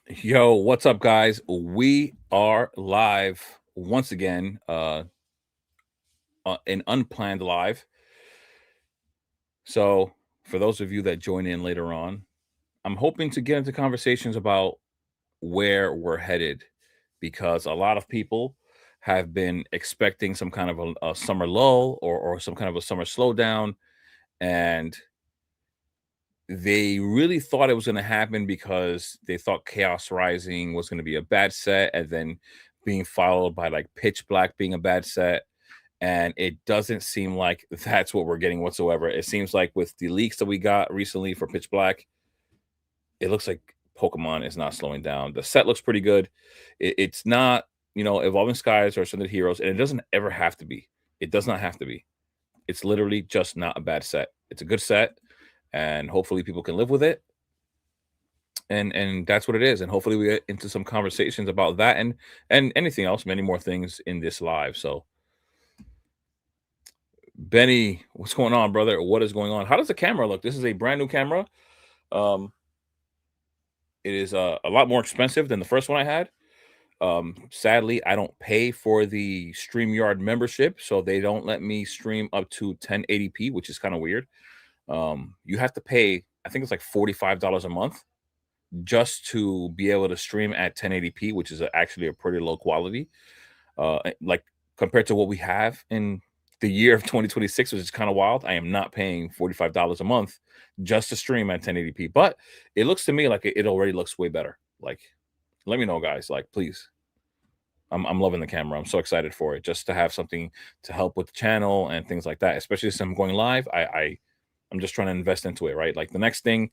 Yo, what's up, guys? We are live once again, an unplanned live. So, for those of you that join in later on, I'm hoping to get into conversations about where we're headed because a lot of people have been expecting some kind of a summer lull or some kind of a summer slowdown, and they really thought it was going to happen because they thought Chaos Rising was going to be a bad set and then being followed by like Pitch Black being a bad set. And it doesn't seem like that's what we're getting whatsoever. It seems like with the leaks that we got recently for Pitch Black, it looks like Pokemon is not slowing down. The set looks pretty good. It's not, Evolving Skies or Ascended Heroes, and it doesn't ever have to be. It does not have to be. It's literally just not a bad set. It's a good set, and hopefully people can live with it. And that's what it is. And hopefully we get into some conversations about that and anything else, many more things in this live. So Benny, what's going on, brother? What is going on? How does the camera look? This is a brand new camera. Um, it is a lot more expensive than the first one I had. Sadly, I don't pay for the StreamYard membership, so they don't let me stream up to 1080p, which is kind of weird. You have to pay, I think it's like $45 a month just to be able to stream at 1080p, which is actually a pretty low quality. Like compared to what we have in the year of 2026, which is kind of wild. I am not paying $45 a month just to stream at 1080p, but it looks to me like it already looks way better. Like, let me know, guys. Like, please. I'm loving the camera. I'm so excited for it, just to have something to help with the channel and things like that. Especially since I'm going live, I'm just trying to invest into it, right? Like the next thing,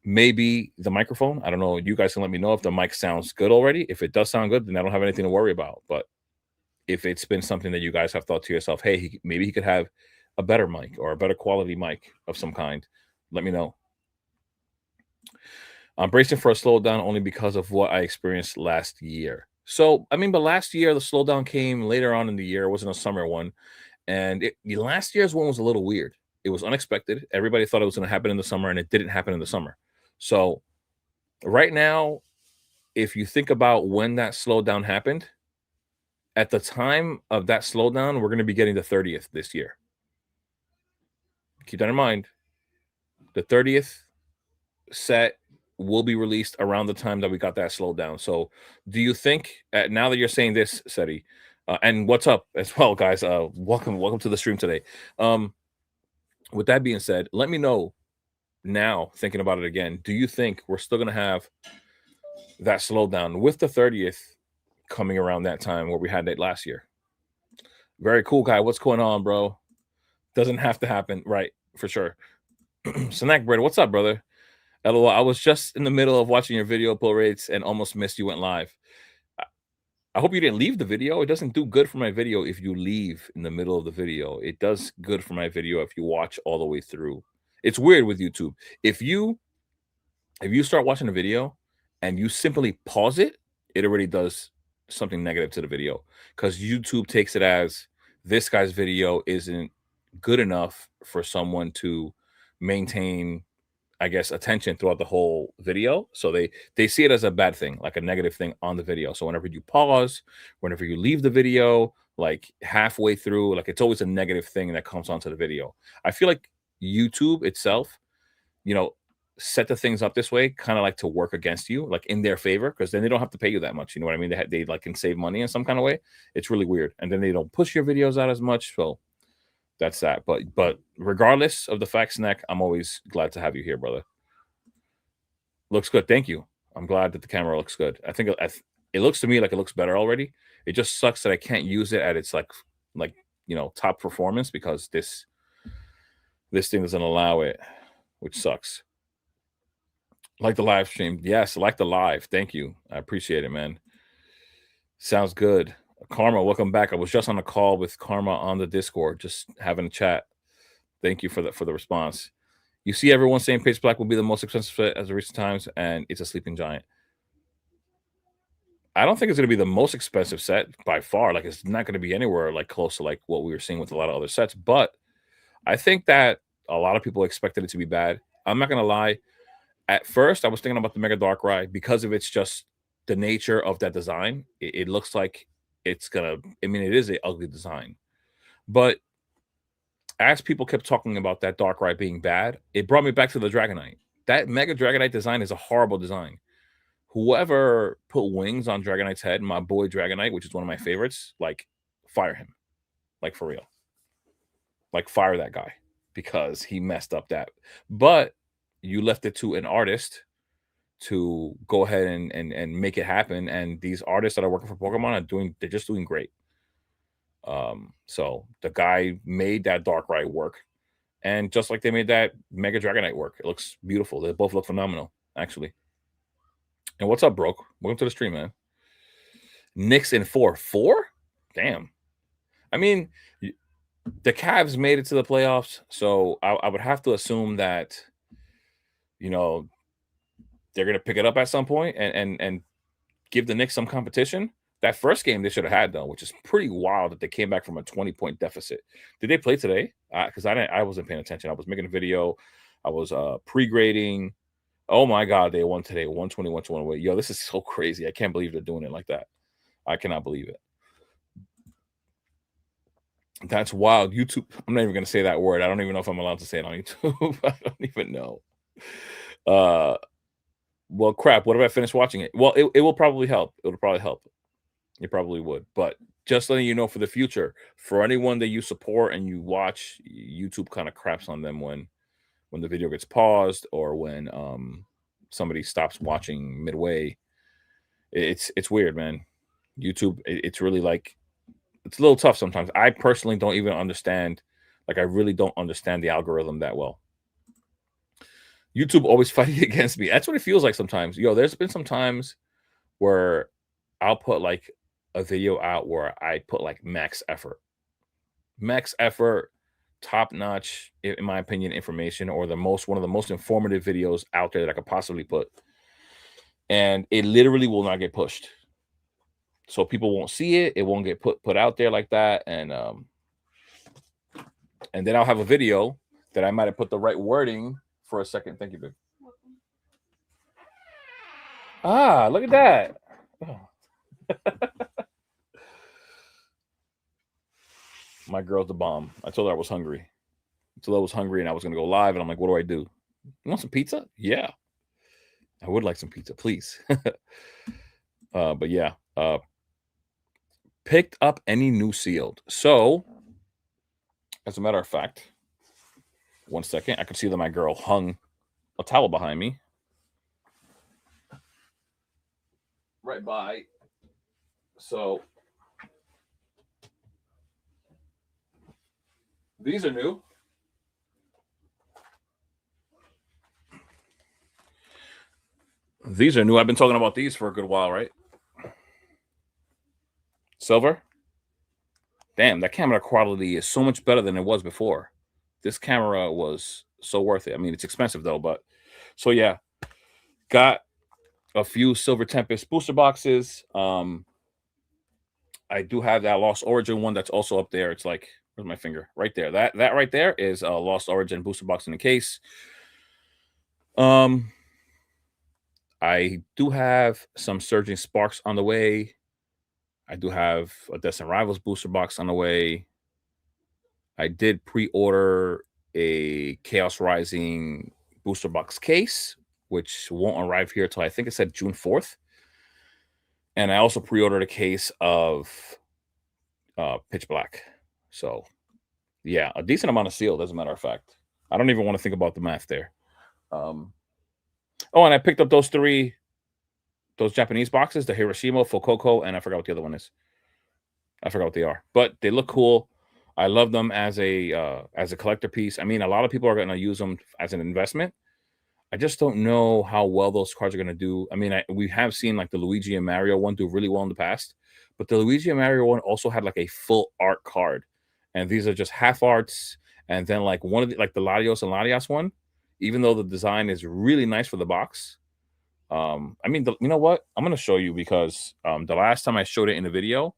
maybe the microphone. I don't know. You guys can let me know if the mic sounds good already. If it does sound good, then I don't have anything to worry about. But if it's been something that you guys have thought to yourself, hey, maybe he could have a better mic or a better quality mic of some kind, let me know. I'm bracing for a slowdown only because of what I experienced last year. So, I mean, but last year, the slowdown came later on in the year. It wasn't a summer one. And the last year's one was a little weird. It was unexpected. Everybody thought it was going to happen in the summer, and it didn't happen in the summer. So, right now, if you think about when that slowdown happened, at the time of that slowdown, we're going to be getting the 30th this year. Keep that in mind. The 30th set will be released around the time that we got that slowdown. So, do you think now that you're saying this, Seti, and what's up as well, guys? Welcome to the stream today. With that being said, let me know now. Thinking about it again, do you think we're still going to have that slowdown with the 30th coming around that time where we had that last year? Very cool, guy. What's going on, bro? Doesn't have to happen, right? For sure. Snack bread, what's up, brother? LOL. I was just in the middle of watching your video pull rates and almost missed you went live. I hope you didn't leave the video. It doesn't do good for my video if you leave in the middle of the video. It does good for my video if you watch all the way through. It's weird with YouTube. If you start watching a video and you simply pause it, it already does something negative to the video because YouTube takes it as this guy's video isn't good enough for someone to maintain, I guess, attention throughout the whole video. So they see it as a bad thing, like a negative thing on the video. So whenever you pause, whenever you leave the video, like halfway through, like it's always a negative thing that comes onto the video. I feel like YouTube itself, you know, set the things up this way, kind of like to work against you, like in their favor, because then they don't have to pay you that much. You know what I mean? They like can save money in some kind of way. It's really weird, and then they don't push your videos out as much. So that's that. But regardless of the fact, Snack, I'm always glad to have you here, brother. Looks good. Thank you. I'm glad that the camera looks good. I think it looks to me like it looks better already. It just sucks that I can't use it at its like top performance because this thing doesn't allow it, which sucks. Like the live stream. Yes, like the live. Thank you. I appreciate it, man. Sounds good. Karma, welcome back. I was just on a call with Karma on the Discord, just having a chat. Thank you for the response. You see everyone saying Pitch Black will be the most expensive set as of recent times, and it's a sleeping giant. I don't think it's going to be the most expensive set by far. Like, it's not going to be anywhere like close to like what we were seeing with a lot of other sets. But I think that a lot of people expected it to be bad. I'm not going to lie. At first, I was thinking about the Mega Darkrai because of its just the nature of that design. It looks like it's gonna. I mean, it is an ugly design, but as people kept talking about that Darkrai being bad, it brought me back to the Dragonite. That Mega Dragonite design is a horrible design. Whoever put wings on Dragonite's head, my boy Dragonite, which is one of my favorites, like fire him, like for real, like fire that guy because he messed up that. But you left it to an artist to go ahead and make it happen. And these artists that are working for Pokemon they're just doing great. So the guy made that Darkrai work, and just like they made that Mega Dragonite work, it looks beautiful. They both look phenomenal, actually. And what's up, Broke? Welcome to the stream, man. Knicks in 4-4? Damn. I mean, the Cavs made it to the playoffs, so I would have to assume that, you know, they're going to pick it up at some point and give the Knicks some competition. That first game they should have had, though, which is pretty wild that they came back from a 20-point deficit. Did they play today? Because I wasn't paying attention. I was making a video. I was pre-grading. Oh, my God, they won today, 121 to 1 away. Yo, this is so crazy. I can't believe they're doing it like that. I cannot believe it. That's wild. YouTube, I'm not even going to say that word. I don't even know if I'm allowed to say it on YouTube. I don't even know. Well, crap. What if I finish watching it? Well, it will probably help. It'll probably help. It probably would. But just letting you know for the future, for anyone that you support and you watch, YouTube kind of craps on them when the video gets paused or when somebody stops watching midway. It's weird, man. YouTube, it's really like, it's a little tough sometimes. I personally don't even understand. Like, I really don't understand the algorithm that well. YouTube always fighting against me. That's what it feels like sometimes. Yo, there's been some times where I'll put like a video out where I put like max effort, top notch, in my opinion, information, or one of the most informative videos out there that I could possibly put. And it literally will not get pushed. So people won't see it. It won't get put out there like that. And then I'll have a video that I might have put the right wording for a second. Thank you, babe. Ah, look at that. Oh. My girl's the bomb. I told her I was hungry. I was hungry and I was going to go live. And I'm like, what do I do? You want some pizza? Yeah. I would like some pizza, please. But yeah. Picked up any new sealed. So, as a matter of fact, 1 second. I could see that my girl hung a towel behind me. Right by. So, these are new. These are new. I've been talking about these for a good while, right? Silver. Damn, that camera quality is so much better than it was before. This camera was so worth it. I mean, it's expensive though, but so yeah. Got a few Silver Tempest booster boxes. I do have that Lost Origin one that's also up there. It's like, where's my finger? Right there. That right there is a Lost Origin booster box in the case. I do have some Surging Sparks on the way. I do have a Destined Rivals booster box on the way. I did pre-order a Chaos Rising booster box case, which won't arrive here till I think it said June 4th. And I also pre-ordered a case of Pitch Black. So, yeah, a decent amount of sealed, as a matter of fact. I don't even want to think about the math there. Oh, and I picked up those Japanese boxes, the Hiroshima, Fokoko, and I forgot what the other one is. I forgot what they are, but they look cool. I love them as a collector piece. I mean, a lot of people are going to use them as an investment. I just don't know how well those cards are going to do. I mean, we have seen like the Luigi and Mario one do really well in the past, but the Luigi and Mario one also had like a full art card, and these are just half arts. And then like one of the Latios and Latias one, even though the design is really nice for the box. I mean, you know what? I'm going to show you because the last time I showed it in a video,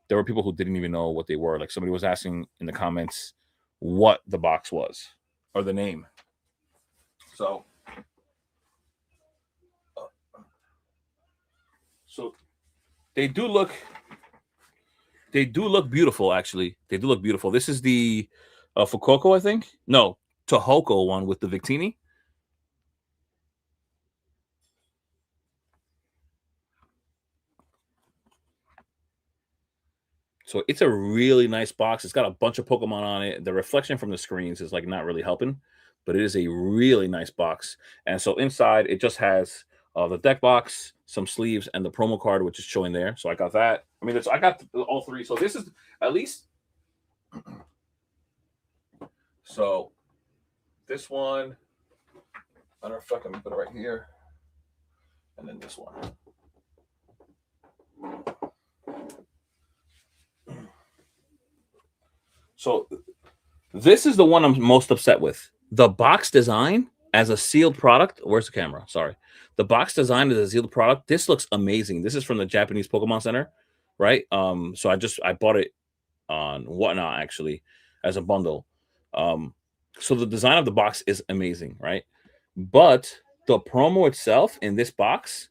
there were people who didn't even know what they were. Like somebody was asking in the comments what the box was or the name. So So they do look beautiful, actually. They do look beautiful. This is the Fuecoco, I think. No, Tohoku one with the Victini. So it's a really nice box. It's got a bunch of Pokemon on it. The reflection from the screens is like not really helping, but it is a really nice box. And so inside it just has the deck box, some sleeves, and the promo card, which is showing there. So I got that. I mean, I got all three. So this is at least. So this one, I don't know if I can put it right here, and then this one. So this is the one I'm most upset with. The box design as a sealed product. Where's the camera? Sorry. The box design as a sealed product. This looks amazing. This is from the Japanese Pokemon Center, right? So I bought it on Whatnot actually as a bundle. So the design of the box is amazing, right? But the promo itself in this box,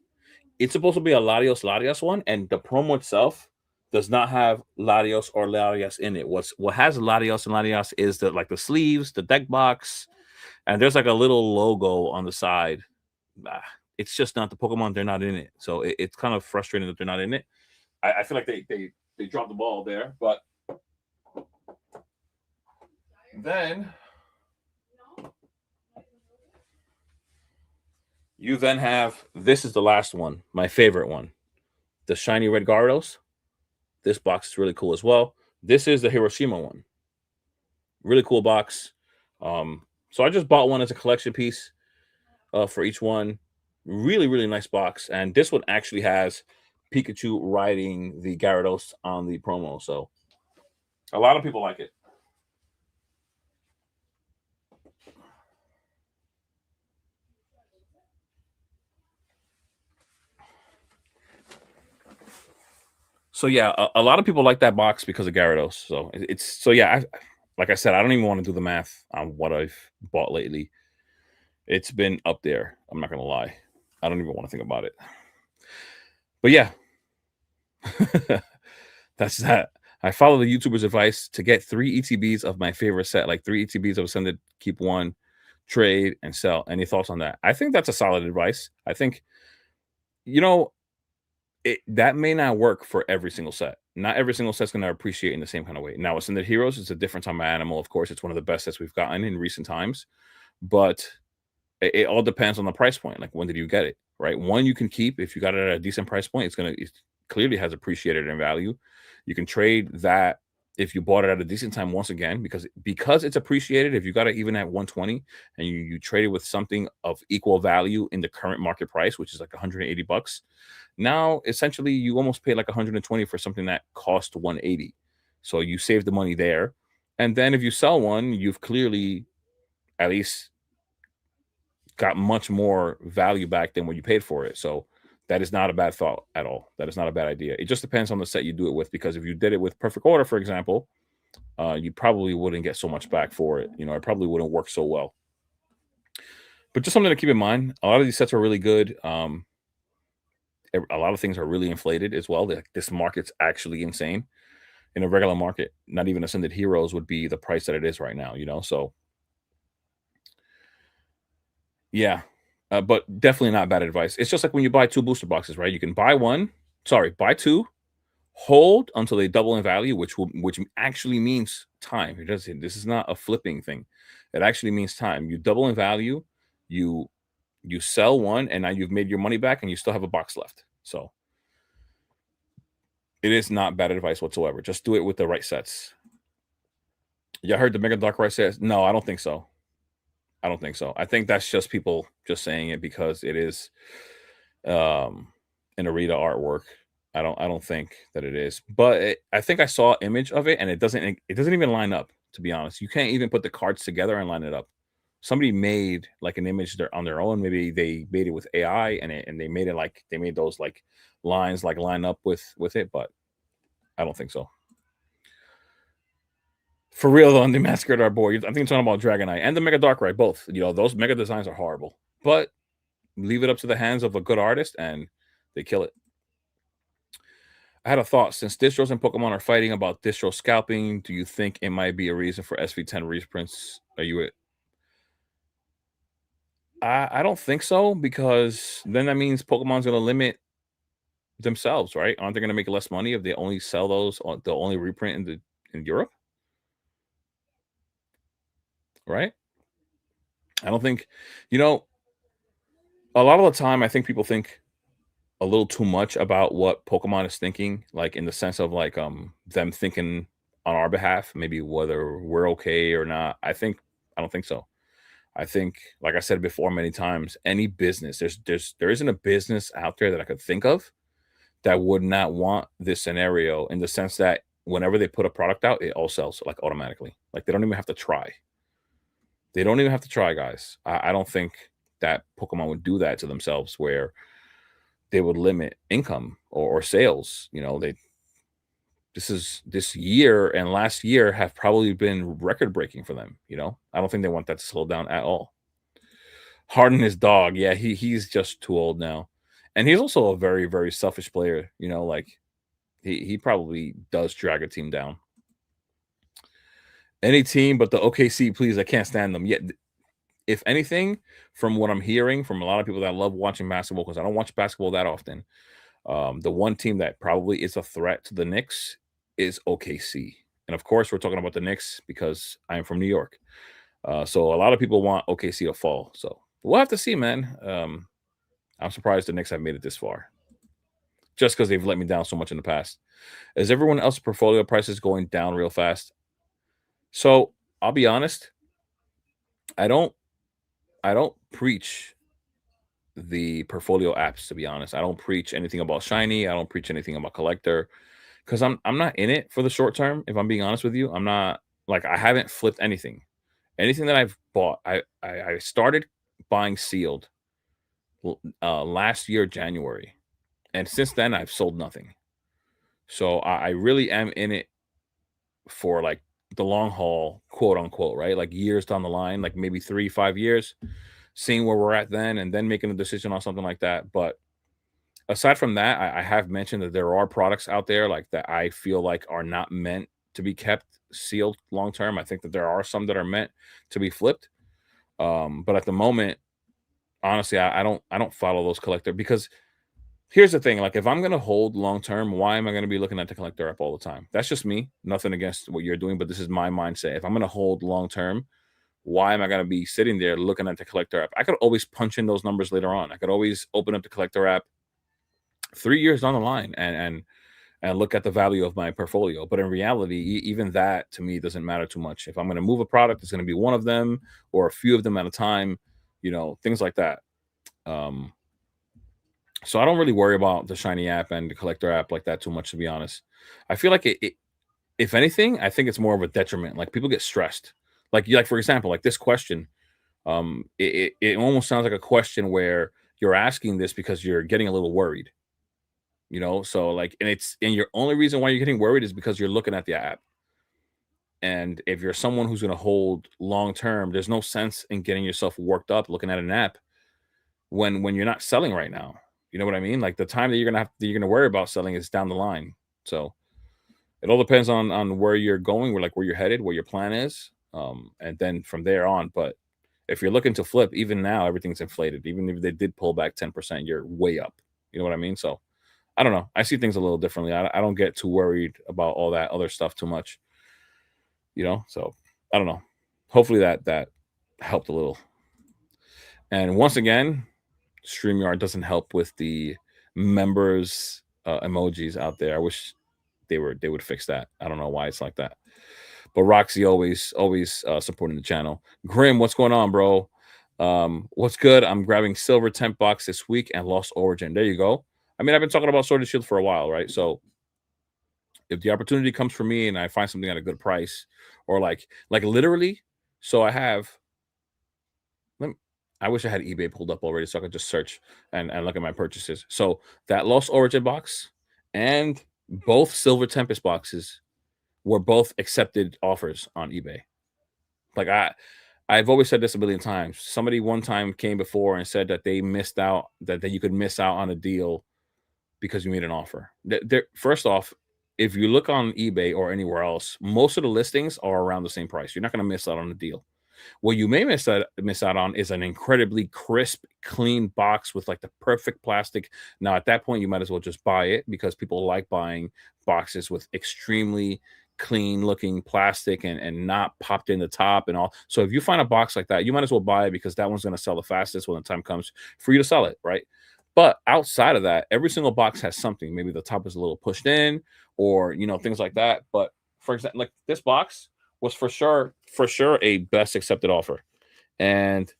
it's supposed to be a Latios one, and the promo itself does not have Latios or Latias in it. What has Latios and Latias is the sleeves, the deck box, and there's like a little logo on the side. It's just not the Pokemon. They're not in it, so it's kind of frustrating that they're not in it. I feel like they dropped the ball there, but then you then have, this is the last one, my favorite one, the shiny red Gyarados. This box is really cool as well. This is the Hiroshima one. Really cool box. So I just bought one as a collection piece for each one. Really, really nice box. And this one actually has Pikachu riding the Gyarados on the promo. So a lot of people like it. So yeah, a lot of people like that box because of Gyarados. So like I said, I don't even want to do the math on what I've bought lately. It's been up there. I'm not gonna lie. I don't even want to think about it. But yeah, that's that. I follow the YouTuber's advice to get 3 ETBs of my favorite set, like 3 ETBs of Ascended, keep 1, trade, and sell. Any thoughts on that? I think that's a solid advice. I think, you know, that may not work for every single set. Not every single set's going to appreciate in the same kind of way. Now, Ascended Heroes is a different type of animal. Of course, it's one of the best sets we've gotten in recent times, but it all depends on the price point. Like, when did you get it, right? One you can keep if you got it at a decent price point. It clearly has appreciated in value. You can trade that if you bought it at a decent time once again, because it's appreciated. If you got it even at 120 and you trade it with something of equal value in the current market price, which is like 180 bucks, now essentially you almost pay like 120 for something that cost 180. So you save the money there. And then if you sell one, you've clearly at least got much more value back than what you paid for it. So that is not a bad thought at all. That is not a bad idea. It just depends on the set you do it with, because if you did it with Perfect Order, for example, you probably wouldn't get so much back for it. It probably wouldn't work so well. But just something to keep in mind. A lot of these sets are really good. A lot of things are really inflated as well. This market's actually insane. In a regular market, not even Ascended Heroes would be the price that it is right now. So yeah. But definitely not bad advice. It's just like when you buy 2 booster boxes, right? You can buy 2, hold until they double in value, which actually means time. This is not a flipping thing. It actually means time. You double in value, you sell one, and now you've made your money back, and you still have a box left. So it is not bad advice whatsoever. Just do it with the right sets. Yeah, I heard the Mega Darkrai says, no, I don't think so. I don't think so. I think that's just people just saying it because it is an Arita artwork. I don't think that it is, but I think I saw an image of it, and it doesn't even line up. To be honest, you can't even put the cards together and line it up. Somebody made like an image on their own. Maybe they made it with AI, and they made it like they made those like lines like line up with it, but I don't think so. For real though, on the Masquerade Art board, I think you're talking about Dragonite and the Mega Darkrai, both. Those Mega designs are horrible, but leave it up to the hands of a good artist, and they kill it. I had a thought. Since distros and Pokemon are fighting about distro scalping, do you think it might be a reason for SV10 reprints? Are you it? I don't think so, because then that means Pokemon's gonna limit themselves, right? Aren't they gonna make less money if they only sell those on the only reprint in Europe, right? I don't think, you know, a lot of the time I think people think a little too much about what Pokemon is thinking, like in the sense of like them thinking on our behalf, maybe whether we're okay or not. I don't think so. I think, like I said before many times, any business, there isn't a business out there that I could think of that would not want this scenario, in the sense that whenever they put a product out, it all sells like automatically. Like they don't even have to try. They don't even have to try, guys. I don't think that Pokemon would do that to themselves, where they would limit income or sales. You know, they this year and last year have probably been record breaking for them. You know, I don't think they want that to slow down at all. Harden his dog, yeah, he's just too old now, and he's also a very selfish player. You know, like he probably does drag a team down. Any team but the OKC, please. I can't stand them. Yet, if anything, from what I'm hearing from a lot of people that love watching basketball, because I don't watch basketball that often, the one team that probably is a threat to the Knicks is OKC. And of course, we're talking about the Knicks because I am from New York. So a lot of people want OKC to fall. So we'll have to see, man. I'm surprised the Knicks have made it this far, just because they've let me down so much in the past. Is everyone else's portfolio prices going down real fast? So I'll be honest, I don't I don't preach the portfolio apps, to be honest. I don't preach anything about shiny. I don't preach anything about collector, because I'm not in it for the short term. If I'm being honest with you, I'm not, like, I haven't flipped anything. Anything that I've bought, I started buying sealed last year January, and since then I've sold nothing. So I really am in it for like the long haul, quote unquote, right? Like years down the line, like maybe 3, 5 years, seeing where we're at then, and then making a decision on something like that. But aside from that, I have mentioned that there are products out there like that I feel like are not meant to be kept sealed long term. I think that there are some that are meant to be flipped. But at the moment, honestly, I don't follow those collector, because here's the thing: like if I'm gonna hold long term, why am I gonna be looking at the collector app all the time? That's just me. Nothing against what you're doing, but this is my mindset. If I'm gonna hold long term, why am I gonna be sitting there looking at the collector app? I could always punch in those numbers later on. I could always open up the collector app 3 years down the line and look at the value of my portfolio. But in reality, even that to me doesn't matter too much. If I'm going to move a product, it's going to be one of them or a few of them at a time, things like that. Um, so I don't really worry about the shiny app and the collector app like that too much, to be honest. I feel like if anything, I think it's more of a detriment. Like people get stressed. Like for example, like this question, it almost sounds like a question where you're asking this because you're getting a little worried. So like, and your only reason why you're getting worried is because you're looking at the app. And if you're someone who's going to hold long term, there's no sense in getting yourself worked up looking at an app when you're not selling right now. You know what I mean? Like the time that you're gonna worry about selling is down the line. So it all depends on where you're going, where you're headed, where your plan is, and then from there on. But if you're looking to flip, even now everything's inflated. Even if they did pull back 10%, you're way up. You know what I mean? So I don't know. I see things a little differently. I don't get too worried about all that other stuff too much. So I don't know. Hopefully that helped a little. And once again, StreamYard doesn't help with the members emojis out there. I wish they would fix that. I don't know why it's like that. But Roxy always supporting the channel. Grim, what's going on, bro? What's good? I'm grabbing silver 10 box this week and Lost Origin. There you go. I mean, I've been talking about Sword and Shield for a while, right? So if the opportunity comes for me and I find something at a good price, or like literally, so I wish I had eBay pulled up already so I could just search and look at my purchases. So that Lost Origin box and both Silver Tempest boxes were both accepted offers on eBay. Like I've always said this a million times. Somebody one time came before and said that they missed out, that you could miss out on a deal because you made an offer. First off, if you look on eBay or anywhere else, most of the listings are around the same price. You're not going to miss out on the deal. What you may miss out on is an incredibly crisp, clean box with like the perfect plastic. Now, at that point, you might as well just buy it because people like buying boxes with extremely clean looking plastic and not popped in the top and all. So if you find a box like that, you might as well buy it because that one's going to sell the fastest when the time comes for you to sell it, right? But outside of that, every single box has something. Maybe the top is a little pushed in, or things like that. But for example, like this box was for sure a best accepted offer. And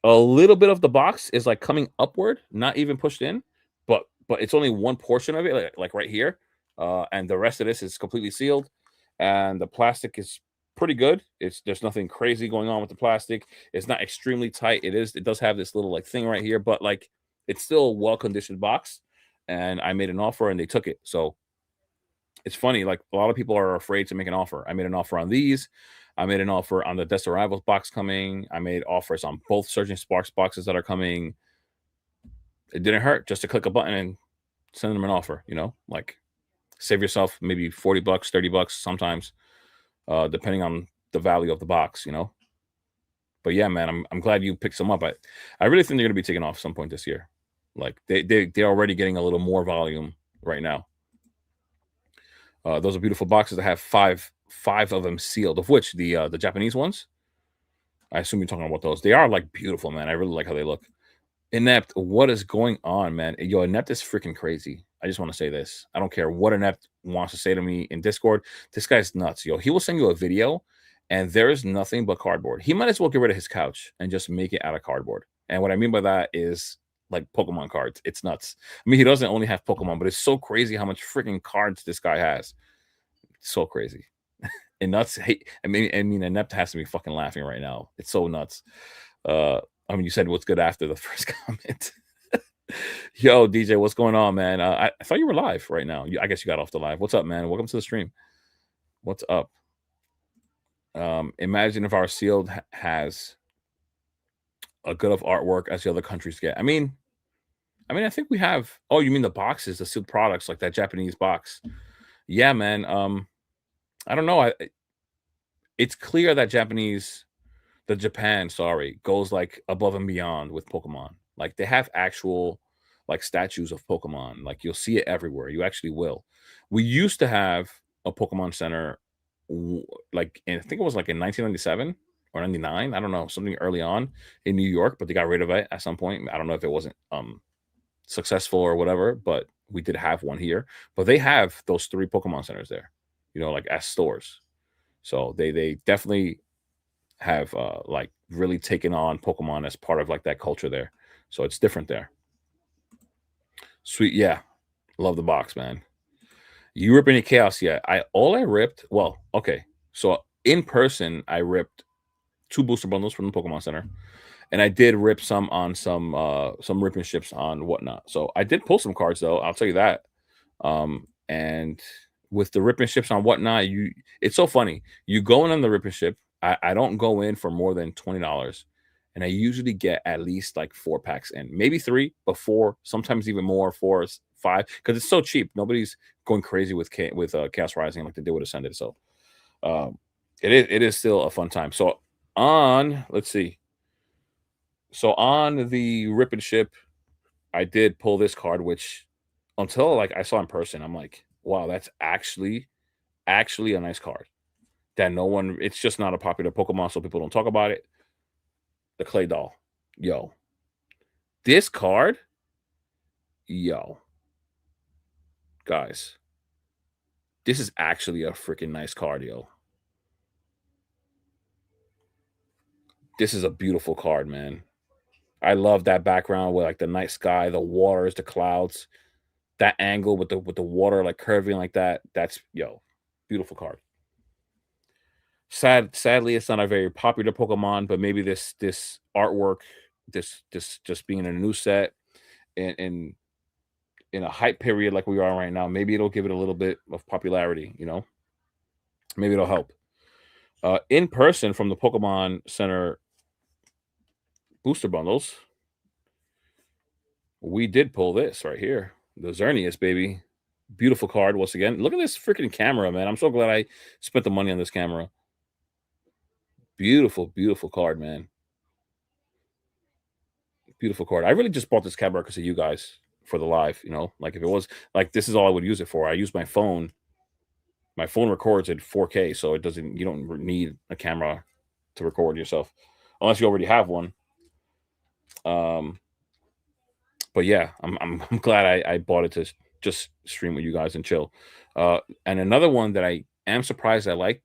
a little bit of the box is like coming upward, not even pushed in, but it's only one portion of it, like right here. And the rest of this is completely sealed. And the plastic is pretty good. There's nothing crazy going on with the plastic. It's not extremely tight. It does have this little like thing right here, but like it's still a well-conditioned box. And I made an offer and they took it. So it's funny, like a lot of people are afraid to make an offer. I made an offer on these. I made an offer on the Death Arrivals box coming. I made offers on both Surging Sparks boxes that are coming. It didn't hurt just to click a button and send them an offer, like save yourself maybe 40 bucks, 30 bucks sometimes, depending on the value of the box. But yeah, man, I'm glad you picked some up. I really think they're gonna be taking off some point this year. Like they're already getting a little more volume right now. Those are beautiful boxes that have five of them sealed, of which the Japanese ones. I assume you're talking about those. They are like beautiful, man. I really like how they look. Inept, what is going on, man? Yo, Inept is freaking crazy. I just want to say this. I don't care what Inept wants to say to me in Discord. This guy's nuts, yo. He will send you a video, and there is nothing but cardboard. He might as well get rid of his couch and just make it out of cardboard. And what I mean by that is like Pokemon cards. It's nuts. I mean, he doesn't only have Pokemon, but it's so crazy how much freaking cards this guy has. So crazy. And nuts. Hey, I mean, Inept has to be fucking laughing right now. It's so nuts. I mean, you said what's good after the first comment. Yo, DJ, what's going on, man? I thought you were live right now. I guess you got off the live. What's up, man? Welcome to the stream. What's up? Imagine if our sealed has a good of artwork as the other countries get. I think we have. Oh, you mean the boxes, the sealed products, like that Japanese box? Yeah, man. I don't know. It's clear that Japan, sorry, goes like above and beyond with Pokemon. Like they have actual like statues of Pokemon. Like you'll see it everywhere. You actually will. We used to have a Pokemon Center, like I think it was like in 1997 or 99. I don't know, something early on in New York, but they got rid of it at some point. I don't know if it wasn't successful or whatever, but we did have one here. But they have those 3 Pokemon centers there, like as stores. So they definitely have like really taken on Pokemon as part of like that culture there. So it's different there. Sweet, yeah. Love the box, man. You rip any chaos yet? I ripped, well, okay. So in person, I ripped 2 booster bundles from the Pokemon Center. And I did rip some on some ripping ships on whatnot. So I did pull some cards though, I'll tell you that. And with the ripping ships on whatnot, it's so funny. You go in on the ripping ship. I don't go in for more than $20. And I usually get at least like 4 packs in, maybe 3, but 4, sometimes even more, 4, 5, because it's so cheap. Nobody's going crazy with Chaos Rising like they did with Ascended. So it is still a fun time. So let's see. So on the ripping ship, I did pull this card, which until like I saw in person, I'm like, wow, that's actually a nice card. That it's just not a popular Pokemon, so people don't talk about it. The Clay Doll. Yo. This card, yo. Guys. This is actually a freaking nice card, yo. This is a beautiful card, man. I love that background with like the night sky, the waters, the clouds, that angle with the water like curving like that. That's beautiful card. Sadly, it's not a very popular Pokemon, but maybe this artwork, this just being in a new set and in a hype period like we are right now, maybe it'll give it a little bit of popularity. Maybe it'll help. In person from the Pokemon Center booster bundles, we did pull this right here. The Xerneas, baby. Beautiful card once again. Look at this freaking camera, man. I'm so glad I spent the money on this camera. Beautiful, beautiful card, man. Beautiful card. I really just bought this camera because of you guys for the live, you know? Like, if it was like, this is all I would use it for. I use my phone. My phone records at 4K, so it doesn't you don't need a camera to record yourself unless you already have one. Um, but yeah, I'm glad I bought it to just stream with you guys and chill. And another one that I am surprised I like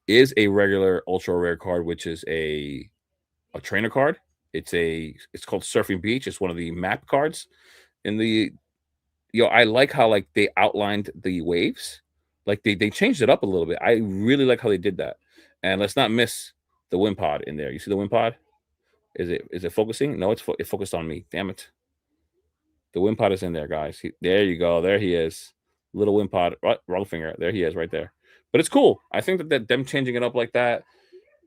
is a regular ultra rare card, which is a trainer card. It's called Surfing Beach. It's one of the map cards in the I like how like they outlined the waves. Like they changed it up a little bit. I really like how they did that. And let's not miss the wind pod in there. You see the wind pod? Is it focusing? No, it focused on me. Damn it. The wind pod is in there, guys. There you go. There he is. Little wind pod. Wrong finger. There he is right there. But it's cool. I think that them changing it up like that,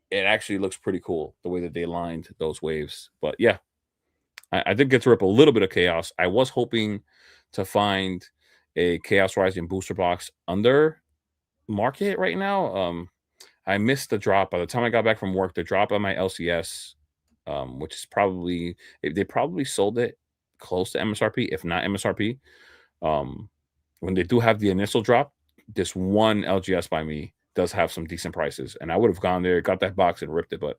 it actually looks pretty cool the way that they lined those waves. But yeah, I did get to rip a little bit of chaos. I was hoping to find a Chaos Rising booster box under market right now. I missed the drop. By the time I got back from work, the drop on my LCS, which is probably they probably sold it close to MSRP, if not MSRP. Um, when they do have the initial drop, this one LGS by me does have some decent prices, and I would have gone there, got that box, and ripped it. But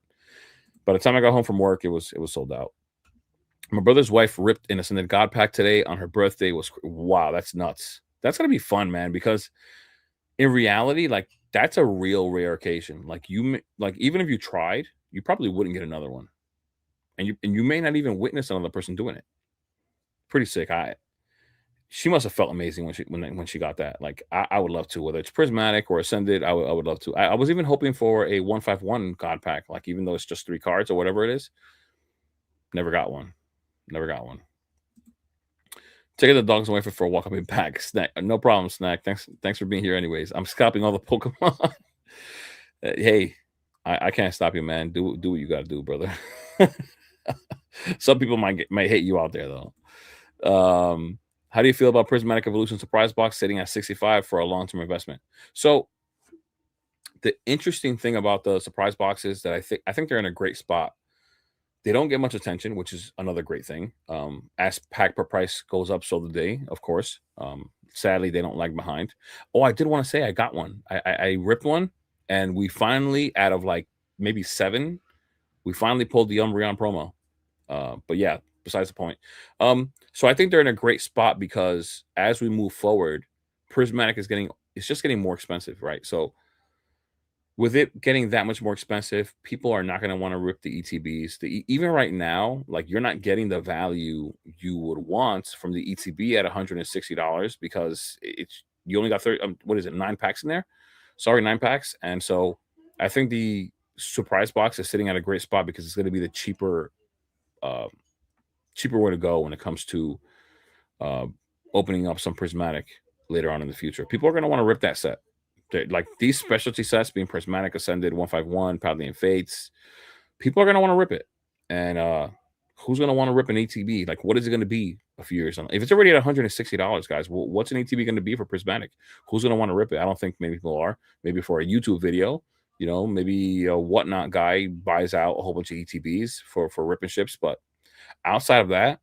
by the time I got home from work, it was sold out. My brother's wife ripped an Ascended God pack today on her birthday. Was wow, that's nuts. That's gonna be fun, man. Because in reality, like that's a real rare occasion. Like like even if you tried, you probably wouldn't get another one, and you may not even witness another person doing it. Pretty sick. She must have felt amazing when she got that. Like I would love to, whether it's Prismatic or Ascended. I would love to. I was even hoping for a 151 God pack. Like even though it's just 3 cards or whatever it is, never got one. Never got one. Taking the dogs away for a walk. I'll be back. Snack, no problem. Snack. Thanks for being here. Anyways, I'm scalping all the Pokemon. Hey, I can't stop you, man. Do what you got to do, brother. Some people might hate you out there though. How do you feel about Prismatic Evolution Surprise Box sitting at 65 for a long-term investment? So the interesting thing about the surprise box is that I think they're in a great spot. They don't get much attention, which is another great thing. As pack per price goes up, so do they, of course. Sadly, they don't lag behind. Oh, I did want to say I got one. I ripped one, and we finally, out of like maybe 7, we finally pulled the Umbreon promo. But yeah, besides the point. So I think they're in a great spot because as we move forward, Prismatic it's just getting more expensive, right? So with it getting that much more expensive, people are not going to want to rip the ETBs. Even right now, like you're not getting the value you would want from the ETB at $160 because it's you only got 30. What is it? 9 packs in there. Sorry, 9 packs. And so I think the surprise box is sitting at a great spot because it's going to be the uh, cheaper way to go when it comes to uh, opening up some Prismatic later on in the future. People are going to want to rip that set. Like these specialty sets being Prismatic, Ascended, 151, Paladin Fates, people are going to want to rip it. And who's going to want to rip an ATB? Like, what is it going to be a few years on? If it's already at $160, guys, what's an ATB going to be for Prismatic? Who's going to want to rip it? I don't think many people are. Maybe for a YouTube video, maybe a whatnot guy buys out a whole bunch of ETBs for ripping ships. But outside of that,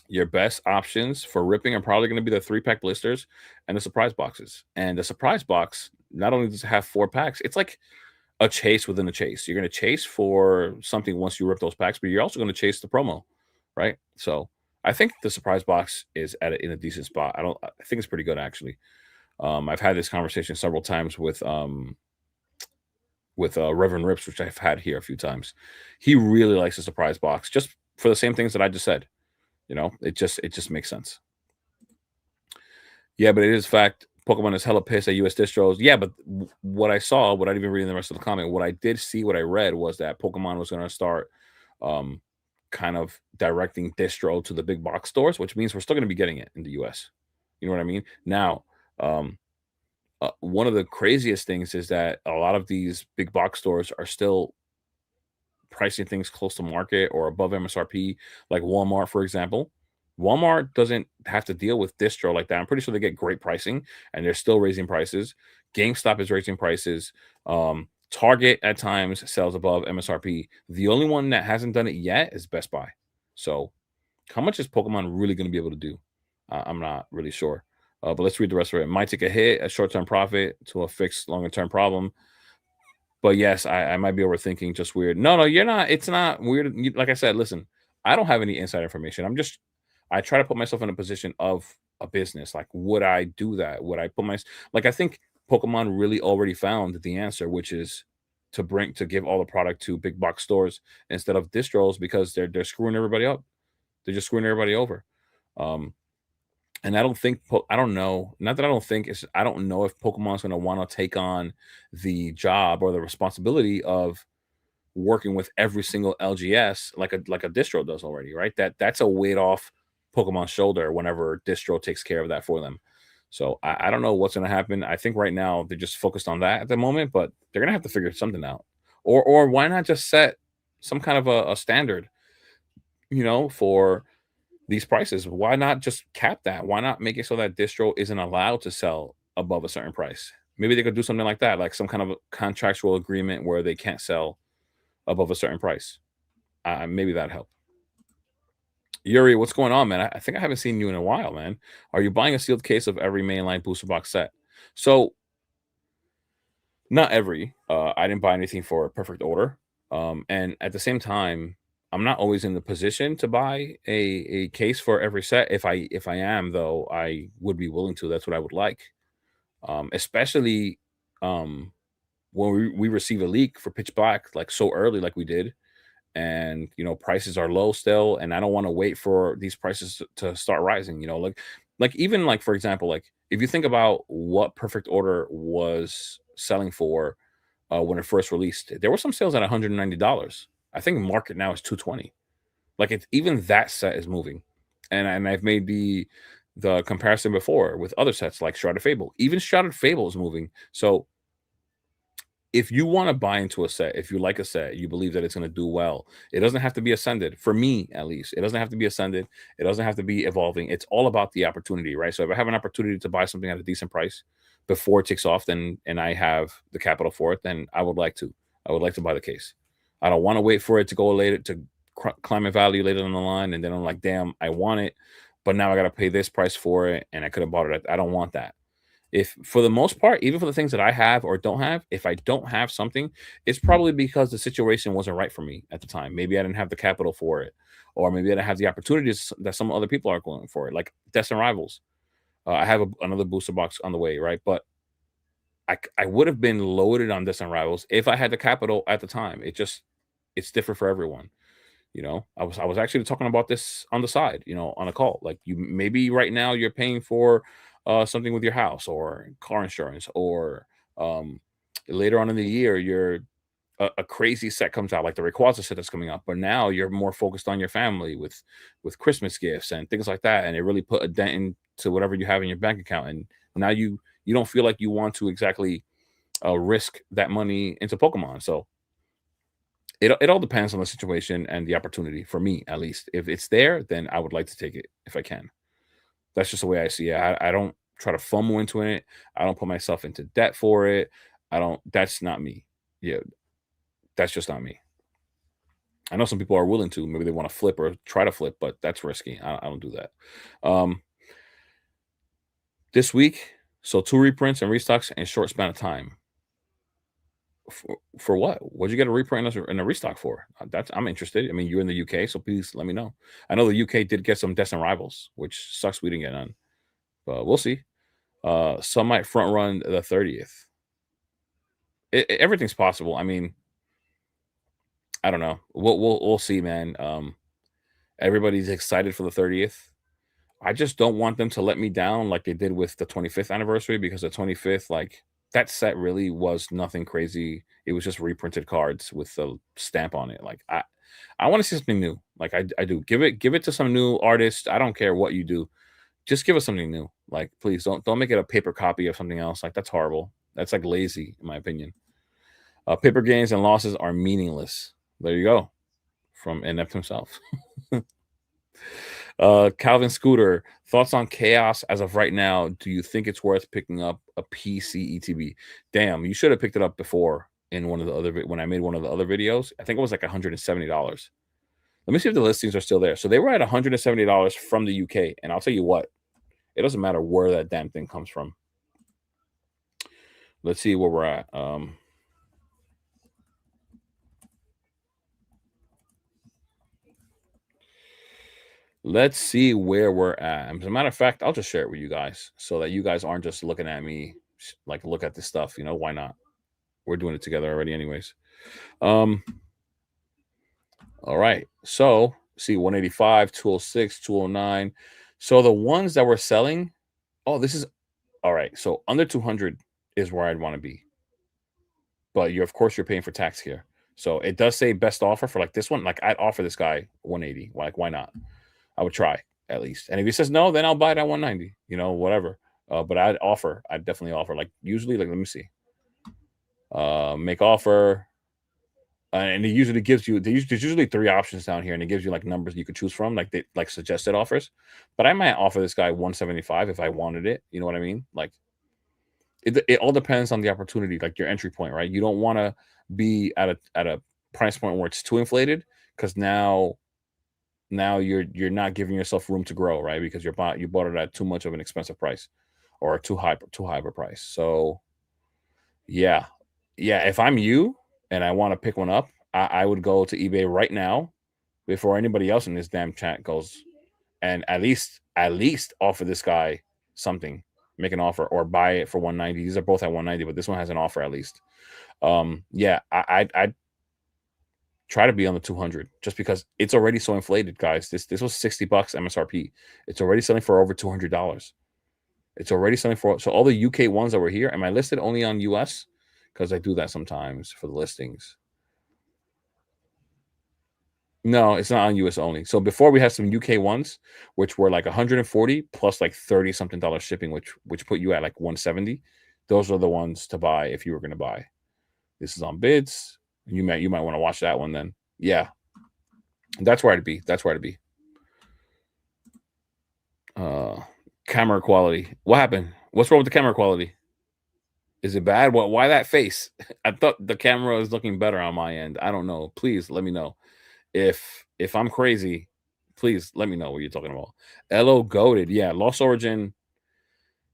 your best options for ripping are probably going to be the 3-pack blisters and the surprise boxes. And the surprise box not only does it have 4 packs, it's like a chase within a chase. You're going to chase for something once you rip those packs, but you're also going to chase the promo, right? So I think the surprise box is in a decent spot. I think it's pretty good actually. I've had this conversation several times with Reverend Rips, which I've had here a few times. He really likes the surprise box just for the same things that I just said. It just makes sense. Yeah, but it is fact. Pokemon is hella pissed at US distros. Yeah, but what I saw, without even reading the rest of the comment, what I did see, what I read was that Pokemon was going to start um, kind of directing distro to the big box stores, which means we're still going to be getting it in the US. You know what I mean? Now, um, one of the craziest things is that a lot of these big box stores are still pricing things close to market or above MSRP, like Walmart, for example. Walmart doesn't have to deal with distro like that. I'm pretty sure they get great pricing and they're still raising prices. GameStop is raising prices. Target at times sells above MSRP. The only one that hasn't done it yet is Best Buy. So, how much is Pokemon really going to be able to do? I'm not really sure. But let's read the rest of it. Might take a hit, a short term profit to a fixed longer term problem. But yes, I might be overthinking, just weird. No, no, you're not. It's not weird. Like I said, listen, I don't have any inside information. I try to put myself in a position of a business. Like, would I do that? Would I put my, like, I think Pokemon really already found the answer, which is to give all the product to big box stores instead of distros because they're screwing everybody up. They're just screwing everybody over. Um, and I don't think I don't know. Not that I don't think it's I don't know if Pokemon's going to want to take on the job or the responsibility of working with every single LGS like a distro does already, right? That's a weight off Pokemon's shoulder whenever distro takes care of that for them. So I don't know what's going to happen. I think right now they're just focused on that at the moment, but they're going to have to figure something out. Or why not just set some kind of a standard, for these prices? Why not just cap that? Why not make it so that distro isn't allowed to sell above a certain price? Maybe they could do something like that, like some kind of a contractual agreement where they can't sell above a certain price. Maybe that'd help. Yuri, what's going on, man? I think I haven't seen you in a while, man. Are you buying a sealed case of every mainline booster box set? So not every. I didn't buy anything for a perfect order. And at the same time, I'm not always in the position to buy a case for every set. If I am though, I would be willing to. That's what I would like. Especially when we receive a leak for pitch black like so early, like we did, and prices are low still, and I don't want to wait for these prices to start rising. Like even like for example, like if you think about what perfect order was selling for when it first released, there were some sales at $190. I think market now is 220. Like it's even that set is moving, and I've made the comparison before with other sets like Shrouded Fable. Even Shrouded Fable is moving. So if you want to buy into a set, if you like a set, you believe that it's going to do well, it doesn't have to be ascended. For me, at least, it doesn't have to be ascended. It doesn't have to be evolving. It's all about the opportunity, right? So if I have an opportunity to buy something at a decent price before it takes off, then and I have the capital for it, then I would like to. I would like to buy the case. I don't want to wait for it to go later to climb in value later down the line, and then I'm like, damn, I want it, but now I got to pay this price for it, and I could have bought it. I don't want that. If for the most part, even for the things that I have or don't have, if I don't have something, it's probably because the situation wasn't right for me at the time. Maybe I didn't have the capital for it, or maybe I didn't have the opportunities that some other people are going for it, like Destin Rivals. I have another booster box on the way, right? But I would have been loaded on Destin Rivals if I had the capital at the time. It's different for everyone. I was actually talking about this on the side, on a call. Like you maybe right now you're paying for something with your house or car insurance, or later on in the year you're a crazy set comes out like the Rayquaza set that's coming out, but now you're more focused on your family with Christmas gifts and things like that, and it really put a dent into whatever you have in your bank account, and now you don't feel like you want to exactly risk that money into Pokemon. So it all depends on the situation and the opportunity for me, at least. If it's there, then I would like to take it if I can. That's just the way I see it. I don't try to FOMO into it. I don't put myself into debt for it. I don't That's not me. Yeah, that's just not me. I know some people are willing to. Maybe they want to flip or try to flip, but that's risky. I don't do that. Um, this week, so 2 reprints and restocks in a short span of time. For what? What'd you get a reprint and a restock for? That's I'm interested. I mean, you're in the UK, so please let me know. I know the UK did get some Destin Rivals, which sucks we didn't get none, but we'll see. Some might front run the 30th. Everything's possible. I mean, I don't know. We'll see, man. Everybody's excited for the 30th. I just don't want them to let me down like they did with the 25th anniversary, because the 25th, like that set really was nothing crazy. It was just reprinted cards with the stamp on it. Like I want to see something new. Like I do. Give it to some new artist. I don't care what you do. Just give us something new. Like please don't make it a paper copy of something else. Like that's horrible. That's like lazy, in my opinion. Paper gains and losses are meaningless. There you go. From Inept himself. Calvin Scooter, thoughts on chaos as of right now? Do you think it's worth picking up a PC ETB? Damn, you should have picked it up before in one of the other when I made one of the other videos. I think it was like $170. Let me see if the listings are still there. So they were at $170 from the UK, and I'll tell you what, it doesn't matter where that damn thing comes from. Let's see where we're at. Let's see where we're at. As a matter of fact, I'll just share it with you guys so that you guys aren't just looking at me like look at this stuff. You know, why not? We're doing it together already, anyways. Um, all right. So see 185, 206, 209. So the ones that we're selling, oh, this is all right. So under 200 is where I'd want to be. But you're of course you're paying for tax here. So it does say best offer for like this one. Like I'd offer this guy 180. Like, why not? I would try at least. And if he says no, then I'll buy it at 190, you know, whatever. But I'd definitely offer. Like usually, like let me see. Make offer. And it usually gives you there's usually three options down here, and it gives you like numbers you could choose from, like they like suggested offers. But I might offer this guy 175 if I wanted it. You know what I mean? Like it all depends on the opportunity, like your entry point, right? You don't want to be at a price point where it's too inflated because now you're not giving yourself room to grow, right? Because you bought it at too much of an expensive price or too high of a price. So yeah, yeah. If I'm you and I want to pick one up, I would go to eBay right now before anybody else in this damn chat goes, and at least offer this guy something, make an offer or buy it for 190. These are both at 190, but this one has an offer at least. Yeah, I'd try to be on the 200 just because it's already so inflated, guys. This was 60 bucks MSRP. It's already selling for over $200. It's already selling for, so all the UK ones that were here. Am I listed only on US? Because I do that sometimes for the listings. No, it's not on US only. So before we had some UK ones, which were like 140 plus like 30 something dollars shipping, which put you at like 170. Those are the ones to buy if you were going to buy. This is on bids. You might want to watch that one then. Yeah, that's where I'd be. That's where I'd be. Uh, Camera quality. What happened? What's wrong with the camera quality? Is it bad? What? Why that face? I thought the camera is looking better on my end. I don't know. Please let me know if I'm crazy. Please let me know what you're talking about. LO goaded. Yeah, Lost Origin.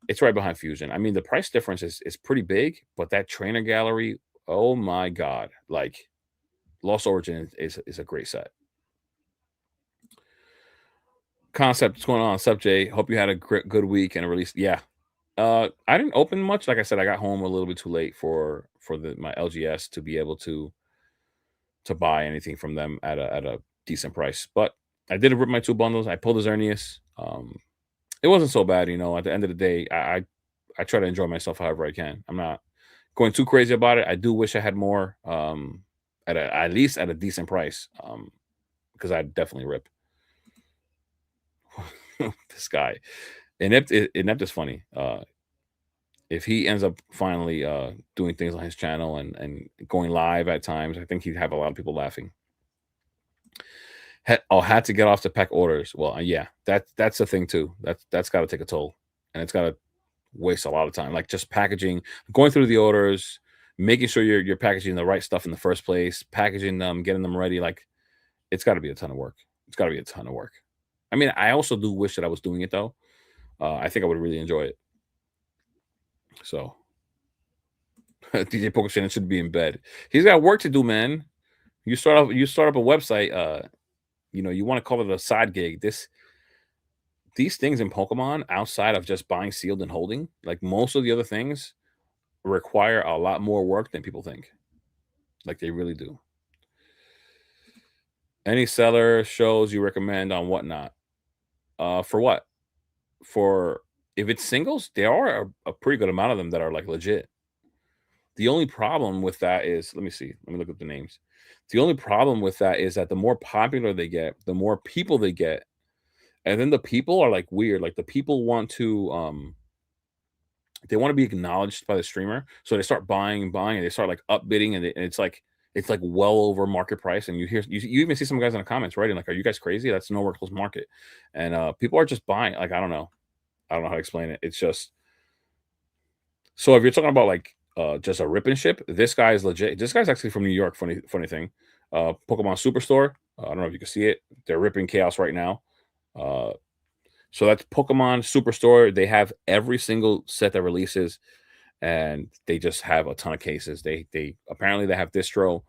It's right behind Fusion. I mean, the price difference is pretty big, but that trainer gallery. Oh my god! Like Lost Origin is a great set. Concept, what's going on? What's up, Jay? Hope you had a good week and a release. Yeah, I didn't open much. Like I said, I got home a little bit too late for my LGS to be able to buy anything from them at a decent price. But I did rip my two bundles. I pulled the Xerneas. It wasn't so bad, you know. At the end of the day, I try to enjoy myself however I can. I'm not going too crazy about it. I do wish I had more at least at a decent price because I definitely rip this guy. Inept is funny. If he ends up finally doing things on his channel and going live at times, I think he'd have a lot of people laughing. Had to get off the pack orders. Well, yeah, that's the thing too. That's got to take a toll, and it's got to waste a lot of time. Like just packaging, going through the orders, making sure you're packaging the right stuff in the first place, packaging them, getting them ready. Like it's got to be a ton of work. It's got to be a ton of work. I mean, I also do wish that I was doing it though. I think I would really enjoy it. So DJ Poker should be in bed. He's got work to do, man. You start up a website. You know, you want to call it a side gig. These things in Pokemon, outside of just buying sealed and holding, like most of the other things, require a lot more work than people think. Like they really do. Any seller shows you recommend on whatnot? For what? For if it's singles, there are a pretty good amount of them that are like legit. The only problem with that is, let me see. Let me look up the names. The only problem with that is that the more popular they get, the more people they get, and then the people are like weird. Like the people want to they want to be acknowledged by the streamer, so they start buying and buying, and they start like upbidding, and it's like It's like well over market price, and you even see some guys in the comments writing like, "Are you guys crazy? That's nowhere close market." And people are just buying. Like I don't know how to explain it. It's just so if you're talking about like just a rip and ship, this guy is legit. This guy's actually from New York. Funny thing. Pokemon Superstore. I don't know if you can see it. They're ripping chaos right now. Uh, so that's Pokemon Superstore. They have every single set that releases, and they just have a ton of cases. They apparently they have distro,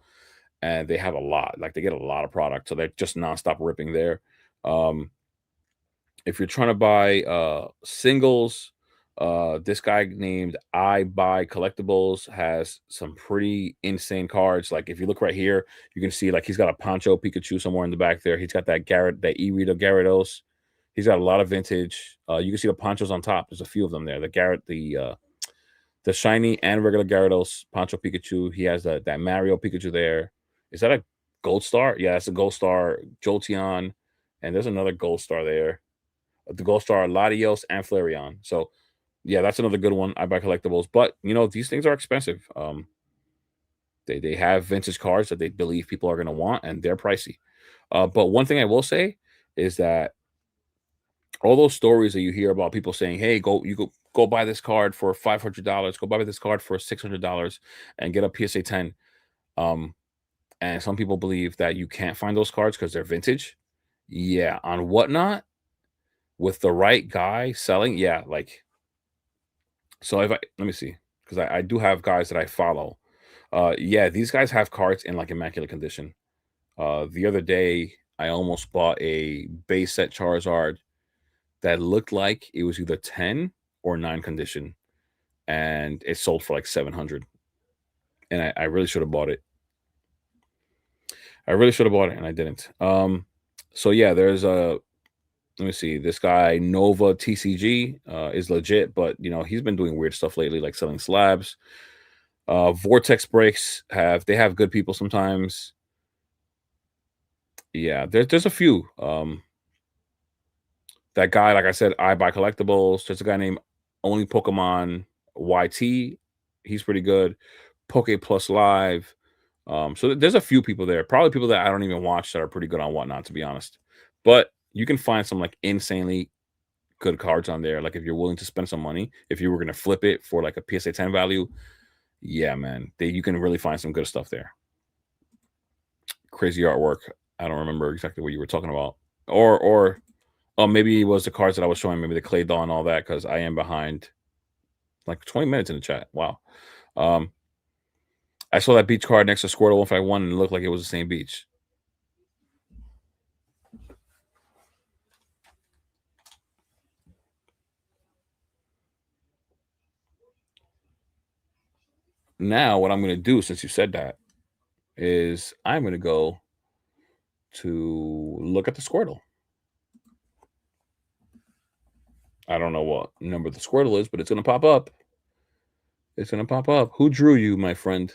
and they have a lot. Like they get a lot of product, so they're just nonstop ripping there. Um, if you're trying to buy singles, this guy named I Buy Collectibles has some pretty insane cards. Like if you look right here, you can see like he's got a Poncho Pikachu somewhere in the back there. He's got that E-Rita Gyarados. He's got a lot of vintage. You can see the ponchos on top. There's a few of them there. The shiny and regular Gyarados Poncho Pikachu. He has that Mario Pikachu there. Is that a gold star? Yeah, it's a gold star Jolteon. And there's another gold star there. The gold star Latios and Flareon. So yeah, that's another good one. I buy collectibles. But these things are expensive. They have vintage cards that they believe people are gonna want, and they're pricey. But one thing I will say is that all those stories that you hear about people saying, "Hey, go buy this card for $500, go buy this card for $600 and get a PSA 10." Um, and some people believe that you can't find those cards because they're vintage. Yeah, on Whatnot, with the right guy selling, yeah, like so if I let me see, because I do have guys that I follow. Yeah, these guys have cards in like immaculate condition. The other day I almost bought a base set Charizard that looked like it was either 10 or 9 condition, and it sold for like 700. And I really should have bought it. I really should have bought it, and I didn't. So yeah, there's a let me see. This guy Nova TCG is legit, but he's been doing weird stuff lately, like selling slabs. Vortex breaks they have good people sometimes. Yeah, there's a few. That guy, like I said, I buy collectibles. There's a guy named Only Pokemon YT. He's pretty good. Poke Plus Live. So there's a few people there. Probably people that I don't even watch that are pretty good on Whatnot, to be honest. But you can find some like insanely good cards on there. Like if you're willing to spend some money, if you were gonna flip it for like a PSA 10 value, yeah, man, you can really find some good stuff there. Crazy artwork. I don't remember exactly what you were talking about. Or oh, maybe it was the cards that I was showing, maybe the Clay Dawn and all that, because I am behind like 20 minutes in the chat. Wow. Um, I saw that beach card next to Squirtle 151 and it looked like it was the same beach. Now, what I'm going to do, since you said that, is I'm going to go to look at the Squirtle. I don't know what number the Squirtle is, but it's going to pop up. It's going to pop up. Who drew you, my friend?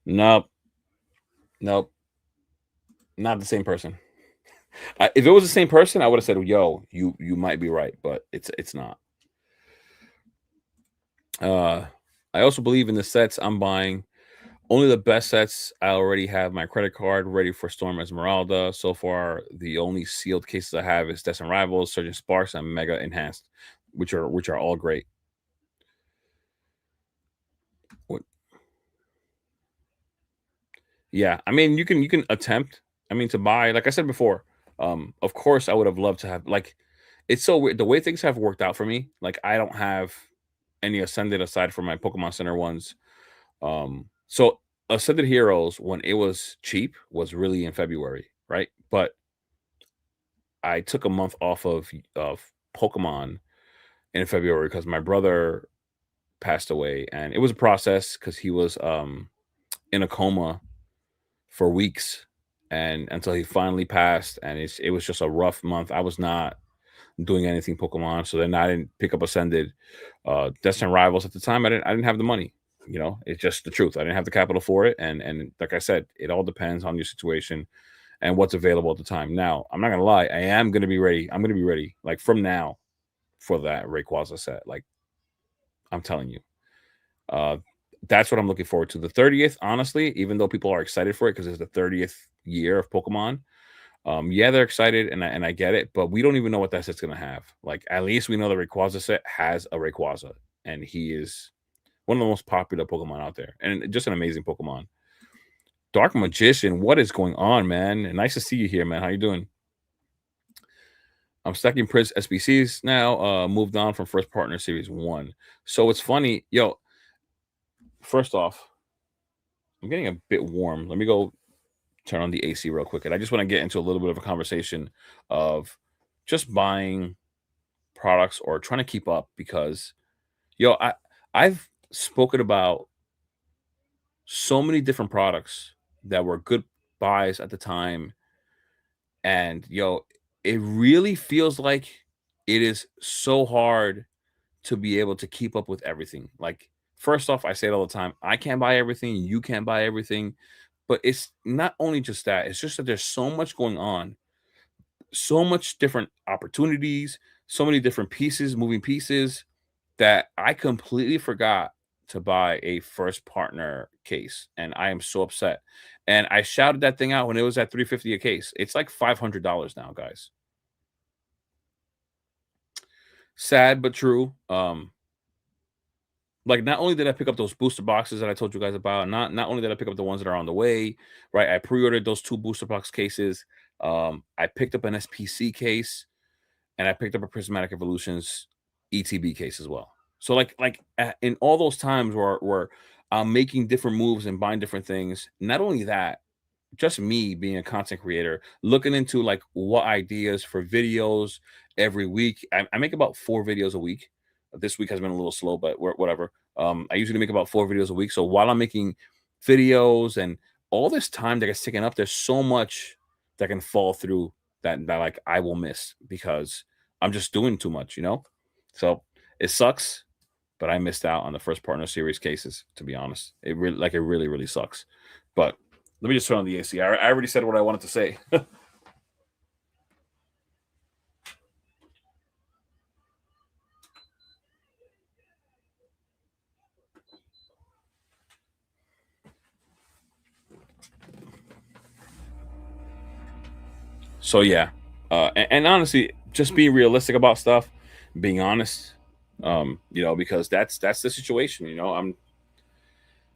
Nope. Nope. Not the same person. If it was the same person, I would have said, "Yo, you might be right," but it's not. Uh, I also believe in the sets I'm buying. Only the best sets. I already have my credit card ready for Storm Esmeralda. So far, the only sealed cases I have is Destined Rivals, Surgeon Sparks, and Mega Enhanced, which are all great. What- Yeah, I mean you can attempt. I mean to buy, like I said before. Of course, I would have loved to have like. It's so weird the way things have worked out for me. Like I don't have any Ascended aside from my Pokemon Center ones. So Ascended Heroes, when it was cheap, was really in February, right? But I took a month off of Pokemon in February because my brother passed away, and it was a process because he was in a coma for weeks, and until he finally passed, and it was just a rough month. I was not doing anything Pokemon, so then I didn't pick up Ascended. Destined Rivals at the time, I didn't have the money. It's just the truth. I didn't have the capital for it, and like I said, it all depends on your situation and what's available at the time. Now, I'm not gonna lie, I am gonna be ready. I'm gonna be ready, like from now, for that Rayquaza set. Like I'm telling you. Uh, that's what I'm looking forward to. The 30th, honestly, even though people are excited for it because it's the 30th year of Pokemon. Yeah, they're excited, and I get it, but we don't even know what that set's gonna have. Like, at least we know the Rayquaza set has a Rayquaza, and he is one of the most popular Pokemon out there, and just an amazing Pokemon. Dark Magician, what is going on, man? Nice to see you here, man. How you doing? I'm stacking Prince SBCs now. Moved on from First Partner Series 1. So it's funny, yo. First off, I'm getting a bit warm. Let me go turn on the AC real quick, and I just want to get into a little bit of a conversation of just buying products or trying to keep up because yo, I've spoken about so many different products that were good buys at the time, and yo, it really feels like it is so hard to be able to keep up with everything. Like, first off, I say it all the time, I can't buy everything, you can't buy everything, but it's not only just that, it's just that there's so much going on, so much different opportunities, so many different pieces, moving pieces that I completely forgot to buy a first partner case, and I am so upset. And I shouted that thing out when it was at 350 a case. It's like $500 now, guys. Sad but true. Like, not only did I pick up those booster boxes that I told you guys about, not only did I pick up the ones that are on the way, right? I pre-ordered those 2 booster box cases. I picked up an SPC case, and I picked up a Prismatic Evolutions ETB case as well. So in all those times where I'm making different moves and buying different things, not only that, just me being a content creator, looking into like what ideas for videos every week. I make about 4 videos a week. This week has been a little slow, but whatever. I usually make about 4 videos a week. So while I'm making videos and all this time that gets taken up, there's so much that can fall through that like I will miss because I'm just doing too much, you know? So it sucks, but I missed out on the first partner series cases, to be honest. It really, really sucks. But let me just turn on the AC. I already said what I wanted to say. So yeah. And honestly, just being realistic about stuff, being honest, because that's the situation,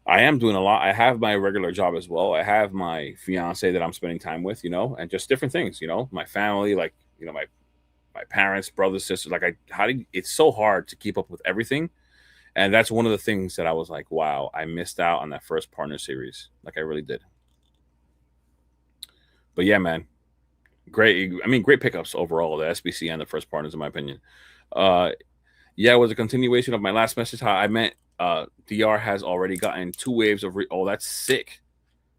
I am doing a lot. I have my regular job as well. I have my fiance that I'm spending time with, and just different things, my family, like, my parents, brothers, sisters. Like, it's so hard to keep up with everything. And that's one of the things that I was like, wow, I missed out on that first partner series. Like, I really did. But yeah, man, great. I mean, great pickups overall, the SBC and the first partners, in my opinion. Uh, yeah, it was a continuation of my last message. How I meant DR has already gotten 2 waves of. Oh, that's sick.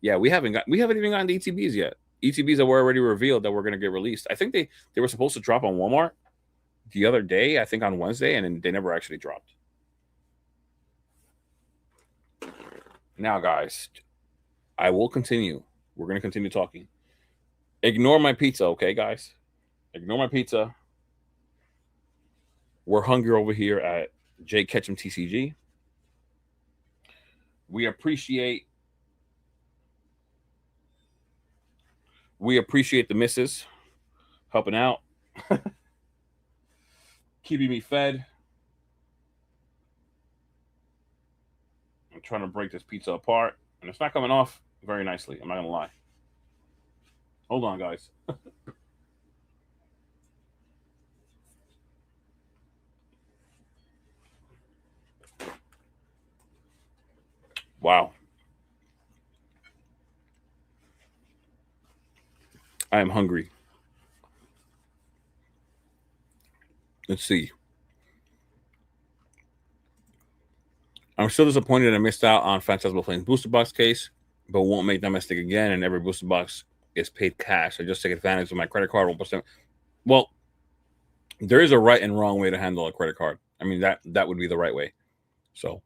Yeah, we haven't even gotten the ETBs yet. ETBs that were already revealed that were going to get released. I think they were supposed to drop on Walmart the other day. I think on Wednesday, and then they never actually dropped. Now, guys, I will continue. We're going to continue talking. Ignore my pizza, okay, guys? Ignore my pizza. We're hungry over here at JayKetchumTCG. We appreciate we appreciate the misses helping out, keeping me fed. I'm trying to break this pizza apart, and it's not coming off very nicely. I'm not gonna lie. Hold on, guys. Wow, I am hungry. Let's see. I'm still disappointed I missed out on Phantasmal Flames booster box case, but won't make that mistake again. And every booster box is paid cash. I just take advantage of my credit card 1%. Well, there is a right and wrong way to handle a credit card. I mean, that would be the right way. So,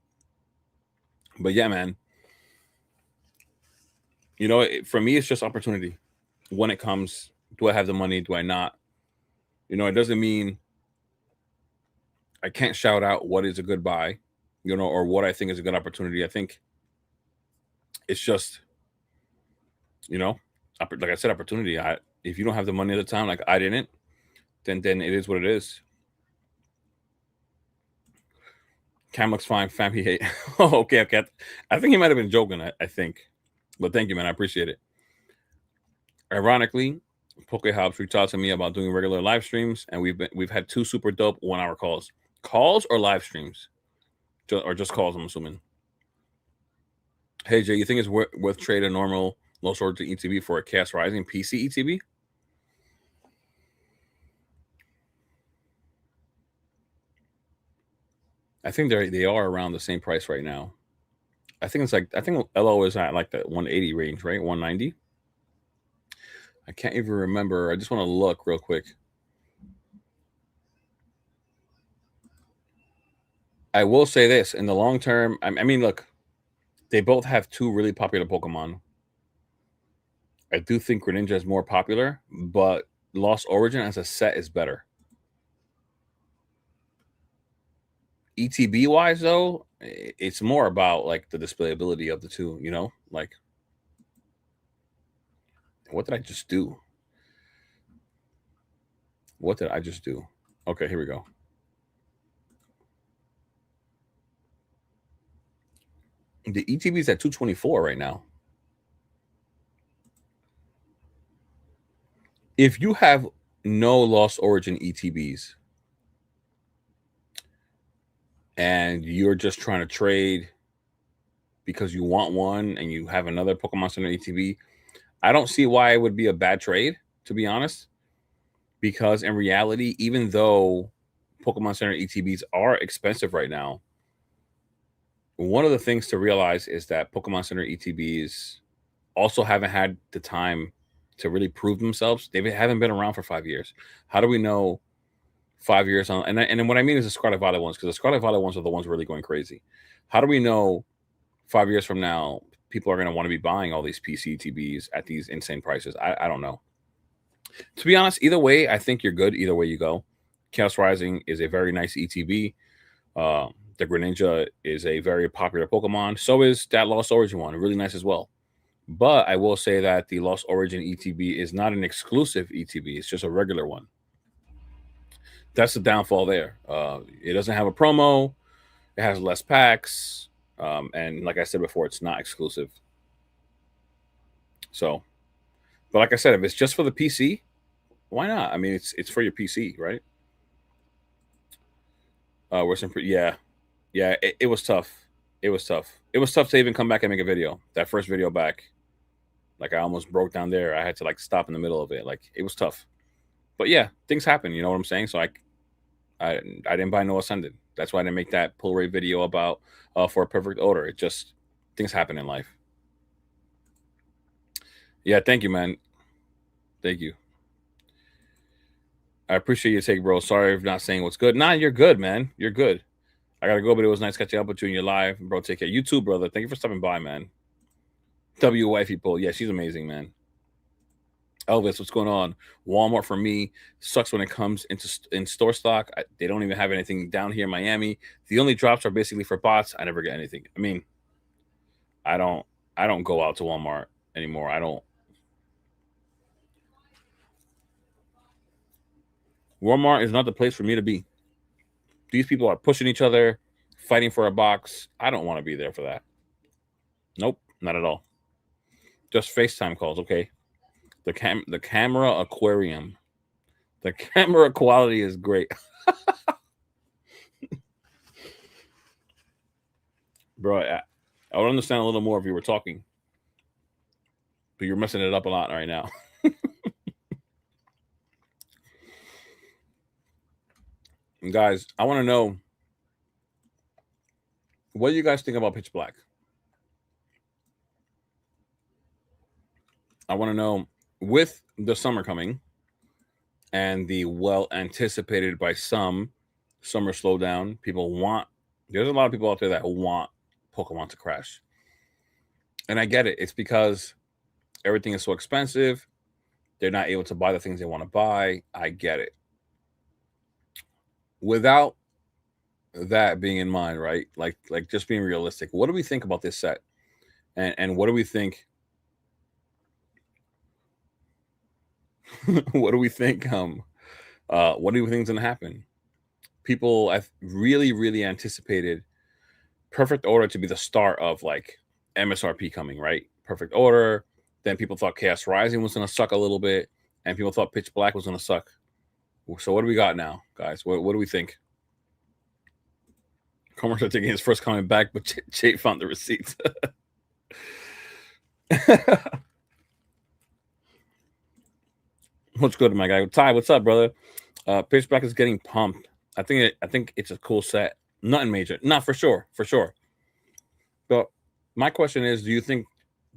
but yeah, man, for me, it's just opportunity. When it comes, do I have the money? Do I not? It doesn't mean I can't shout out what is a good buy, you know, or what I think is a good opportunity. I think it's just, you know, like I said, opportunity. If you don't have the money at the time, like I didn't, then it is what it is. Cam looks fine. Family hate. Oh, okay, okay. I think he might have been joking. I think, but thank you, man. I appreciate it. Ironically, PokeHops reached out to me about doing regular live streams, and we've had 2 super dope 1-hour calls. Calls or live streams, or just calls. I'm assuming. Hey Jay, you think it's worth trading a normal low origin ETB for a Chaos Rising PC ETB? I think they are around the same price right now. I think LO is at like the 180 range, right? 190. I can't even remember. I just want to look real quick. I will say this in the long term. I mean, look, they both have 2 really popular Pokemon. I do think Greninja is more popular, but Lost Origin as a set is better. ETB wise, though, it's more about like the displayability of the 2. You know, like what did I just do? What did I just do? Okay, here we go. The ETB is at 224 right now. If you have no Lost Origin ETBs and you're just trying to trade because you want one and you have another Pokemon Center ETB, I don't see why it would be a bad trade, to be honest. Because in reality, even though Pokemon Center ETBs are expensive right now, one of the things to realize is that Pokemon Center ETBs also haven't had the time to really prove themselves. They haven't been around for 5 years. How do we know 5 years on? And then what I mean is the Scarlet Violet ones, because the Scarlet Violet ones are the ones really going crazy. How do we know 5 years from now people are going to want to be buying all these PC ETBs at these insane prices? I don't know. To be honest, either way, I think you're good. Either way you go. Chaos Rising is a very nice ETB. The Greninja is a very popular Pokemon. So is that Lost Origin one. Really nice as well. But I will say that the Lost Origin ETB is not an exclusive ETB. It's just a regular one. That's the downfall there. It doesn't have a promo. It has less packs. And like I said before, it's not exclusive. So, but like I said, if it's just for the PC, why not? I mean, it's for your PC, right? Yeah, yeah. It was tough. It was tough. It was tough to even come back and make a video. That first video back, like I almost broke down there. I had to like stop in the middle of it. Like it was tough. But yeah, things happen. You know what I'm saying? So I didn't buy no Ascendant. That's why I didn't make that pull rate video about for a perfect order. It just things happen in life. Yeah, thank you, man. Thank you. I appreciate your take, bro. Sorry for not saying what's good. Nah, you're good, man. You're good. I gotta go, but it was nice catching up with you in your live, bro. Take care. You too, brother. Thank you for stopping by, man. W wifey pull. Yeah, she's amazing, man. Elvis, what's going on? Walmart for me sucks when it comes in store stock. They don't even have anything down here in Miami. The only drops are basically for bots. I never get anything. I mean, I don't go out to Walmart anymore. I don't. Walmart is not the place for me to be. These people are pushing each other, fighting for a box. I don't want to be there for that. Nope, not at all. Just FaceTime calls, okay? The camera aquarium. The camera quality is great. Bro, I would understand a little more if you were talking. But you're messing it up a lot right now. And guys, I want to know, what do you guys think about Pitch Black? I want to know, with the summer coming and the well anticipated by some summer slowdown, there's a lot of people out there that want Pokemon to crash. And I get it. It's because everything is so expensive. They're not able to buy the things they want to buy. I get it. Without that being in mind, right? Like just being realistic. What do we think about this set? And what do we think what do we think what do we think is gonna happen? People I really anticipated Perfect Order to be the start of like MSRP coming, right? Perfect Order. Then people thought Chaos Rising was gonna suck a little bit, and people thought Pitch Black was gonna suck. So what do we got now, guys? What do we think? Commercial taking his first comment back, but Jay found the receipts. What's good, my guy? Ty, what's up, brother? Pitch Black is getting pumped. I think it's a cool set. Nothing major. Not for sure. But my question is, do you think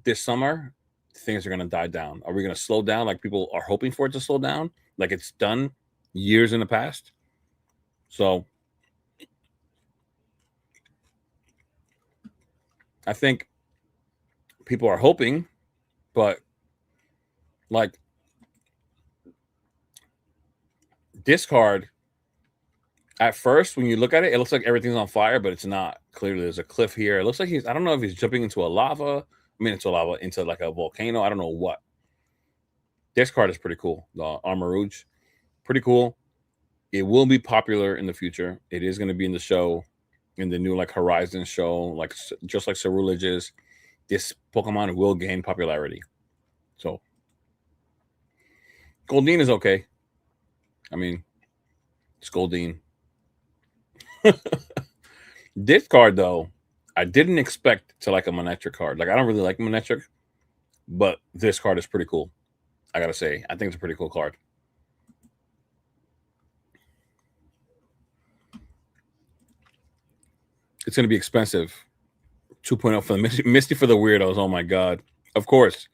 this summer things are gonna die down? Are we gonna slow down like people are hoping for it to slow down? Like it's done years in the past? So I think people are hoping, but like this card, at first when you look at it, it looks like everything's on fire, but it's not. Clearly, there's a cliff here. It looks like I don't know if he's jumping into a lava. I mean, into like a volcano. I don't know what. This card is pretty cool. The Armor Rouge, pretty cool. It will be popular in the future. It is going to be in the show, in the new like Horizon show, like just like Ceruledge is. This Pokemon will gain popularity. So Goldeen is okay. I mean, it's Goldeen. This card though, I didn't expect to like a Manectric card. Like I don't really like Manectric, but this card is pretty cool. I gotta say, I think it's a pretty cool card. It's gonna be expensive. 2.0 for the Misty for the weirdos. Oh my god! Of course,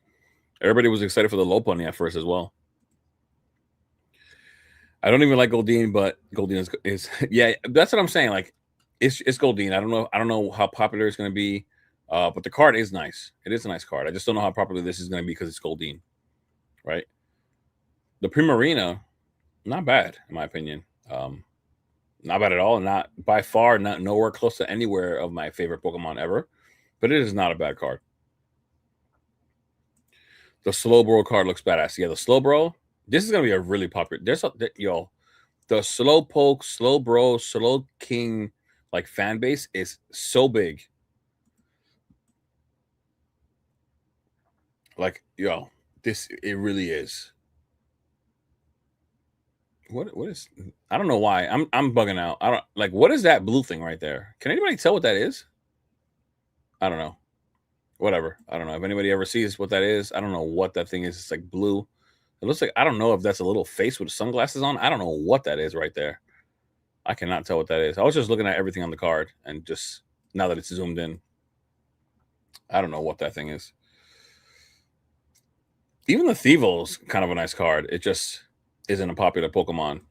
everybody was excited for the Lopunny at first as well. I don't even like Goldeen, but Goldeen is yeah. That's what I'm saying. Like it's Goldeen. I don't know how popular it's gonna be, but the card is nice. It is a nice card. I just don't know how popular this is gonna be because it's Goldeen, right? The Primarina, not bad in my opinion. Not bad at all. Not by far, not nowhere close to anywhere of my favorite Pokemon ever, but it is not a bad card. The Slowbro card looks badass. Yeah, the Slowbro. This is gonna be a really popular. Yo, the Slowpoke, Slowbro, Slow King like fan base is so big. Like yo, this it really is. What is? I don't know why. I'm bugging out. I don't like what is that blue thing right there? Can anybody tell what that is? I don't know. Whatever. I don't know if anybody ever sees what that is. I don't know what that thing is. It's like blue. It looks like I don't know if that's a little face with sunglasses on. I don't know what that is right there. I cannot tell what that is. I was just looking at everything on the card and just now that it's zoomed in, I don't know what that thing is. Even the Thievel's kind of a nice card. It just isn't a popular Pokemon.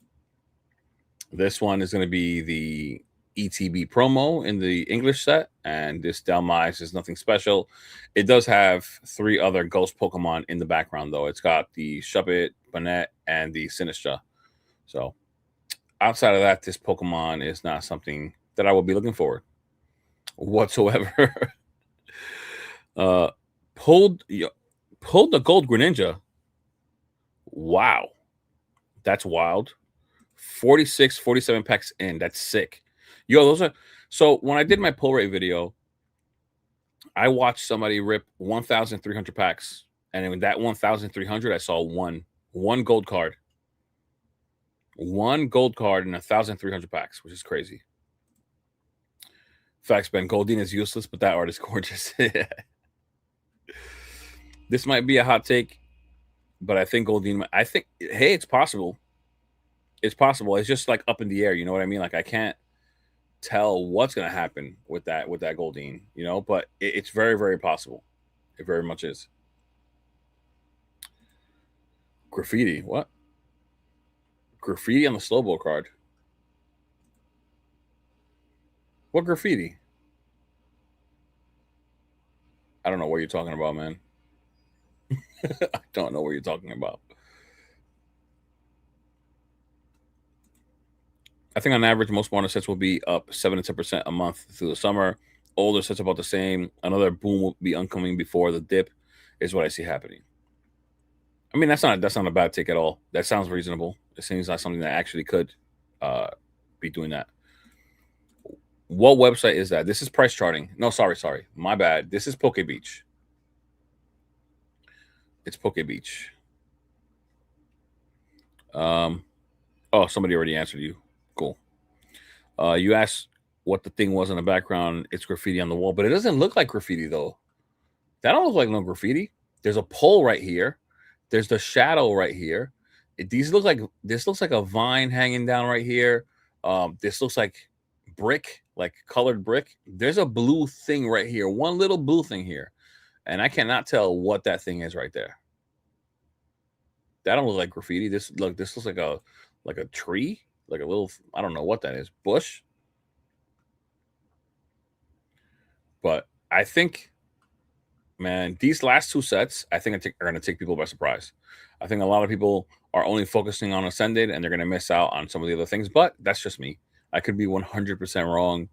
This one is going to be the ETB promo in the English set, and this Dalmise is nothing special. It does have 3 other ghost Pokemon in the background, though. It's got the Shuppet, Banette, and the Sinistra. So, outside of that, this Pokemon is not something that I will be looking for whatsoever. uh, pulled the Gold Greninja. Wow, that's wild. 46, 47 packs in. That's sick. Yo, those are so when I did my pull rate video, I watched somebody rip 1,300 packs. And in that 1,300, I saw one gold card. One gold card in 1,300 packs, which is crazy. Facts, Ben. Goldeen is useless, but that art is gorgeous. This might be a hot take, but I think Goldeen. I think, hey, it's possible. It's possible. It's just like up in the air. You know what I mean? Like I can't tell what's going to happen with that Goldeen, you know, but it's very, very possible. It very much is. Graffiti. What? Graffiti on the Slowbro card. What graffiti? I don't know what you're talking about, man. I don't know what you're talking about. I think on average, most modern sets will be up 7 to 10% a month through the summer. Older sets about the same. Another boom will be oncoming before the dip, is what I see happening. I mean, that's not a bad take at all. That sounds reasonable. It seems like something that actually could uh, be doing that. What website is that? This is price charting. No, sorry, my bad. This is Poke Beach. It's Poke Beach. Oh, somebody already answered you. Cool. You asked what the thing was in the background. It's graffiti on the wall, but it doesn't look like graffiti though. That don't look like no graffiti. There's a pole right here. There's the shadow right here. This looks like a vine hanging down right here. This looks like brick, like colored brick. There's a blue thing right here. One little blue thing here, and I cannot tell what that thing is right there. That don't look like graffiti. This looks like a tree, like a little, I don't know what that is, bush. But I think, man, these last two sets, I think are going to take people by surprise. I think a lot of people are only focusing on Ascended and they're going to miss out on some of the other things, but that's just me. I could be 100% wrong.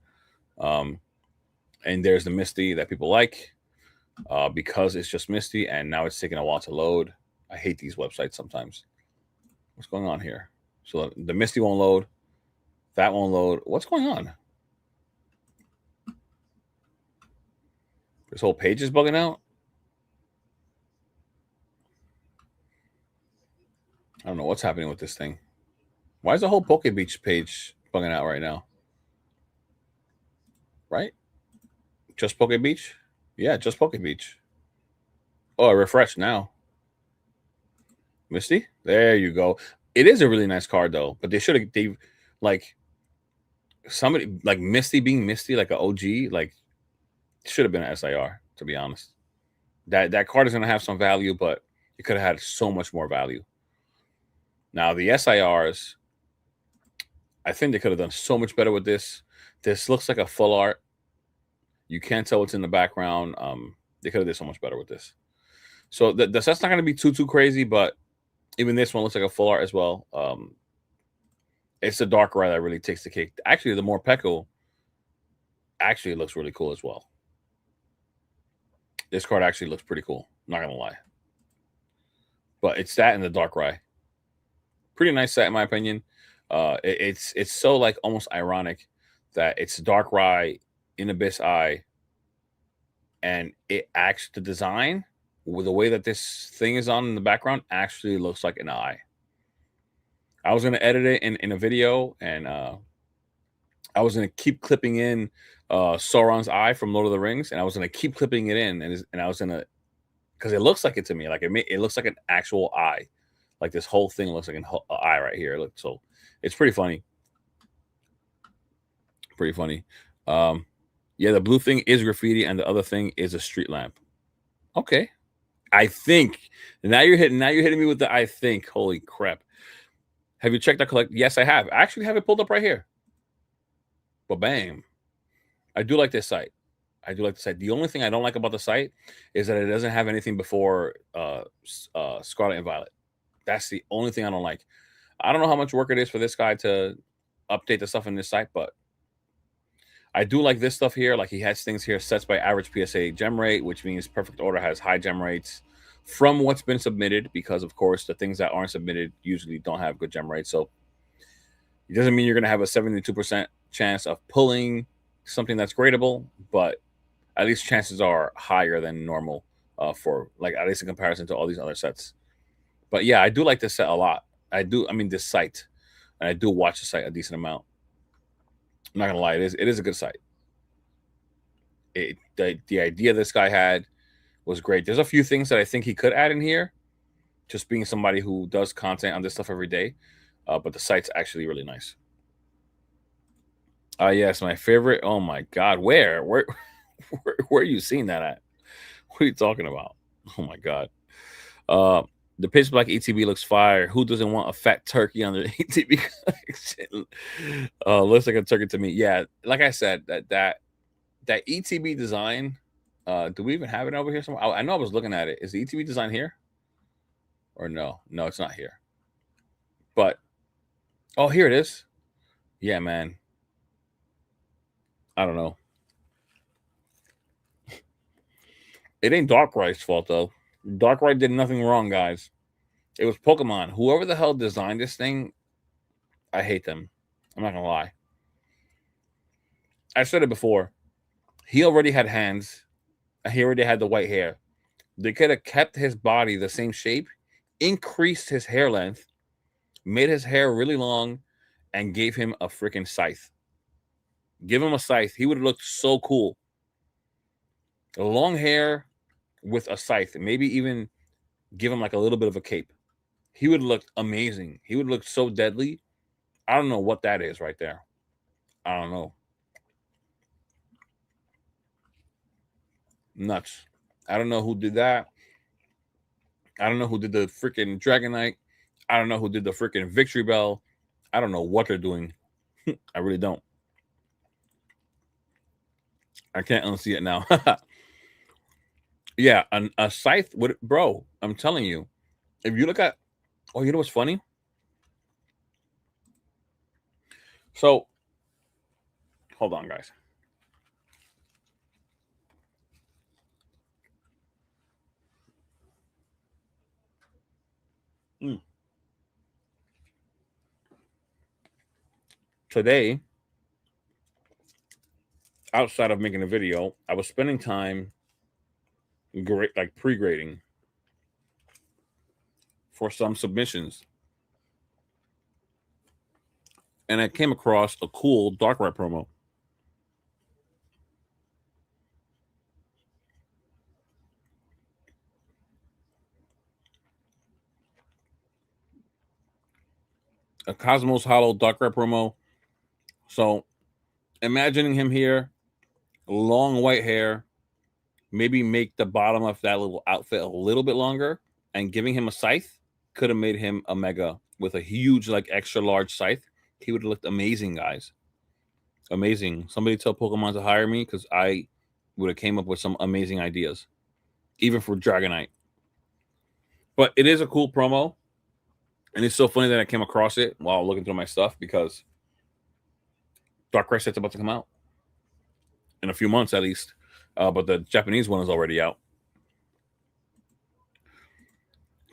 And there's the Misty that people like because it's just Misty, and now it's taking a while to load. I hate these websites sometimes. What's going on here? So the Misty won't load. That won't load. What's going on? This whole page is bugging out. I don't know what's happening with this thing. Why is the whole Poke Beach page bugging out right now? Right? Just Poke Beach? Yeah, just Poke Beach. Oh, I refreshed now. Misty? There you go. It is a really nice card though, but they like somebody like Misty being Misty, like an OG, like should have been an SIR, to be honest. That card is gonna have some value, but it could have had so much more value. Now the SIRs, I think they could have done so much better with this. This looks like a full art. You can't tell what's in the background. They could have did so much better with this. So the set's not going to be too crazy, but even this one looks like a full art as well. It's the dark red that really takes the cake. Actually, the Morpeko actually looks really cool as well. This card actually looks pretty cool. Not gonna lie, but it's that and the dark rye. Pretty nice set in my opinion. It's so like almost ironic that it's dark rye in Abyss Eye, and it acts the design with the way that this thing is on in the background actually looks like an eye. I was gonna edit it in a video, and I was gonna keep clipping in Sauron's eye from Lord of the Rings, and I was gonna keep clipping it in, and I was gonna, because it looks like it to me, like it looks like an actual eye, like this whole thing looks like an eye right here. Look, so it's pretty funny, pretty funny. Yeah, the blue thing is graffiti, and the other thing is a street lamp. Okay, I think now you're hitting me with the I think. Holy crap! Have you checked the collect? Yes, I have. I actually have it pulled up right here. But bam. I do like this site. I do like the site. The only thing I don't like about the site is that it doesn't have anything before Scarlet and Violet. That's the only thing I don't like. I don't know how much work it is for this guy to update the stuff in this site, but I do like this stuff here. Like he has things here, sets by average PSA gem rate, which means Perfect Order has high gem rates from what's been submitted, because of course the things that aren't submitted usually don't have good gem rates. So it doesn't mean you're going to have a 72% chance of pulling something that's gradable, but at least chances are higher than normal for like at least in comparison to all these other sets. But yeah, I do like this set a lot. I mean this site, and I do watch the site a decent amount. I'm not gonna lie, it is a good site. The idea this guy had was great. There's a few things that I think he could add in here, just being somebody who does content on this stuff every day. But the site's actually really nice. Yes, my favorite. Oh my god, where are you seeing that at? What are you talking about? Oh my god. The pitch black ETB looks fire. Who doesn't want a fat turkey on their ETB collection? Looks like a turkey to me. Yeah, like I said, that ETB design. Do we even have it over here somewhere? I know I was looking at it. Is the ETB design here? Or no? No, it's not here. But oh, here it is. Yeah, man. I don't know. It ain't Darkright's fault though. Darkrai did nothing wrong, guys. It was Pokemon. Whoever the hell designed this thing, I hate them. I'm not gonna lie. I said it before. He already had hands. He already had the white hair. They could have kept his body the same shape, increased his hair length, made his hair really long, and gave him a freaking scythe. Give him a scythe. He would have looked so cool. Long hair with a scythe. Maybe even give him like a little bit of a cape. He would look amazing. He would look so deadly. I don't know what that is right there. I don't know. Nuts. I don't know who did that. I don't know who did the freaking Dragonite. I don't know who did the freaking Victory Bell. I don't know what they're doing. I really don't. I can't unsee it now. Yeah, a scythe would, bro. I'm telling you, if you look at, oh, you know what's funny? So, hold on, guys. Today, outside of making a video, I was spending time like pre-grading for some submissions, and I came across a cool Darkrai promo. A Cosmos Hollow Darkrai promo. So, imagining him here, long white hair, maybe make the bottom of that little outfit a little bit longer, and giving him a scythe could have made him a mega with a huge, like extra large scythe. He would have looked amazing, guys. Amazing. Somebody tell Pokemon to hire me because I would have came up with some amazing ideas, even for Dragonite. But it is a cool promo, and it's so funny that I came across it while looking through my stuff because Darkrai set's about to come out in a few months at least, but the Japanese one is already out.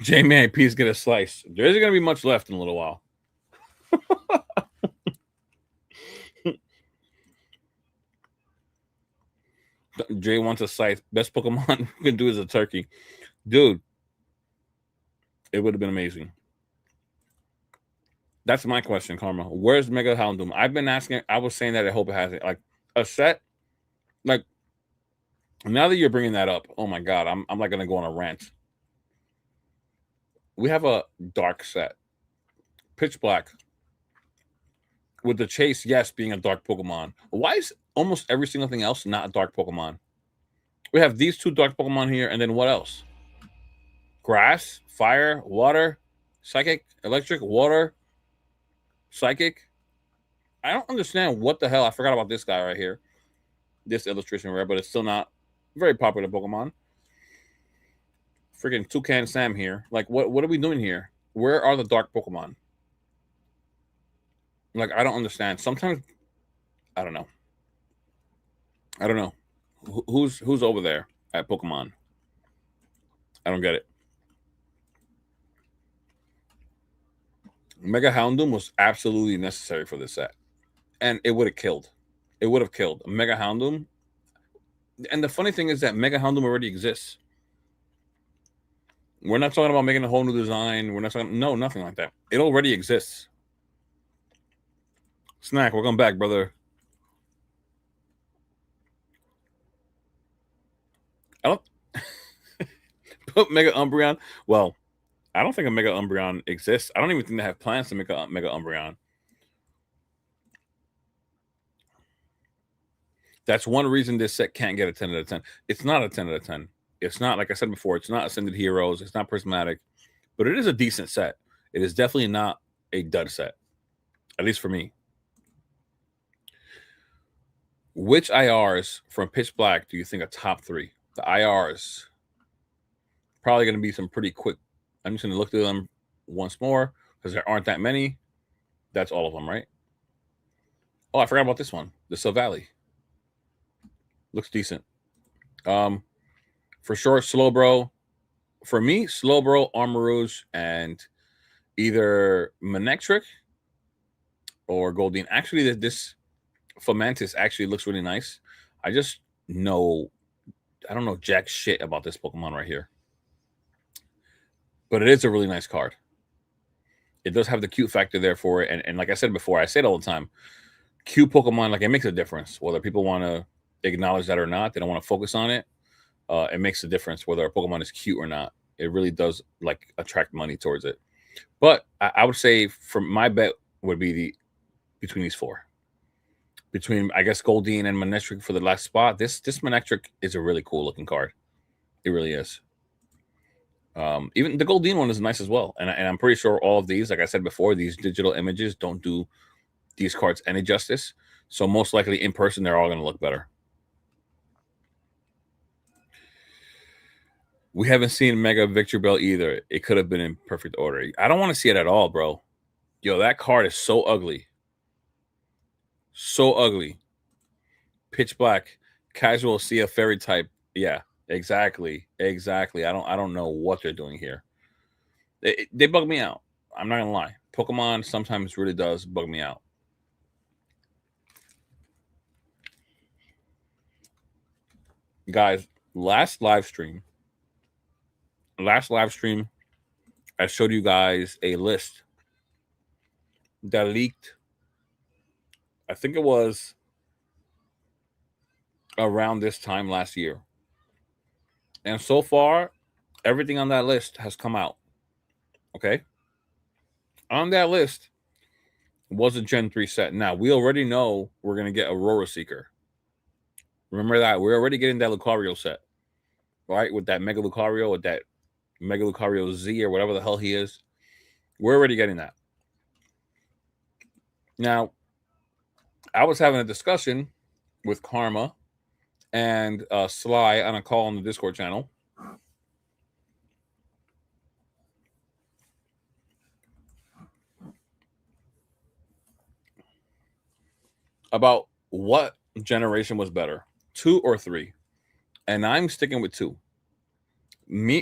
J-Man, please get a slice. There isn't going to be much left in a little while. Jay wants a scythe. Best Pokemon we can do is a turkey. Dude, it would have been amazing. That's my question, Karma. Where's Mega Houndoom? I've been asking. I was saying that I hope it has it. Like a set. Like now that you're bringing that up, oh my god, I'm like gonna go on a rant. We have a dark set, pitch black, with the chase, yes, being a dark Pokemon. Why is almost every single thing else not a dark Pokemon? We have these two dark Pokemon here, and then what else? Grass, fire, water, psychic, electric, water, psychic. I don't understand what the hell. I forgot about this guy right here. This illustration rare, but it's still not very popular Pokemon. Freaking Toucan Sam here. Like, what are we doing here? Where are the dark Pokemon? Like, I don't understand. Sometimes, I don't know. I don't know. Who's over there at Pokemon? I don't get it. Mega Houndoom was absolutely necessary for this set, and it would have killed. It would have killed Mega Houndoom. And the funny thing is that Mega Houndoom already exists. We're not talking about making a whole new design. We're not talking, no, nothing like that. It already exists. Snack, welcome back, brother. I don't put Mega Umbreon. Well, I don't think a Mega Umbreon exists. I don't even think they have plans to make a Mega Umbreon. That's one reason this set can't get a 10 out of 10. It's not a 10 out of 10. It's not, like I said before, it's not Ascended Heroes. It's not Prismatic, but it is a decent set. It is definitely not a dud set, at least for me. Which IRs from Pitch Black do you think are top three? The IRs probably going to be some pretty quick. I'm just going to look through them once more because there aren't that many. That's all of them, right? Oh, I forgot about this one. The Silvally. Looks decent. For sure, Slowbro. For me, Slowbro, Armarouge, and either Manectric or Goldeen. Actually, this Fomantis actually looks really nice. I just know, I don't know jack shit about this Pokemon right here. But it is a really nice card. It does have the cute factor there for it. And like I said before, I say it all the time, cute Pokemon, like it makes a difference. Whether people want to acknowledge that or not, they don't want to focus on it. It makes a difference whether a Pokemon is cute or not. It really does like attract money towards it. But I would say for my bet would be between these four. Between I guess Goldeen and Manectric for the last spot. This Manectric is a really cool looking card. It really is. Even the Goldeen one is nice as well. And I'm pretty sure all of these, like I said before, these digital images don't do these cards any justice. So most likely in person, they're all going to look better. We haven't seen Mega Victreebel either. It could have been in perfect order. I don't want to see it at all, bro. Yo, that card is so ugly. So ugly. Pitch black. Casual see a fairy type. Yeah, exactly. Exactly. I don't know what they're doing here. They bug me out. I'm not gonna lie. Pokemon sometimes really does bug me out. Guys, last live stream, I showed you guys a list that leaked. I think it was around this time last year. And so far, everything on that list has come out. Okay? On that list was a Gen 3 set. Now, we already know we're going to get Aurora Seeker. Remember that? We're already getting that Lucario set. Right? With that Mega Lucario, with that Mega Lucario Z or whatever the hell he is. We're already getting that. Now, I was having a discussion with Karma and Sly on a call on the Discord channel. About what generation was better, 2 or 3. And I'm sticking with 2.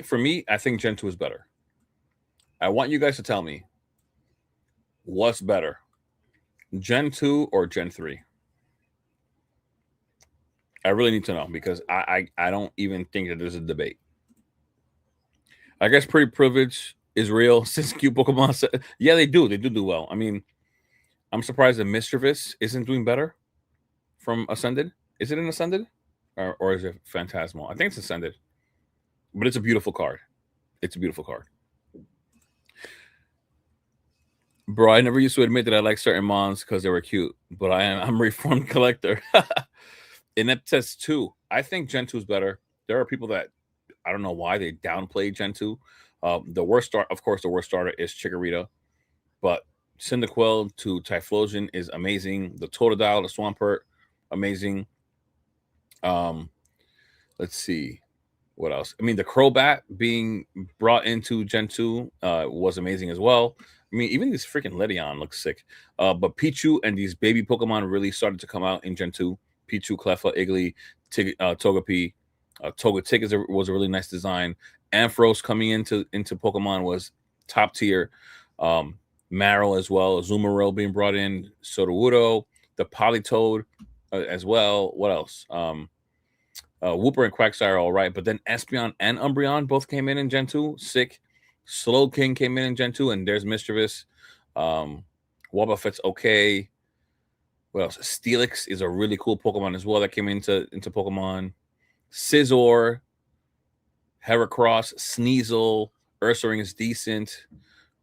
For me, I think Gen 2 is better. I want you guys to tell me what's better, Gen 2 or Gen 3. I really need to know because I don't even think that there's a debate. I guess Pretty Privilege is real since cute Pokemon set. Yeah, they do well. I mean, I'm surprised that Mischievous isn't doing better from Ascended. Is it an Ascended? Or is it Phantasmal? I think it's Ascended. But it's a beautiful card. It's a beautiful card. Bro, I never used to admit that I like certain mons because they were cute, but I'm a reformed collector. And that says 2. I think Gen 2 is better. There are people that I don't know why they downplay Gen 2. The worst start, of course, the worst starter is Chikorita, but Cyndaquil to Typhlosion is amazing. The Totodile, the Swampert, amazing. Let's see what else. I mean, the Crobat being brought into Gen 2 was amazing as well. I mean, even this freaking Ledyon looks sick. But Pichu and these baby Pokemon really started to come out in Gen 2. Pichu, Cleffa, Iggly, Togepi, Togetic was a really nice design. Ampharos coming into Pokemon was top tier. Marill as well. Azumarill being brought in. Sudowoodo, the Politoed as well. What else? Wooper and Quagsire are all right, but then Espeon and Umbreon both came in Gen 2. Sick. Slowking came in Gen 2, and there's Mischievous. Wobbuffet's okay. What else? Steelix is a really cool Pokemon as well that came into Pokemon. Scizor, Heracross, Sneasel, Ursaring is decent.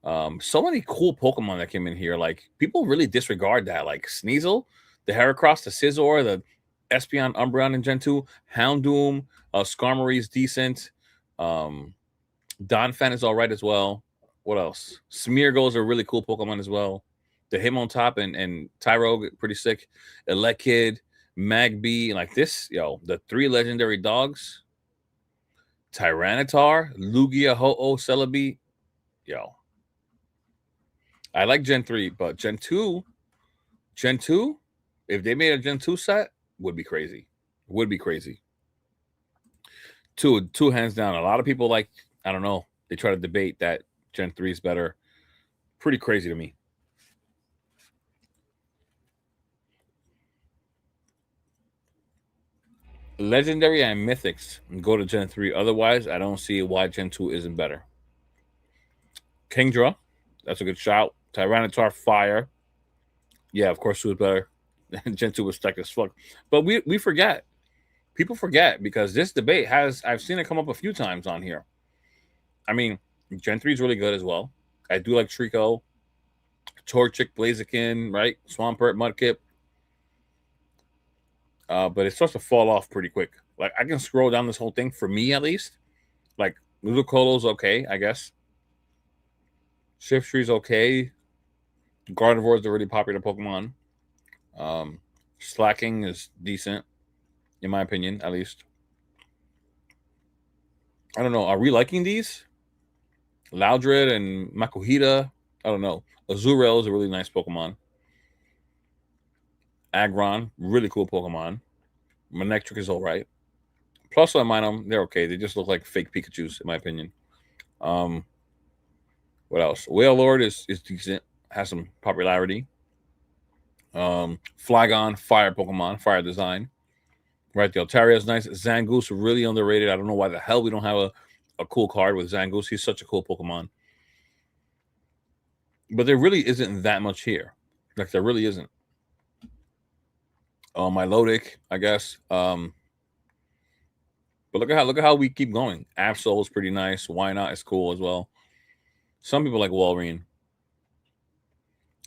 So many cool Pokemon that came in here. Like, people really disregard that. Like Sneasel, the Heracross, the Scizor, the Espeon, Umbreon in Gen 2, Houndoom, Skarmory is decent. Donphan is all right as well. What else? Smeargle is a really cool Pokemon as well. The Hitmontop and Tyrogue, pretty sick. Elekid, Magby, like this, the 3 legendary dogs. Tyranitar, Lugia, Ho-Oh, Celebi. I like Gen 3, but Gen 2, If they made a Gen 2 set, would be crazy. Would be crazy. Two hands down. A lot of people like, I don't know, they try to debate that Gen 3 is better. Pretty crazy to me. Legendary and Mythics go to Gen 3. Otherwise, I don't see why Gen 2 isn't better. Kingdra, that's a good shout. Tyranitar Fire. Yeah, of course, 2 is better. Gen 2 was stuck as fuck. But we forget. People forget because this debate I've seen it come up a few times on here. I mean, Gen 3 is really good as well. I do like Trico, Torchic, Blaziken, right? Swampert, Mudkip. But it starts to fall off pretty quick. Like, I can scroll down this whole thing, for me at least. Like, Ludicolo's okay, I guess. Shiftry's okay. Gardevoir is a really popular Pokemon. Slacking is decent, in my opinion, at least. I don't know. Are we liking these? Loudred and Makuhita? I don't know. Azurel is a really nice Pokemon. Aggron, really cool Pokemon. Manectric is alright. Plus, I mind them, they're okay. They just look like fake Pikachus, in my opinion. What else? Whale Lord is decent, has some popularity. Flygon, fire Pokemon, fire design. Right, the Altaria is nice. Zangoose, really underrated. I don't know why the hell we don't have a cool card with Zangoose. He's such a cool Pokemon. But there really isn't that much here. Like, there really isn't. Milotic, I guess. But look at how we keep going. Absol is pretty nice. Why not? It's cool as well. Some people like Walrein.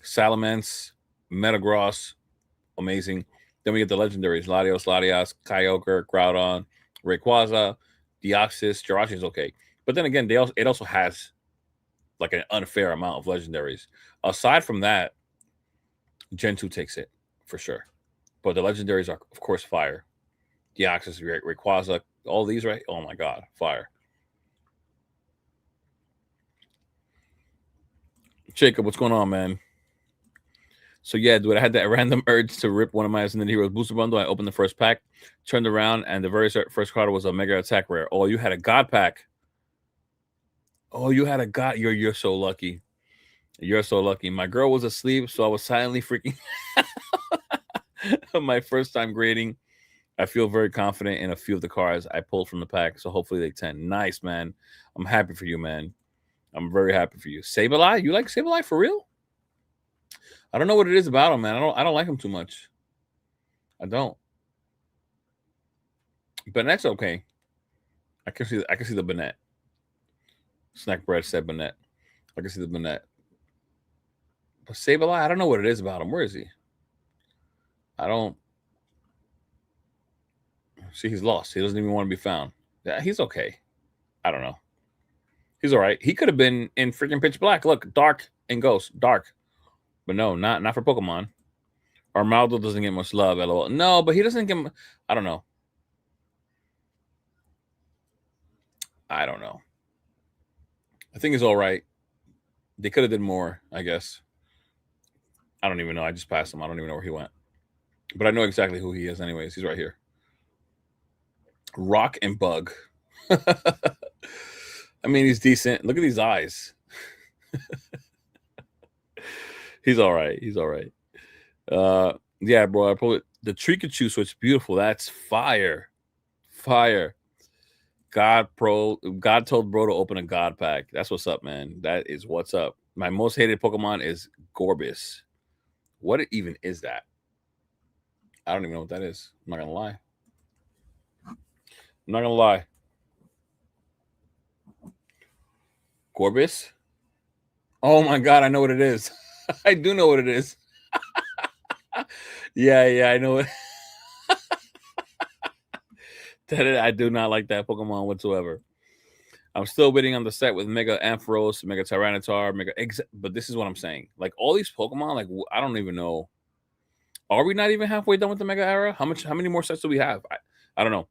Salamence, Metagross, amazing. Then we get the legendaries: Latios, Latias, Kyogre, Groudon, Rayquaza, Deoxys. Jirachi is okay. But then again, it also has like an unfair amount of legendaries. Aside from that, Gen 2 takes it for sure. But the legendaries are, of course, fire. Deoxys, Rayquaza, all these, right? Oh my god, fire. Jacob, what's going on, man? So yeah, dude, I had that random urge to rip one of my Ascendant Heroes booster bundle. I opened the first pack, turned around, and the very first card was a Mega Attack rare. Oh, you had a God pack. Oh, you had a God. You're so lucky. You're so lucky. My girl was asleep, so I was silently freaking my first time grading. I feel very confident in a few of the cards I pulled from the pack, so hopefully they 10. Nice, man. I'm happy for you, man. I'm very happy for you. Sableye? You like Sableye for real? I don't know what it is about him, man. I don't like him too much. I don't. Bennett's okay. I can see the Bennett. Snack bread said Bennett. I can see the Bennett. But Sableye, I don't know what it is about him. Where is he? I don't see. He's lost. He doesn't even want to be found. Yeah, he's okay. I don't know. He's all right. He could have been in freaking Pitch Black. Look, dark and ghost, dark. But no, not for Pokemon. Armaldo doesn't get much love, lol. No, but he doesn't get. I don't know. I don't know. I think he's all right. They could have did more, I guess. I don't even know. I just passed him. I don't even know where he went. But I know exactly who he is anyways. He's right here. Rock and Bug. I mean, he's decent. Look at these eyes. He's all right. He's all right. Yeah, bro. I pulled it. The Trikachu switch, beautiful. That's fire. Fire. God told bro to open a God pack. That's what's up, man. That is what's up. My most hated Pokemon is Gorbis. What even is that? I don't even know what that is. I'm not gonna lie. I'm not gonna lie. Gorbis? Oh my god, I know what it is. I do know what it is. Yeah, I know it. I do not like that Pokemon whatsoever. I'm still waiting on the set with Mega Ampharos, Mega Tyranitar, but this is what I'm saying. Like, all these Pokemon, like, I don't even know. Are we not even halfway done with the Mega era? How many more sets do we have? I don't know.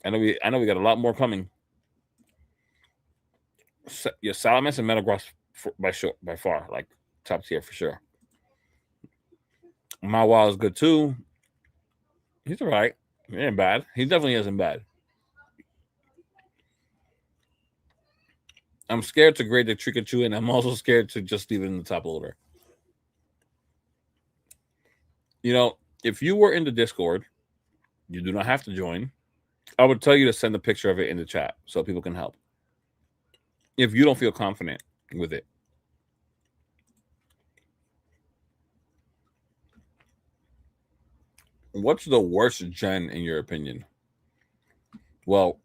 I know we got a lot more coming. Your Salamence and Metagross by far, like top tier for sure. Mawile is good too. He's all right. He ain't bad. He definitely isn't bad. I'm scared to grade the Pikachu, and I'm also scared to just leave it in the top loader. You know, if you were in the Discord, you do not have to join. I would tell you to send a picture of it in the chat so people can help. If you don't feel confident with it. What's the worst gen in your opinion? Well,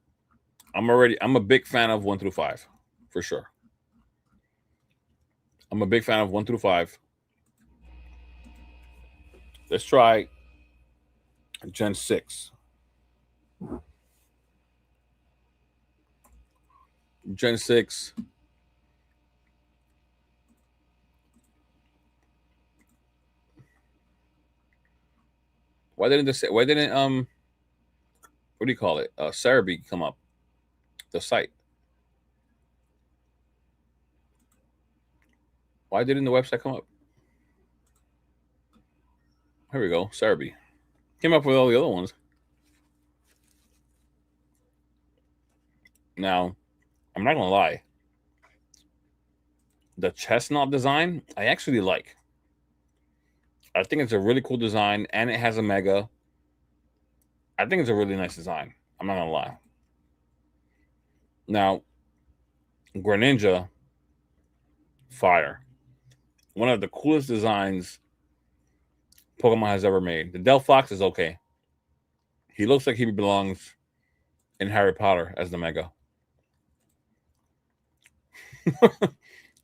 I'm a big fan of 1 through 5, for sure. I'm a big fan of 1 through 5. Let's try Gen 6. Gen 6. Why didn't what do you call it? Cerebi come up? The site. Why didn't the website come up? Here we go. Cerebi. Came up with all the other ones. Now, I'm not gonna lie. The chestnut design, I actually like. I think it's a really cool design, and it has a mega. I think it's a really nice design. I'm not gonna lie. Now, Greninja, fire. One of the coolest designs Pokemon has ever made. The Delphox is okay. He looks like he belongs in Harry Potter as the Mega.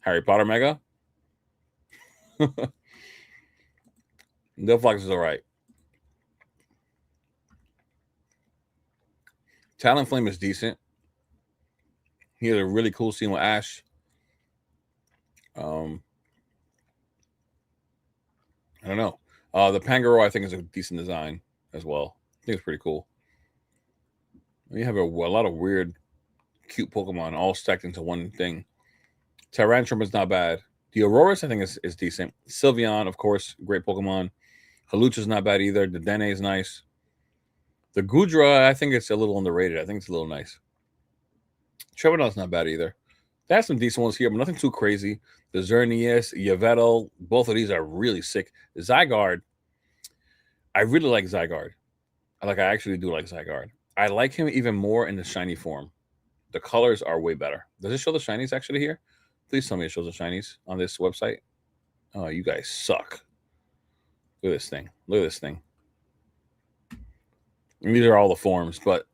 Harry Potter Mega? Delphox is alright. Talonflame is decent. He had a really cool scene with Ash. I don't know. The Pangoro, I think, is a decent design as well. I think it's pretty cool. You have a lot of weird, cute Pokemon all stacked into one thing. Tyrantrum is not bad. The Aurorus, I think, is decent. Sylveon, of course, great Pokemon. Halucha's not bad either. The Dene is nice. The Gudra, I think it's a little underrated. I think it's a little nice. Trevenant's not bad either. They have some decent ones here, but nothing too crazy. The Xerneas, Yveltal, both of these are really sick. Zygarde, I really like Zygarde. I actually do like Zygarde. I like him even more in the shiny form. The colors are way better. Does it show the shinies actually here? Please tell me it shows the shinies on this website. Oh, you guys suck. Look at this thing. Look at this thing. And these are all the forms, but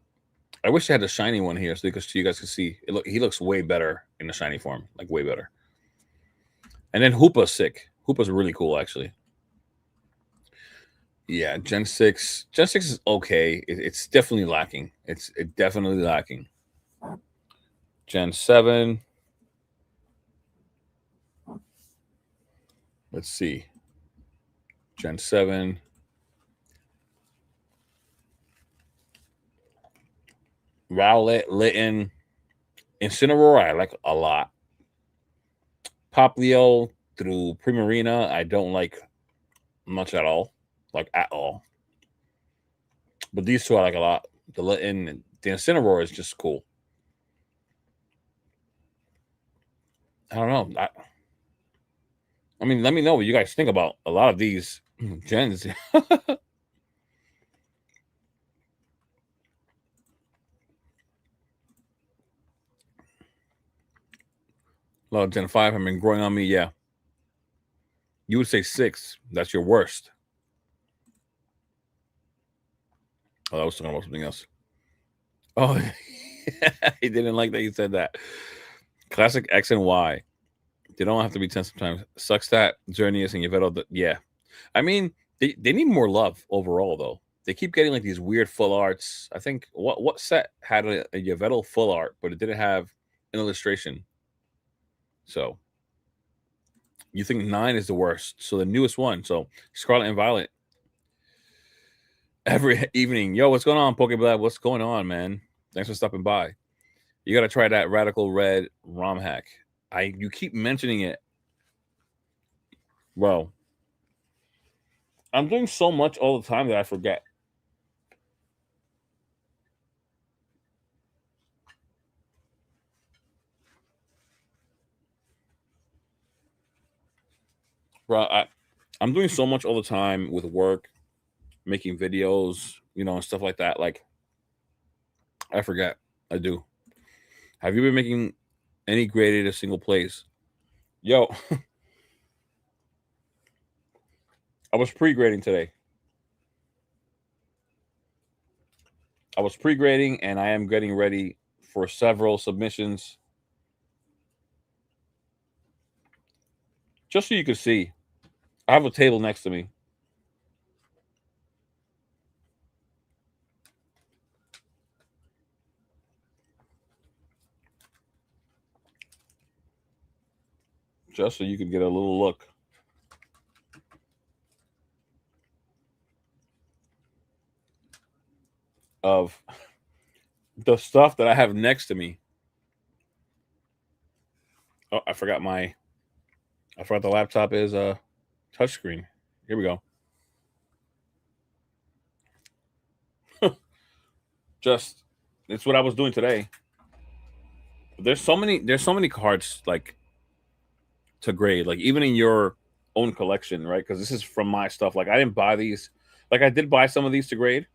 I wish I had the shiny one here so you guys could see. He looks way better in the shiny form, like way better. And then Hoopa's sick. Hoopa's really cool, actually. Yeah, Gen 6. Gen 6 is okay. It's definitely lacking. It's definitely lacking. Gen 7. Let's see. Gen 7. Rowlet, Litten, Incineroar, I like a lot. Poplio through Primarina, I don't like much at all. Like, at all. But these two I like a lot. The Litten and the Incineroar is just cool. I don't know. I mean, let me know what you guys think about a lot of these gens. A lot of Gen 5 have been growing on me. Yeah. You would say 6. That's your worst. Oh, I was talking about something else. Oh, he didn't like that you said that. Classic X and Y. They don't have to be 10 sometimes. Suckstat, Xerneas, and Yveltal. Yeah. I mean, they need more love overall, though. They keep getting like these weird full arts. I think what set had a Yveltal full art, but it didn't have an illustration. So you think 9 is the worst. So the newest one. So Scarlet and Violet. Every evening. Yo, what's going on, Pokeball? What's going on, man? Thanks for stopping by. You gotta try that Radical Red ROM hack. You keep mentioning it. Bro, I'm doing so much all the time that I forget. Bro, I'm doing so much all the time with work, making videos, and stuff like that. Like, I forget. I do. Have you been making any graded a single place? Yo, I was pre-grading today. I was pre-grading and I am getting ready for several submissions. Just so you can see, I have a table next to me. Just so you can get a little look of the stuff that I have next to me. Oh, I forgot the laptop is a touchscreen. Here we go. Just it's what I was doing today. There's so many cards like to grade, like even in your own collection, right? Because this is from my stuff. Like I didn't buy these. Like I did buy some of these to grade,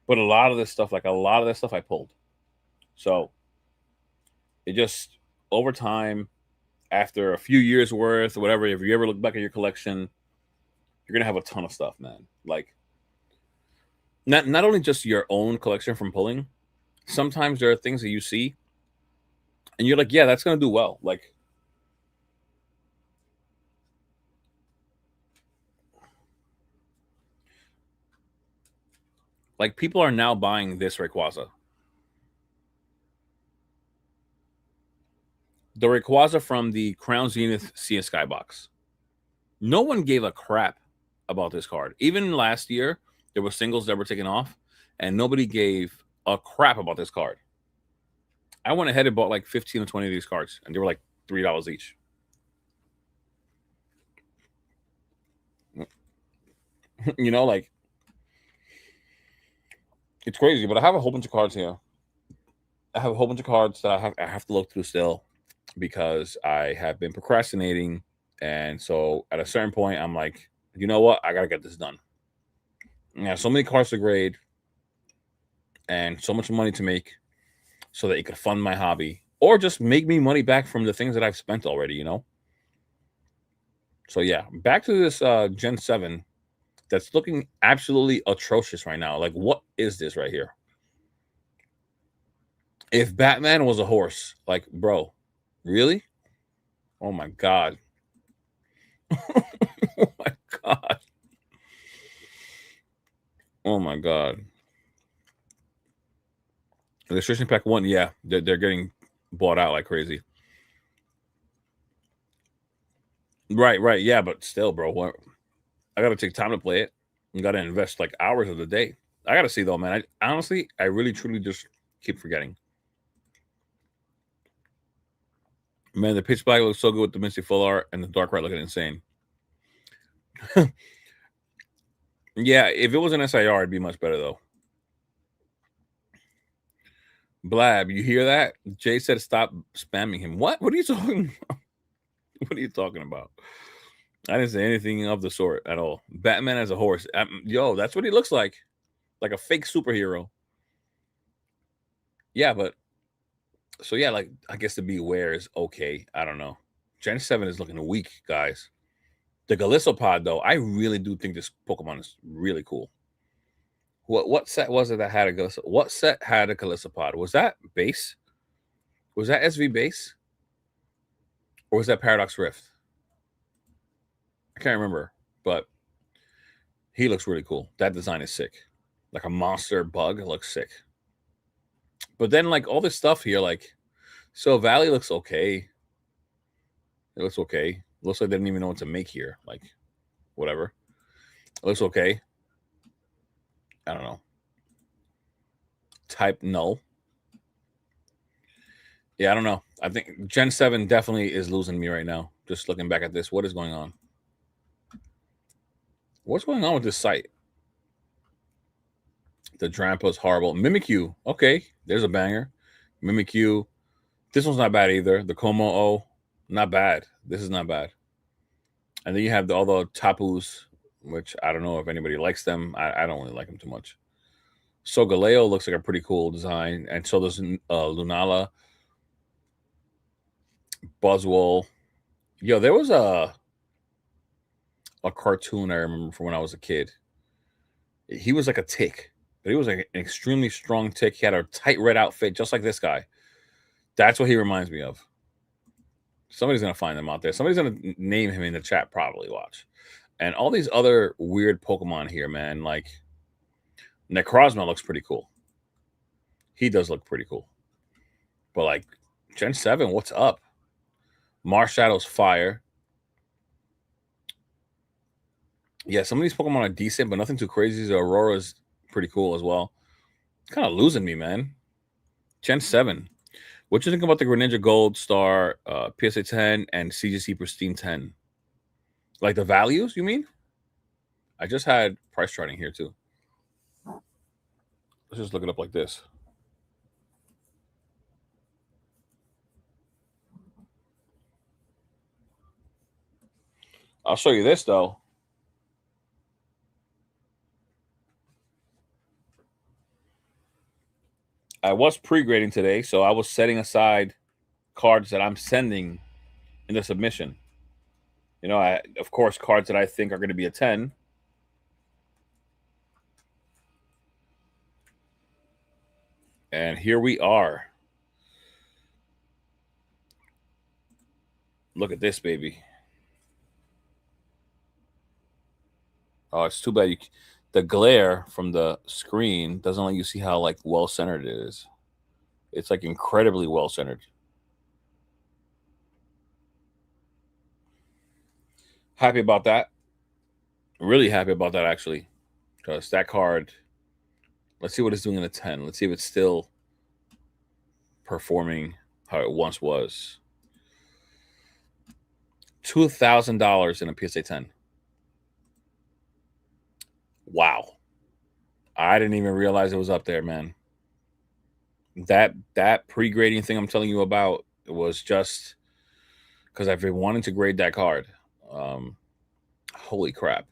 but a lot of this stuff, I pulled. So it just over time, after a few years worth, whatever, if you ever look back at your collection, you're gonna have a ton of stuff, man. Like not only just your own collection from pulling. Sometimes there are things that you see, and you're like, yeah, that's gonna do well. Like people are now buying this Rayquaza. The Rayquaza from the Crown Zenith Sea and Skybox. No one gave a crap about this card. Even last year, there were singles that were taken off, and nobody gave a crap about this card. I went ahead and bought like 15 or 20 of these cards, and they were like $3 each. Like it's crazy. But I have a whole bunch of cards here. I have a whole bunch of cards that I have to look through still because I have been procrastinating, and so at a certain point, I'm like, you know what? I gotta get this done. Yeah, so many cards to grade, and so much money to make, so that it could fund my hobby or just make me money back from the things that I've spent already. So yeah, back to this Gen 7 that's looking absolutely atrocious right now. Like, what is this right here? If Batman was a horse, like, bro, really? Oh my god. Oh my god. Oh my god. The Illustration Pack 1, yeah, they're getting bought out like crazy. Right, yeah, but still, bro, what? I gotta take time to play it. You gotta invest like hours of the day. I gotta see though, man. I honestly, I really truly just keep forgetting. Man, the pitch black looks so good with the Misty full art and the dark red looking insane. Yeah, if it was an SIR, it'd be much better though. Blab, you hear that? Jay said stop spamming him. What? What are you talking about? What are you talking about? I didn't say anything of the sort at all. Batman as a horse. Yo, that's what he looks like a fake superhero. Yeah, but so yeah, like I guess the Beware is okay. I don't know. Gen 7 is looking weak, guys. The Galissopod, though, I really do think this Pokemon is really cool. What set was it that had a Galissopod? What set had a Galissopod? Was that base? Was that SV base? Or was that Paradox Rift? I can't remember, but he looks really cool. That design is sick. Like a monster bug looks sick. But then like all this stuff here, like so Valley looks okay. It looks okay. Looks like they didn't even know what to make here. Like whatever. It looks okay. I don't know. Type null. Yeah, I don't know. I think Gen 7 definitely is losing me right now. Just looking back at this. What is going on? What's going on with this site? The Drampa's horrible. Mimikyu. Okay, there's a banger. Mimikyu. This one's not bad either. The Como O. Not bad. This is not bad. And then you have all the Tapus, which I don't know if anybody likes them. I don't really like them too much. So Galeo looks like a pretty cool design. And so does Lunala. Buzzwole. Yo, there was a cartoon I remember from when I was a kid. He was like a tick, but he was like an extremely strong tick. He had a tight red outfit, just like this guy. That's what he reminds me of. Somebody's gonna find him out there. Somebody's gonna name him in the chat, probably. Watch. And all these other weird Pokemon here, man. Like Necrozma looks pretty cool. He does look pretty cool. But like Gen 7, what's up? Marshallow's fire. Yeah, some of these Pokemon are decent, but nothing too crazy. The Aurora's pretty cool as well. Kind of losing me, man. Gen 7. What you think about the Greninja Gold Star, PSA 10, and CGC Pristine 10? Like the values, you mean? I just had price charting here too. Let's just look it up like this. I'll show you this though. I was pre-grading today, so I was setting aside cards that I'm sending in the submission. You know, of course, cards that I think are going to be a 10. And here we are. Look at this, baby. Oh, it's too bad the glare from the screen doesn't let you see how like well centered it is. It's like incredibly well centered. Happy about that. Really happy about that actually, because that card. Let's see what it's doing in a 10. Let's see if it's still performing how it once was. $2,000 in a PSA 10. Wow. I didn't even realize it was up there, man. That pre-grading thing I'm telling you about was just because I've been wanting to grade that card. Holy crap.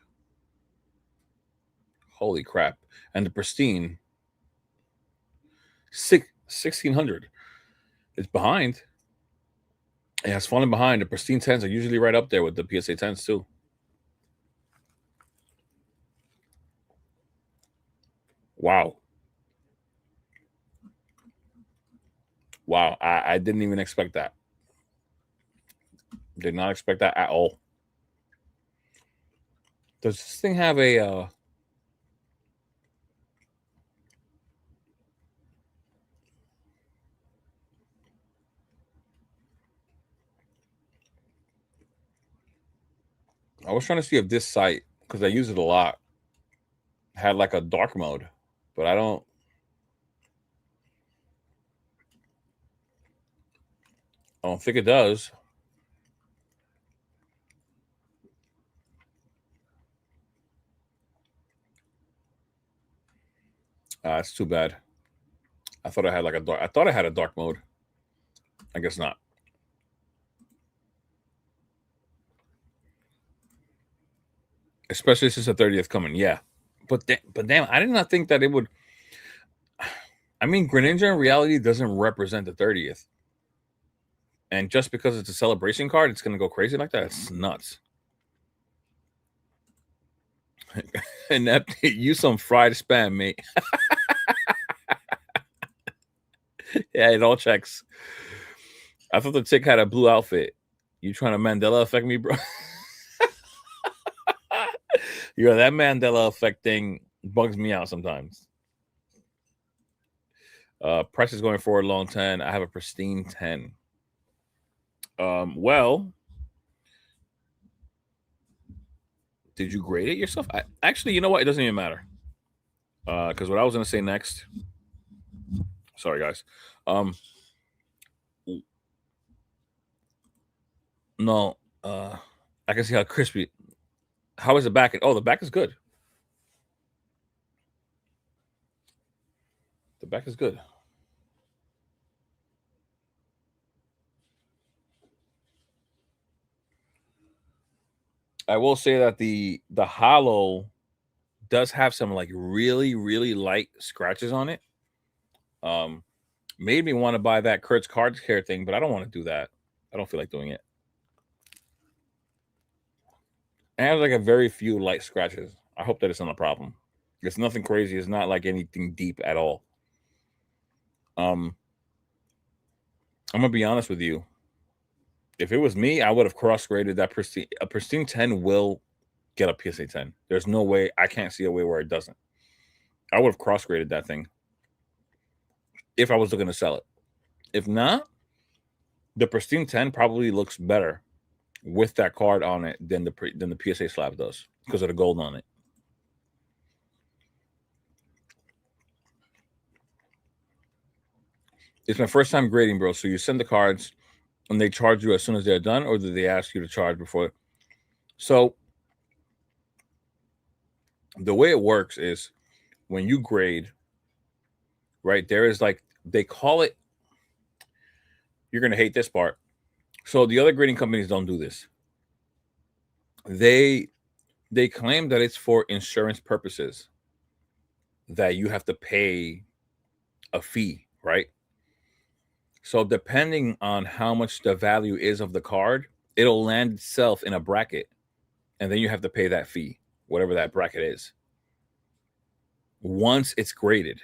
Holy crap. And the Pristine 1600. It's behind. Yeah, it's falling behind. The Pristine 10s are usually right up there with the PSA 10s too. Wow. Wow. I didn't even expect that. Did not expect that at all. Does this thing have a I was trying to see if this site, because I use it a lot, had like a dark mode, but I don't think it does. It's too bad. I thought I had like a dark. I thought I had a dark mode. I guess not. Especially since the 30th coming. Yeah, but damn, I did not think that it would. I mean, Greninja in reality doesn't represent the 30th, and just because it's a celebration card, it's gonna go crazy like that. It's nuts. And that you some fried spam, mate. Yeah, it all checks. I thought the chick had a blue outfit. You trying to Mandela effect me, bro? Yeah, that Mandela effect thing bugs me out sometimes. Price is going forward long 10. I have a pristine 10. Well, did you grade it yourself? Actually, you know what? It doesn't even matter. Because what I was gonna say next. Sorry, guys. No, I can see how crispy. How is the back? Oh, the back is good. The back is good. I will say that the hollow does have some like really light scratches on it. Made me want to buy that Kurt's Card Care thing, but I don't want to do that. I don't feel like doing it. And it has like a very few light scratches. I hope that it's not a problem. It's nothing crazy. It's not like anything deep at all. I'm gonna be honest with you. If it was me, I would have cross graded that pristine. A pristine 10 will get a PSA 10. There's no way. I can't see a way where it doesn't. I would have cross graded that thing if I was looking to sell it. If not, the pristine 10 probably looks better with that card on it than the PSA slab does because of the gold on it. It's my first time grading, bro. So you send the cards and they charge you as soon as they're done, or do they ask you to charge before? So the way it works is when you grade, right, there is like, they call it, you're going to hate this part. So the other grading companies don't do this. They claim that it's for insurance purposes, that you have to pay a fee, right? So depending on how much the value is of the card, it'll land itself in a bracket, and then you have to pay that fee, whatever that bracket is. Once it's graded,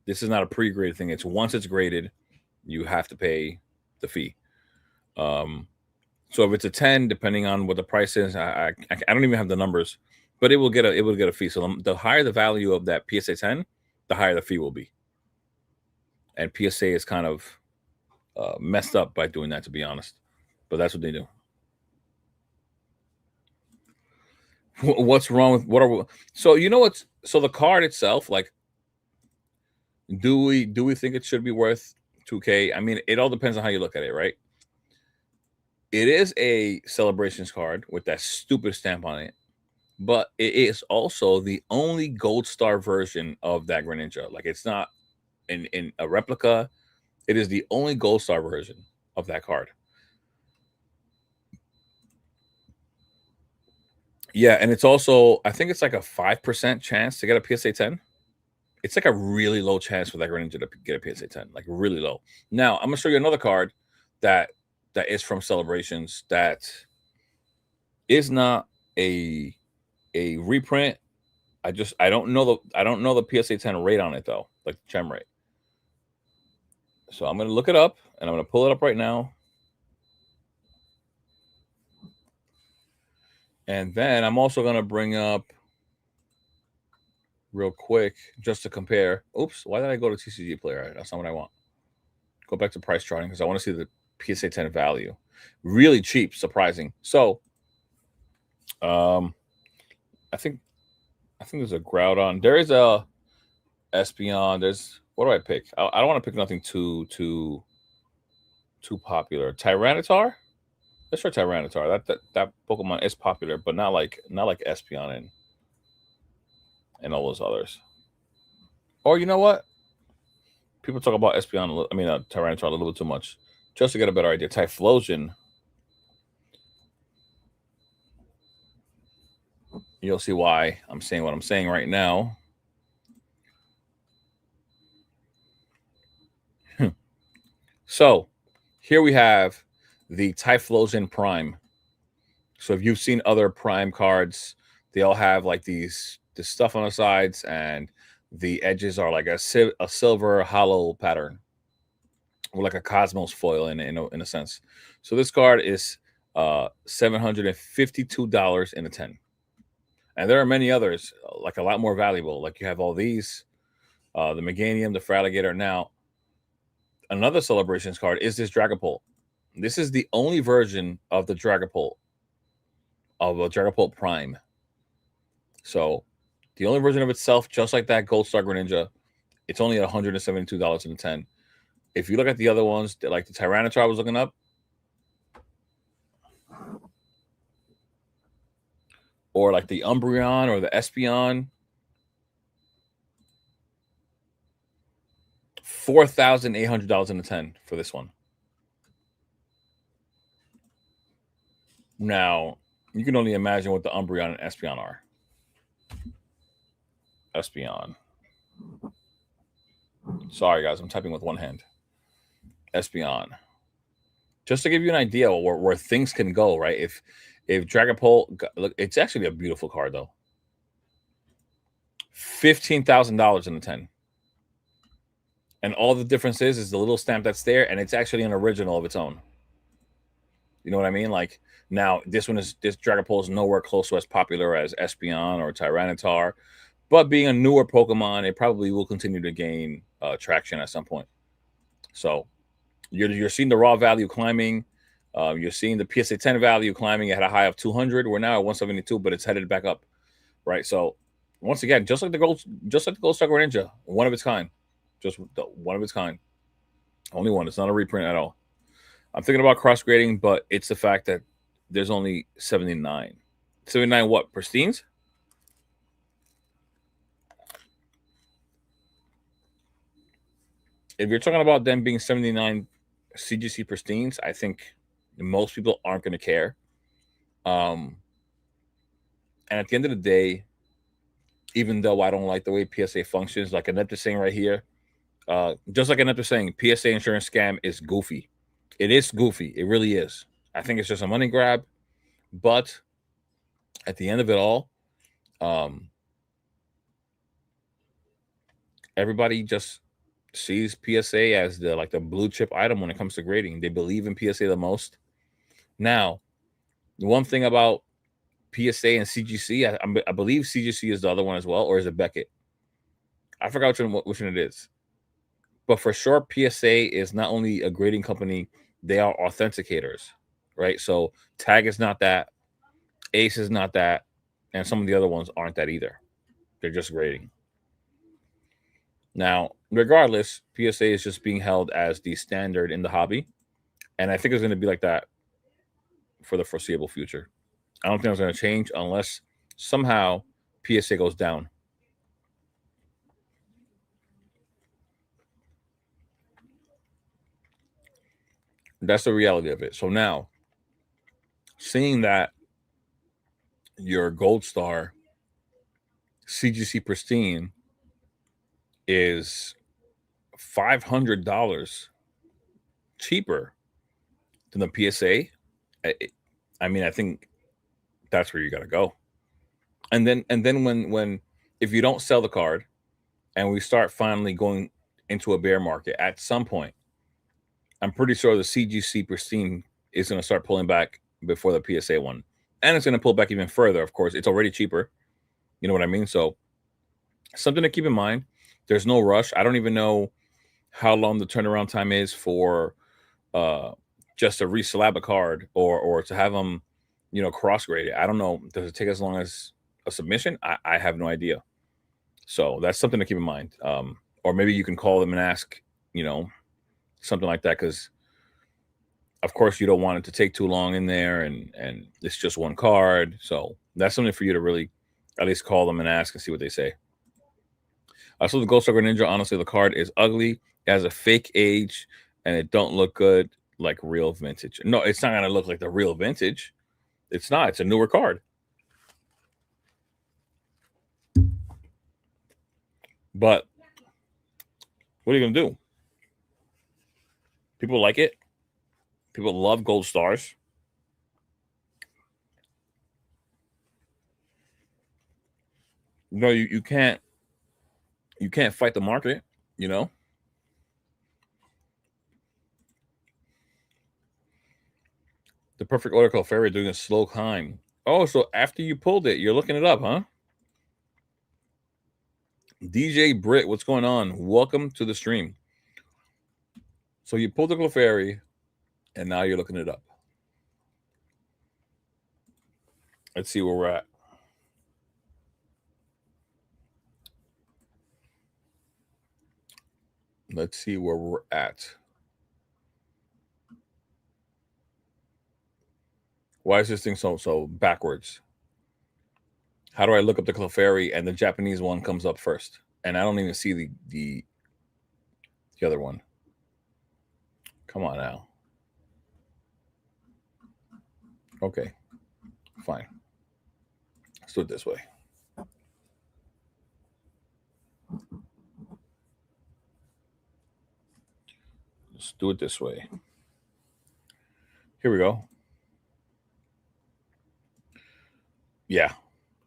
this is not a pre-graded thing. It's once it's graded, you have to pay the fee. So if it's a 10, depending on what the price is, I don't even have the numbers, but it will get a fee. So the higher the value of that PSA 10, the higher the fee will be. And PSA is kind of messed up by doing that, to be honest. But that's what they do. What's wrong with what are we, so you know what's so the card itself, like, do we think it should be worth 2K? I mean, it all depends on how you look at it, right? It is a celebrations card with that stupid stamp on it, but it is also the only gold star version of that Greninja. Like, it's not in a replica. It is the only gold star version of that card. Yeah, and it's also, I think it's like a 5% chance to get a PSA 10. It's like a really low chance for that Greninja to get a PSA 10, like really low. Now, I'm gonna show you another card that is from Celebrations that is not a reprint. I don't know the PSA 10 rate on it though, like the gem rate. So I'm gonna look it up, and I'm gonna pull it up right now. And then I'm also gonna bring up real quick just to compare. Oops, why did I go to TCG Player? That's not what I want. Go back to price charting because I want to see the PSA 10 value. Really cheap, surprising. So, I think there's a Groudon. There is a Espeon. There's, what do I pick? I don't want to pick nothing too popular. Tyranitar. Let's try Tyranitar. That Pokemon is popular, but not like Espeon and all those others. Or you know what? People talk about Espeon. I mean, Tyranitar a little bit too much. Just to get a better idea, Typhlosion. You'll see why I'm saying what I'm saying right now. So here we have the Typhlosion Prime. So if you've seen other Prime cards, they all have like this stuff on the sides, and the edges are like a silver hollow pattern, or like a Cosmos foil in a sense. So this card is $752 in a 10. And there are many others, like a lot more valuable. Like you have all these, the Meganium, the Feraligatr. Now, another Celebrations card is this Dragapult. This is the only version of the Dragapult, of a Dragapult Prime. So the only version of itself, just like that Gold Star Greninja, it's only at $172 in a 10. If you look at the other ones, like the Tyranitar I was looking up, or like the Umbreon or the Espeon. $4,800 in the 10 for this one. Now, you can only imagine what the Umbreon and Espeon are. Espeon. Sorry, guys, I'm typing with one hand. Espeon. Just to give you an idea where things can go, right? If Dragapult, look, it's actually a beautiful card though. $15,000 in the 10. And all the difference is the little stamp that's there, and it's actually an original of its own. You know what I mean? Like, now this Dragapult is nowhere close to as popular as Espeon or Tyranitar, but being a newer Pokemon, it probably will continue to gain traction at some point. So you're seeing the raw value climbing. You're seeing the PSA 10 value climbing. It had a high of 200. We're now at 172, but it's headed back up, right? So once again, just like the Gold Star Greninja, one of its kind, just one of its kind, only one. It's not a reprint at all. I'm thinking about cross grading, but it's the fact that there's only 79. 79 what? Pristines? If you're talking about them being 79 CGC pristines, I think most people aren't going to care. And at the end of the day, even though I don't like the way PSA functions, like Annette is saying right here, just like Annette was saying, PSA insurance scam is goofy. It is goofy. It really is. I think it's just a money grab. But at the end of it all, everybody just sees PSA as the blue chip item when it comes to grading. They believe in PSA the most. Now, the one thing about PSA and CGC, I believe CGC is the other one as well, or is it Beckett? I forgot which one it is. But for sure, PSA is not only a grading company, they are authenticators, right? So Tag is not that, Ace is not that, and some of the other ones aren't that either. They're just grading. Now, regardless, PSA is just being held as the standard in the hobby, and I think it's going to be like that for the foreseeable future. I don't think it's going to change unless somehow PSA goes down. That's the reality of it. So now, seeing that your Gold Star CGC Pristine is $500 cheaper than the PSA, I mean, I think that's where you got to go. And then when if you don't sell the card and we start finally going into a bear market at some point, I'm pretty sure the CGC Pristine is going to start pulling back before the PSA one. And it's going to pull back even further. Of course, it's already cheaper. You know what I mean? So something to keep in mind. There's no rush. I don't even know how long the turnaround time is for just to reslab a card or to have them, cross grade it. I don't know. Does it take as long as a submission? I have no idea. So that's something to keep in mind. Or maybe you can call them and ask, something like that, because of course you don't want it to take too long in there, and it's just one card. So that's something for you to really at least call them and ask and see what they say. So the Ghost Star Ninja, honestly, the card is ugly. It has a fake age, and it don't look good like real vintage. No, it's not gonna look like the real vintage. It's not. It's a newer card. But what are you gonna do? People like it. People love gold stars. No, you can't fight the market, you know. The perfect oracle fairy doing a slow climb. Oh, so after you pulled it, you're looking it up, huh? DJ Brit, what's going on? Welcome to the stream. So you pulled the Clefairy, and now you're looking it up. Let's see where we're at. Let's see where we're at. Why is this thing so backwards? How do I look up the Clefairy and the Japanese one comes up first? And I don't even see the other one. Come on now. Okay, fine. Let's do it this way. Let's do it this way. Here we go. Yeah.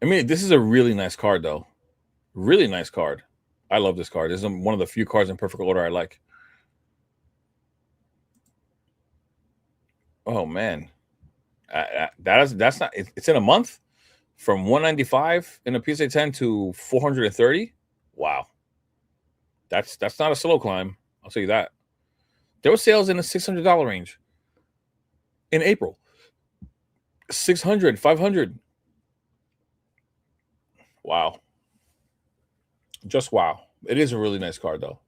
I mean, this is a really nice card, though. Really nice card. I love this card. This is one of the few cards in perfect order I like. Oh, man. That's not... It's in a month? From 195 in a PSA 10 to 430? Wow. That's not a slow climb. I'll tell you that. There were sales in the $600 range in April. 600, 500. Wow. Just wow. It is a really nice card, though.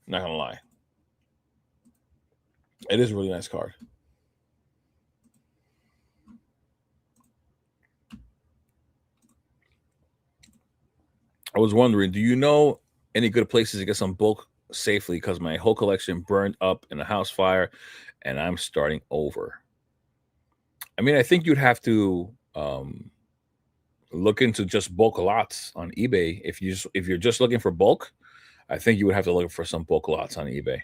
Not gonna lie. It is a really nice card. I was wondering, do you know any good places to get some bulk safely? Because my whole collection burned up in a house fire and I'm starting over. I mean, I think you'd have to look into just bulk lots on eBay. If you're just looking for bulk, I think you would have to look for some bulk lots on eBay.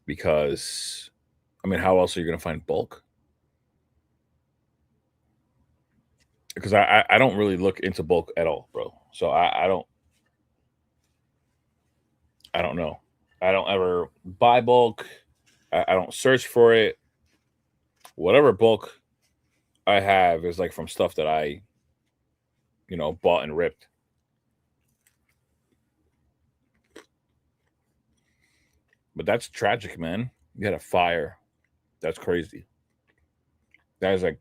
Because, I mean, how else are you going to find bulk? Because I don't really look into bulk at all, bro. So I don't know. I don't ever buy bulk. I don't search for it. Whatever bulk I have is like from stuff that I, bought and ripped. But that's tragic, man. You had a fire. That's crazy. That is like,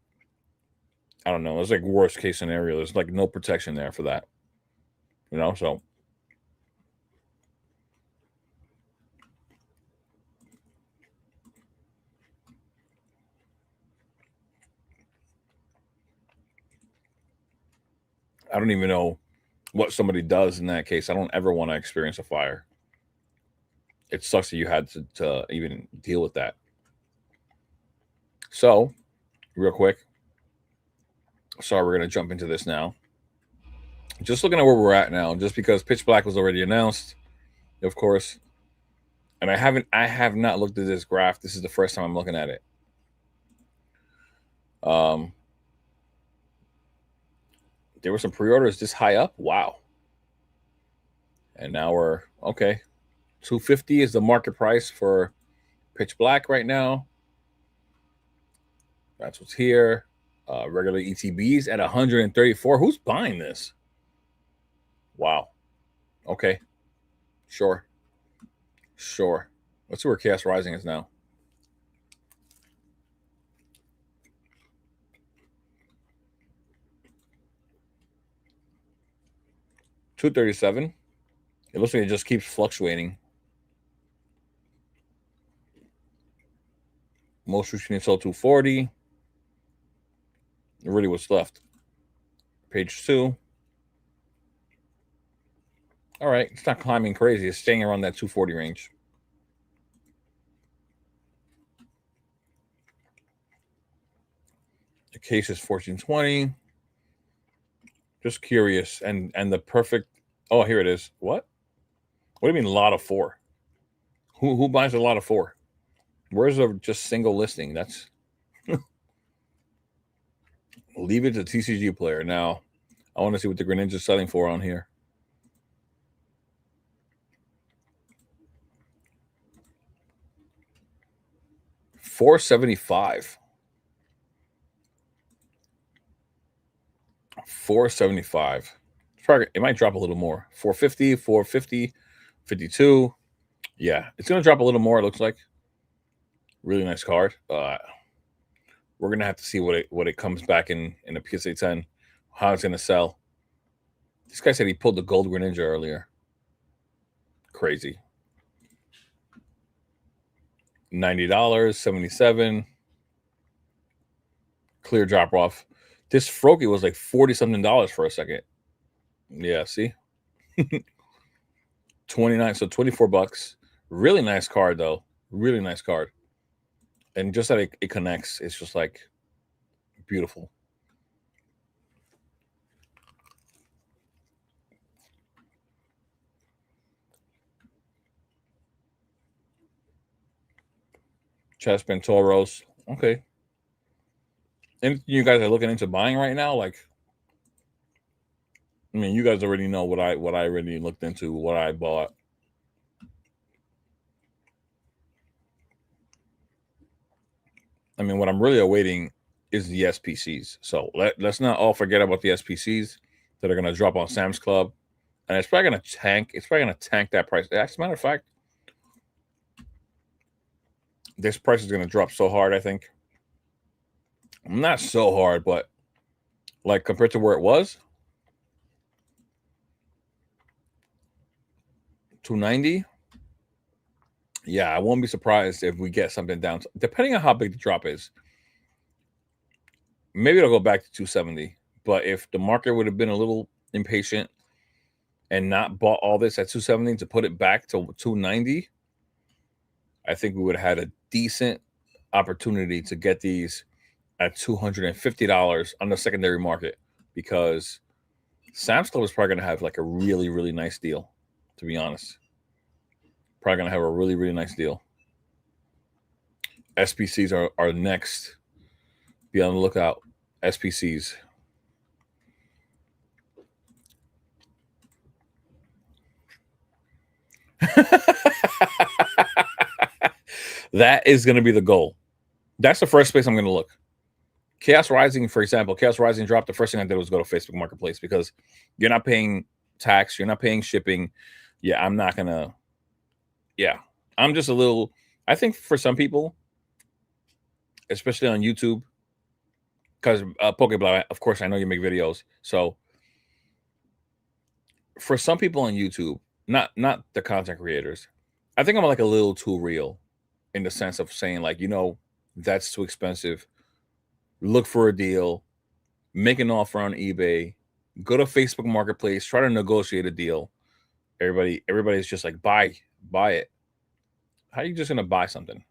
I don't know. It's like worst case scenario. There's like no protection there for that. So I don't even know what somebody does in that case. I don't ever want to experience a fire. It sucks that you had to even deal with that. So, real quick. Sorry, we're going to jump into this now. Just looking at where we're at now, just because Pitch Black was already announced, of course. And I have not looked at this graph. This is the first time I'm looking at it. There were some pre-orders this high up. Wow. And now we're okay. 250 is the market price for Pitch Black right now. That's what's here. Regular ETBs at 134. Who's buying this? Wow. Okay. Sure. Let's see where Chaos Rising is now. $237. It looks like it just keeps fluctuating. Most recently sold 240. Really what's left. Page 2. All right, it's not climbing crazy. It's staying around that 240 range. The case is 1420. Just curious. And the perfect... Oh, here it is. What do you mean a lot of 4? Who buys a lot of 4? Where's a just single listing? That's... Leave it to TCG player. Now, I want to see what the Greninja's selling for on here. $475. $475. It might drop a little more. 450, 450, 52. Yeah, it's gonna drop a little more. It looks like. Really nice card. We're gonna have to see what it comes back in a PSA 10. How it's gonna sell. This guy said he pulled the gold Greninja earlier. Crazy. $90, 77. Clear drop off. This Froakie was like $40-something for a second. Yeah, see? 29, so 24 bucks. Really nice card though. Really nice card. And just that it connects, it's just like beautiful. Chespin Toros. Okay. And you guys are looking into buying right now? Like, I mean, you guys already know what I already looked into, what I bought. I mean, what I'm really awaiting is the SPCs. So let's not all forget about the SPCs that are going to drop on Sam's Club, and it's probably going to tank. It's probably going to tank that price. As a matter of fact, this price is going to drop so hard. I think not so hard, but like compared to where it was, 290. Yeah, I won't be surprised if we get something down. Depending on how big the drop is, maybe it'll go back to 270. But if the market would have been a little impatient and not bought all this at 270 to put it back to 290, I think we would have had a decent opportunity to get these at $250 on the secondary market, because Sam's Club is probably going to have like a really, really nice deal, to be honest. Probably going to have a really, really nice deal. SPCs are next. Be on the lookout. SPCs. That is going to be the goal. That's the first place I'm going to look. Chaos Rising, for example, Chaos Rising dropped. The first thing I did was go to Facebook Marketplace, because you're not paying tax, you're not paying shipping. Yeah, I'm not going to. Yeah, I'm just a little. I think for some people, especially on YouTube, because Pokeblow, of course, I know you make videos. So for some people on YouTube, not the content creators, I think I'm like a little too real in the sense of saying like, that's too expensive. Look for a deal, make an offer on eBay, go to Facebook Marketplace, try to negotiate a deal. Everybody's just like, buy it. How are you just gonna buy something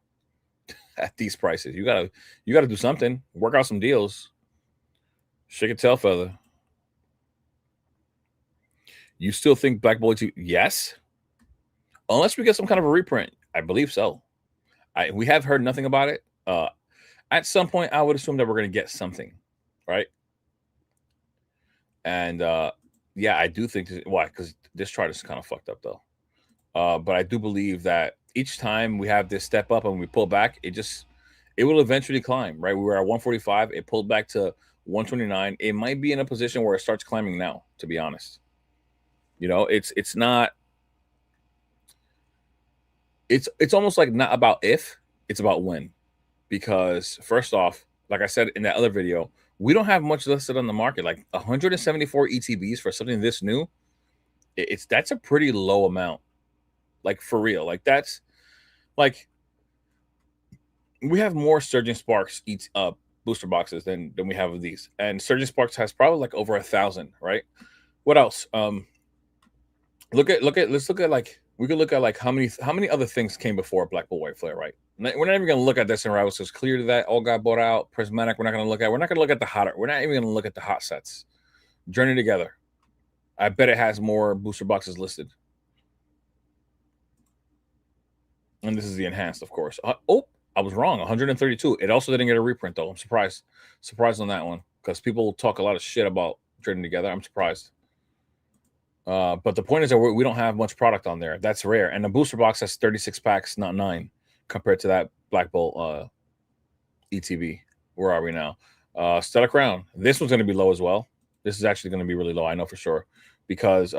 at these prices? You gotta do something. Work out some deals. Shake a tail feather. You still think Black Boy TV? Yes, unless we get some kind of a reprint. I believe so. We have heard nothing about it. At some point, I would assume that we're gonna get something, right? And yeah, I do think why, because this chart is kind of fucked up though. But I do believe that each time we have this step up and we pull back, it will eventually climb, right? We were at 145, it pulled back to 129. It might be in a position where it starts climbing now, to be honest. It's not. It's almost like not about if, it's about when. Because first off, like I said in that other video, we don't have much listed on the market. Like 174 ETBs for something this new, that's a pretty low amount. Like for real. Like that's like we have more Surging Sparks booster boxes than we have of these. And Surging Sparks has probably like over 1,000, right? What else? Let's look at like we could look at like how many other things came before Black Bull White Flare, right? We're not even going to look at this in Rivals. It's clear that all got bought out. Prismatic, we're not going to look at. We're not going to look at the hotter. We're not even going to look at the hot sets. Journey Together, I bet it has more booster boxes listed. And this is the enhanced, of course. I was wrong. 132. It also didn't get a reprint though. I'm surprised on that one, because people talk a lot of shit about Journey Together. I'm surprised. But the point is that we don't have much product on there. That's rare. And the booster box has 36 packs, not 9, compared to that Black Bolt ETB. Where are we now? Stellar Crown. This one's going to be low as well. This is actually going to be really low. I know for sure, because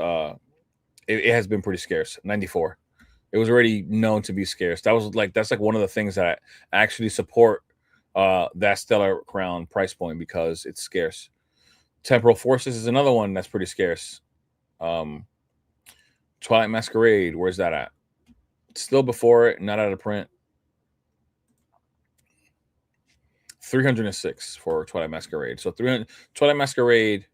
it has been pretty scarce. 94. It was already known to be scarce. That's like one of the things that actually support that Stellar Crown price point, because it's scarce. Temporal Forces is another one that's pretty scarce. Twilight Masquerade, where's that at? It's still before it, not out of print. 306 for Twilight Masquerade. So 300 Twilight Masquerade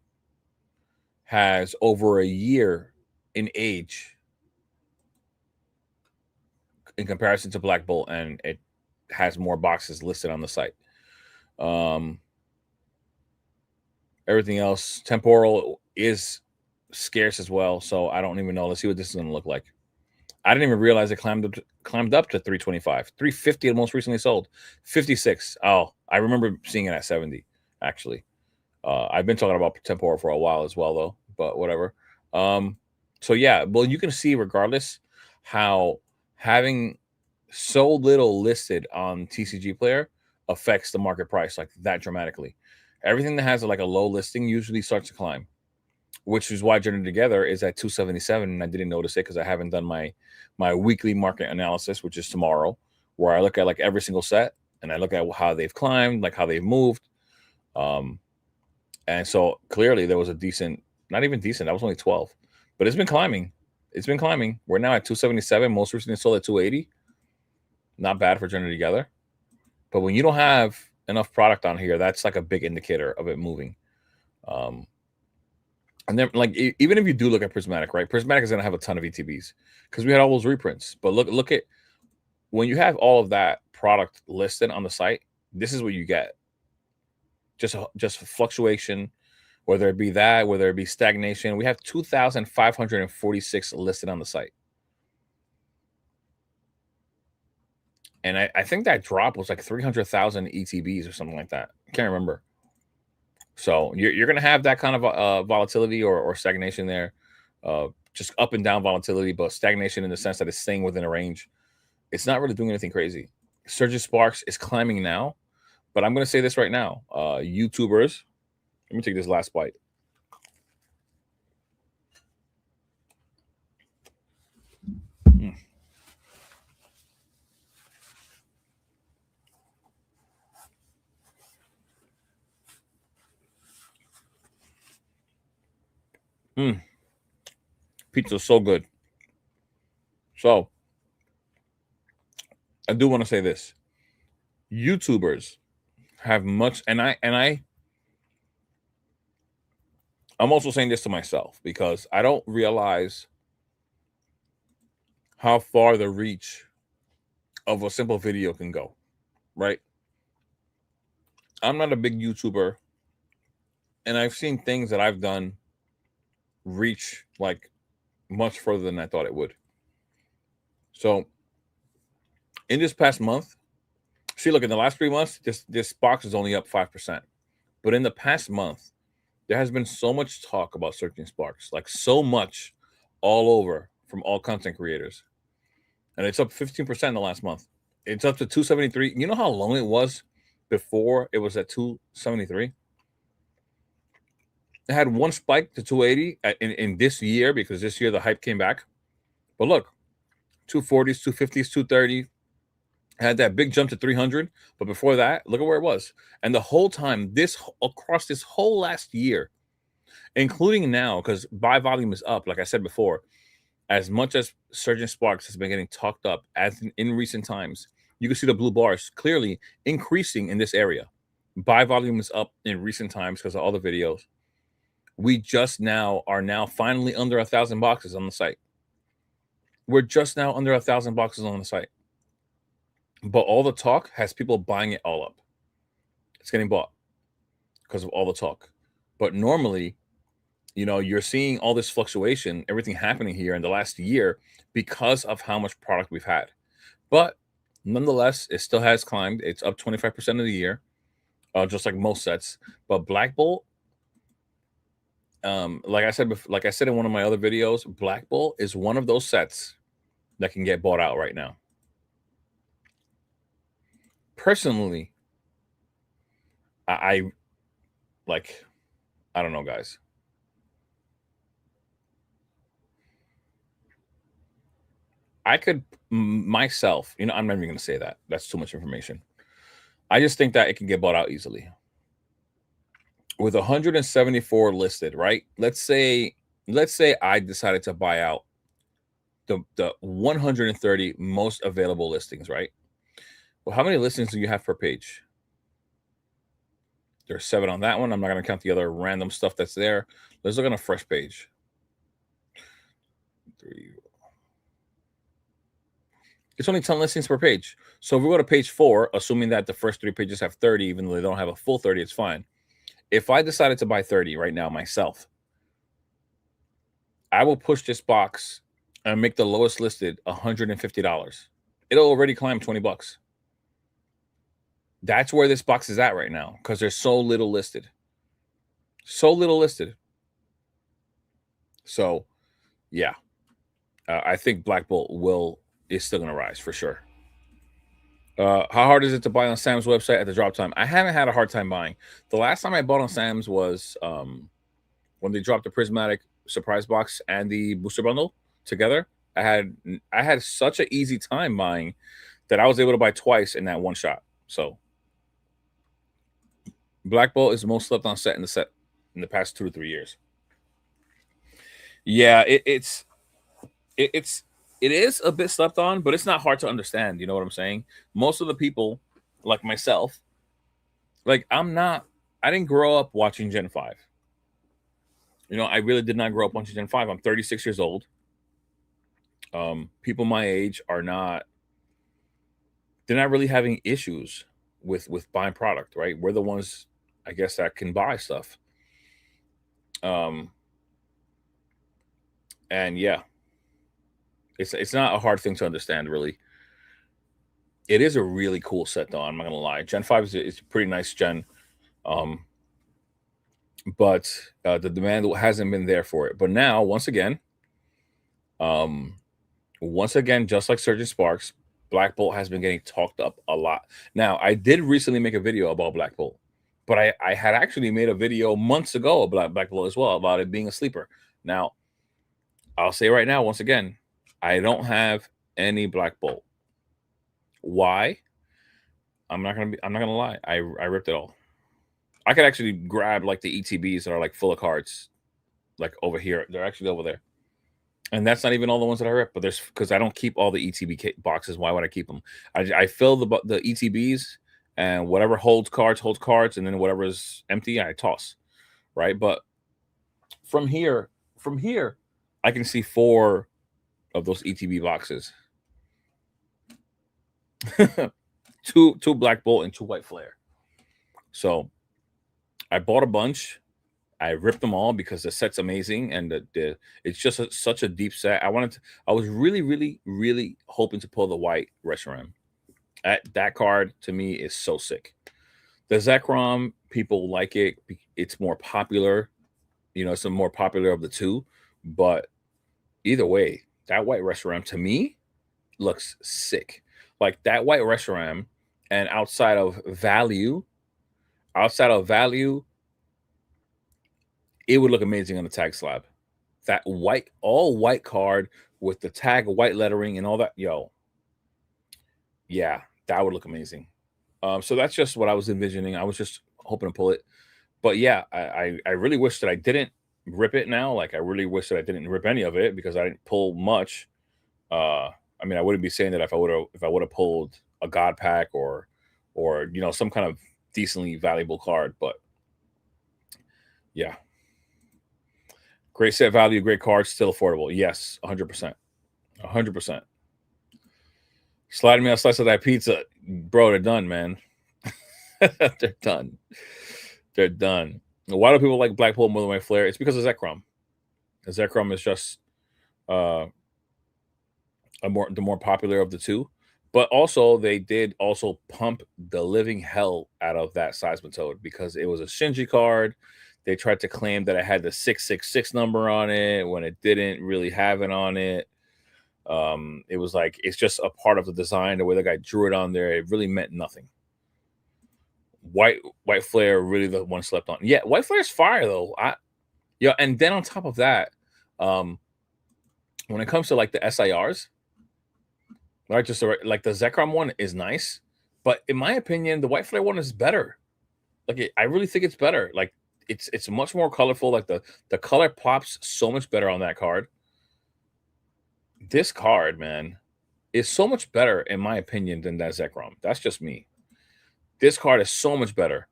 has over a year in age in comparison to Black Bolt, and it has more boxes listed on the site. Everything else, temporal is scarce as well, so I don't even know. Let's see what this is going to look like. I didn't even realize it climbed up to 325, 350. It most recently sold 56. Oh, I remember seeing it at 70. Actually, I've been talking about temporal for a while as well, though. But whatever. So yeah, well, you can see regardless how having so little listed on TCG Player affects the market price like that dramatically. Everything that has like a low listing usually starts to climb, which is why Journey Together is at 277, and I didn't notice it because I haven't done my weekly market analysis, which is tomorrow, where I look at like every single set and I look at how they've climbed, like how they've moved. And so clearly there was a decent, not even decent, that was only 12, but it's been climbing. It's been climbing. We're now at 277. Most recently sold at 280. Not bad for Journey Together. But when you don't have enough product on here, that's like a big indicator of it moving. And then, like, even if you do look at Prismatic, right? Prismatic is going to have a ton of ETBs because we had all those reprints. But look at when you have all of that product listed on the site. This is what you get. Just fluctuation, whether it be that, whether it be stagnation. We have 2,546 listed on the site. And I think that drop was like 300,000 ETBs or something like that. I can't remember. So you're going to have that kind of volatility or stagnation there, just up and down volatility, but stagnation in the sense that it's staying within a range. It's not really doing anything crazy. Surgeon Sparks is climbing now, but I'm going to say this right now. YouTubers, let me take this last bite. Pizza's so good. So I do want to say this. YouTubers have much, and I'm also saying this to myself because I don't realize how far the reach of a simple video can go, right? I'm not a big YouTuber, and I've seen things that I've done reach like much further than I thought it would. So in this past month, see, look, in the last 3 months, this box is only up 5%. But in the past month, there has been so much talk about Searching Sparks, like so much all over from all content creators. And it's up 15% in the last month. It's up to 273. You know how long it was before it was at 273? It had one spike to 280 in this year because this year the hype came back. But look, 240s, 250s, 230. Had that big jump to 300. But before that, look at where it was. And the whole time, across this whole last year, including now, because buy volume is up, like I said before, as much as Surgeon Sparks has been getting talked up as in recent times, you can see the blue bars clearly increasing in this area. Buy volume is up in recent times because of all the videos. We just are now finally under 1,000 boxes on the site. We're just now under 1,000 boxes on the site. But all the talk has people buying it all up. It's getting bought because of all the talk. But normally, you're seeing all this fluctuation, everything happening here in the last year because of how much product we've had. But nonetheless, it still has climbed. It's up 25% of the year, just like most sets. But Black Bolt, like I said in one of my other videos, Black Bolt is one of those sets that can get bought out right now. Personally, I don't know, guys. I could myself, I'm not even going to say that. That's too much information. I just think that it can get bought out easily. With 174 listed, right? Let's say I decided to buy out the 130 most available listings, right? Well, how many listings do you have per page? There's 7 on that one. I'm not going to count the other random stuff that's there. Let's look on a fresh page. 3. It's only 10 listings per page. So if we go to page 4, assuming that the first 3 pages have 30, even though they don't have a full 30, it's fine. If I decided to buy 30 right now myself, I will push this box and make the lowest listed $150. It'll already climb 20 bucks. That's where this box is at right now because there's so little listed. So little listed. So, yeah. I think Black Bolt is still going to rise for sure. How hard is it to buy on Sam's website at the drop time? I haven't had a hard time buying. The last time I bought on Sam's was when they dropped the Prismatic surprise box and the booster bundle together. I had such an easy time buying that I was able to buy twice in that one shot. So Black Bolt is the most slept on set in the past 2 to 3 years. Yeah, it is a bit slept on, but it's not hard to understand. You know what I'm saying? Most of the people, like myself, like I didn't grow up watching Gen 5. You know, I really did not grow up watching Gen 5. I'm 36 years old. People my age they're not really having issues with buying product, right? We're the ones, I guess, that can buy stuff. And yeah, it's not a hard thing to understand, really. It is a really cool set, though. I'm not gonna lie. Gen 5 is a pretty nice gen, but the demand hasn't been there for it. But now, once again, just like Surgeon Sparks, Black Bolt has been getting talked up a lot. Now, I did recently make a video about Black Bolt, but I had actually made a video months ago about Black Bolt as well, about it being a sleeper. Now, I'll say right now, once again, I don't have any Black Bolt. Why? I'm not gonna lie. I ripped it all. I could actually grab like the ETBs that are like full of cards, like over here. They're actually over there. And that's not even all the ones that I rip, but there's because I don't keep all the ETB boxes. Why would I keep them? I fill the ETBs, and whatever holds cards, and then whatever is empty, I toss. Right, but from here, I can see 4 of those ETB boxes. 2 Black Bolt and 2 White Flare. So I bought a bunch. I ripped them all because the set's amazing, and it's just such a deep set. I was really, really, really hoping to pull the white Reshiram. That card to me is so sick. The Zekrom, people like it. It's more popular. You know, it's the more popular of the 2. But either way, that white Reshiram to me looks sick. Like that white Reshiram, and outside of value, it would look amazing on the tag slab. That all white card with the tag white lettering and all that, yeah, that would look amazing. So that's just what I was envisioning. I was just hoping to pull it, but yeah, I really wish that I didn't rip it now. Like I really wish that I didn't rip any of it because I didn't pull much. I mean, I wouldn't be saying that if I would have pulled a God pack or some kind of decently valuable card, but yeah. Great set value, great cards, still affordable. Yes, 100%. 100%. Slide me a slice of that pizza. Bro, they're done, man. They're done. They're done. Why do people like Black Bolt more than White Flare? It's because of Zekrom. Zekrom is just the more popular of the 2. But also, they did also pump the living hell out of that Seismitoad because it was a Shinji card. They tried to claim that it had the 666 number on it when it didn't really have it on it. It was like it's just a part of the design. The way the guy drew it on there, it really meant nothing. White Flare really the one slept on. Yeah, White Flare's fire though. And then on top of that, when it comes to like the SIRs, right, just like the Zekrom one is nice, but in my opinion, the White Flare one is better. Like I really think it's better. Like it's much more colorful. Like the color pops so much better on that card. This card, man, is so much better in my opinion than that Zekrom. That's just me. This card is so much better.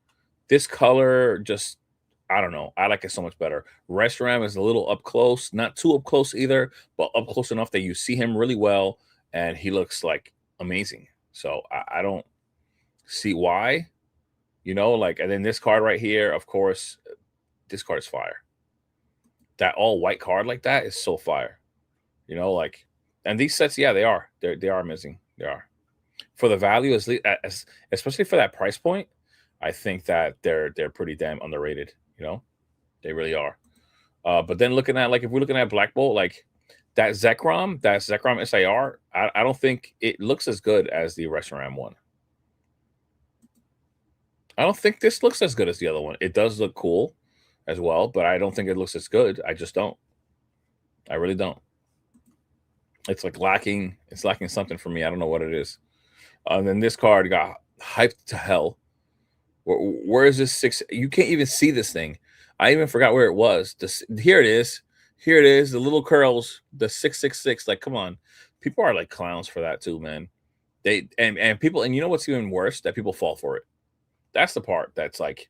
This color just, I don't know. I like it so much better. Reshiram is a little up close, not too up close either, but up close enough that you see him really well, and he looks like amazing. So I don't see why, like, and then this card right here, of course, this card is fire. That all white card like that is so fire. Like, and these sets, yeah, they are amazing. They are, for the value, especially for that price point. I think that they're pretty damn underrated. They really are. But then looking at, like, if we're looking at Black Bolt, like that Zekrom SIR, I don't think it looks as good as the Reshiram one. I don't think this looks as good as the other one. It does look cool as well, but I don't think it looks as good. I just don't. I really don't. It's like lacking. It's lacking something for me. I don't know what it is. And then this card got hyped to hell. Where is this six? You can't even see this thing. I even forgot where it was. Here it is. Here it is. The little curls. The 666. Like, come on. People are like clowns for that too, man. And people, and you know what's even worse? That people fall for it. That's the part that's like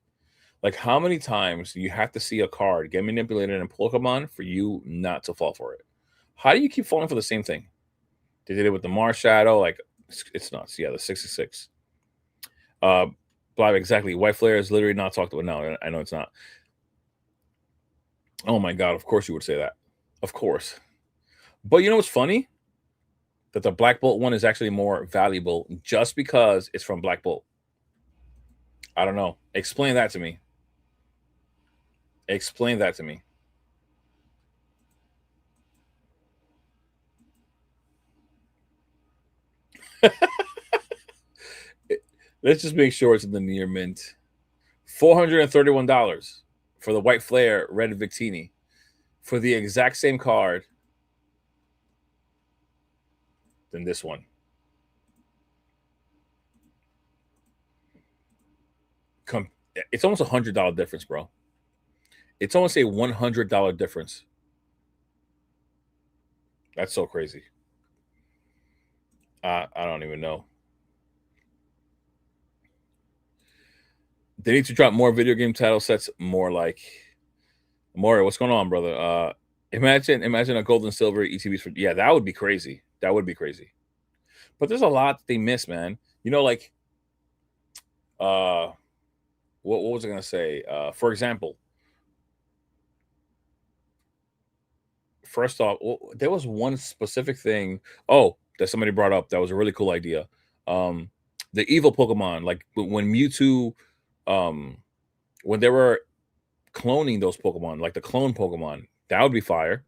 how many times do you have to see a card get manipulated in Pokemon for you not to fall for it? How do you keep falling for the same thing? They did it with the Mars Shadow. Like, it's nuts. Yeah, the 66. Blind, exactly. White Flare is literally not talked about. No, I know it's not. Oh my god, of course you would say that. Of course. But you know what's funny? That the Black Bolt one is actually more valuable just because it's from Black Bolt. I don't know. Explain that to me. Explain that to me. Let's just make sure it's in the near mint. $431 for the White Flare Red Victini for the exact same card than this one. It's almost $100 difference, bro. It's almost a $100 difference. That's so crazy. I don't even know. They need to drop more video game title sets. More like, Mario, what's going on, brother? Imagine a gold and silver ETBs for, yeah, that would be crazy. That would be crazy. But there's a lot that they miss, man. Like, what was I gonna say? For example, first off, there was one specific thing. Oh, that somebody brought up. That was a really cool idea. The evil Pokemon, like when Mewtwo, um, when they were cloning those Pokemon, like the clone Pokemon, that would be fire.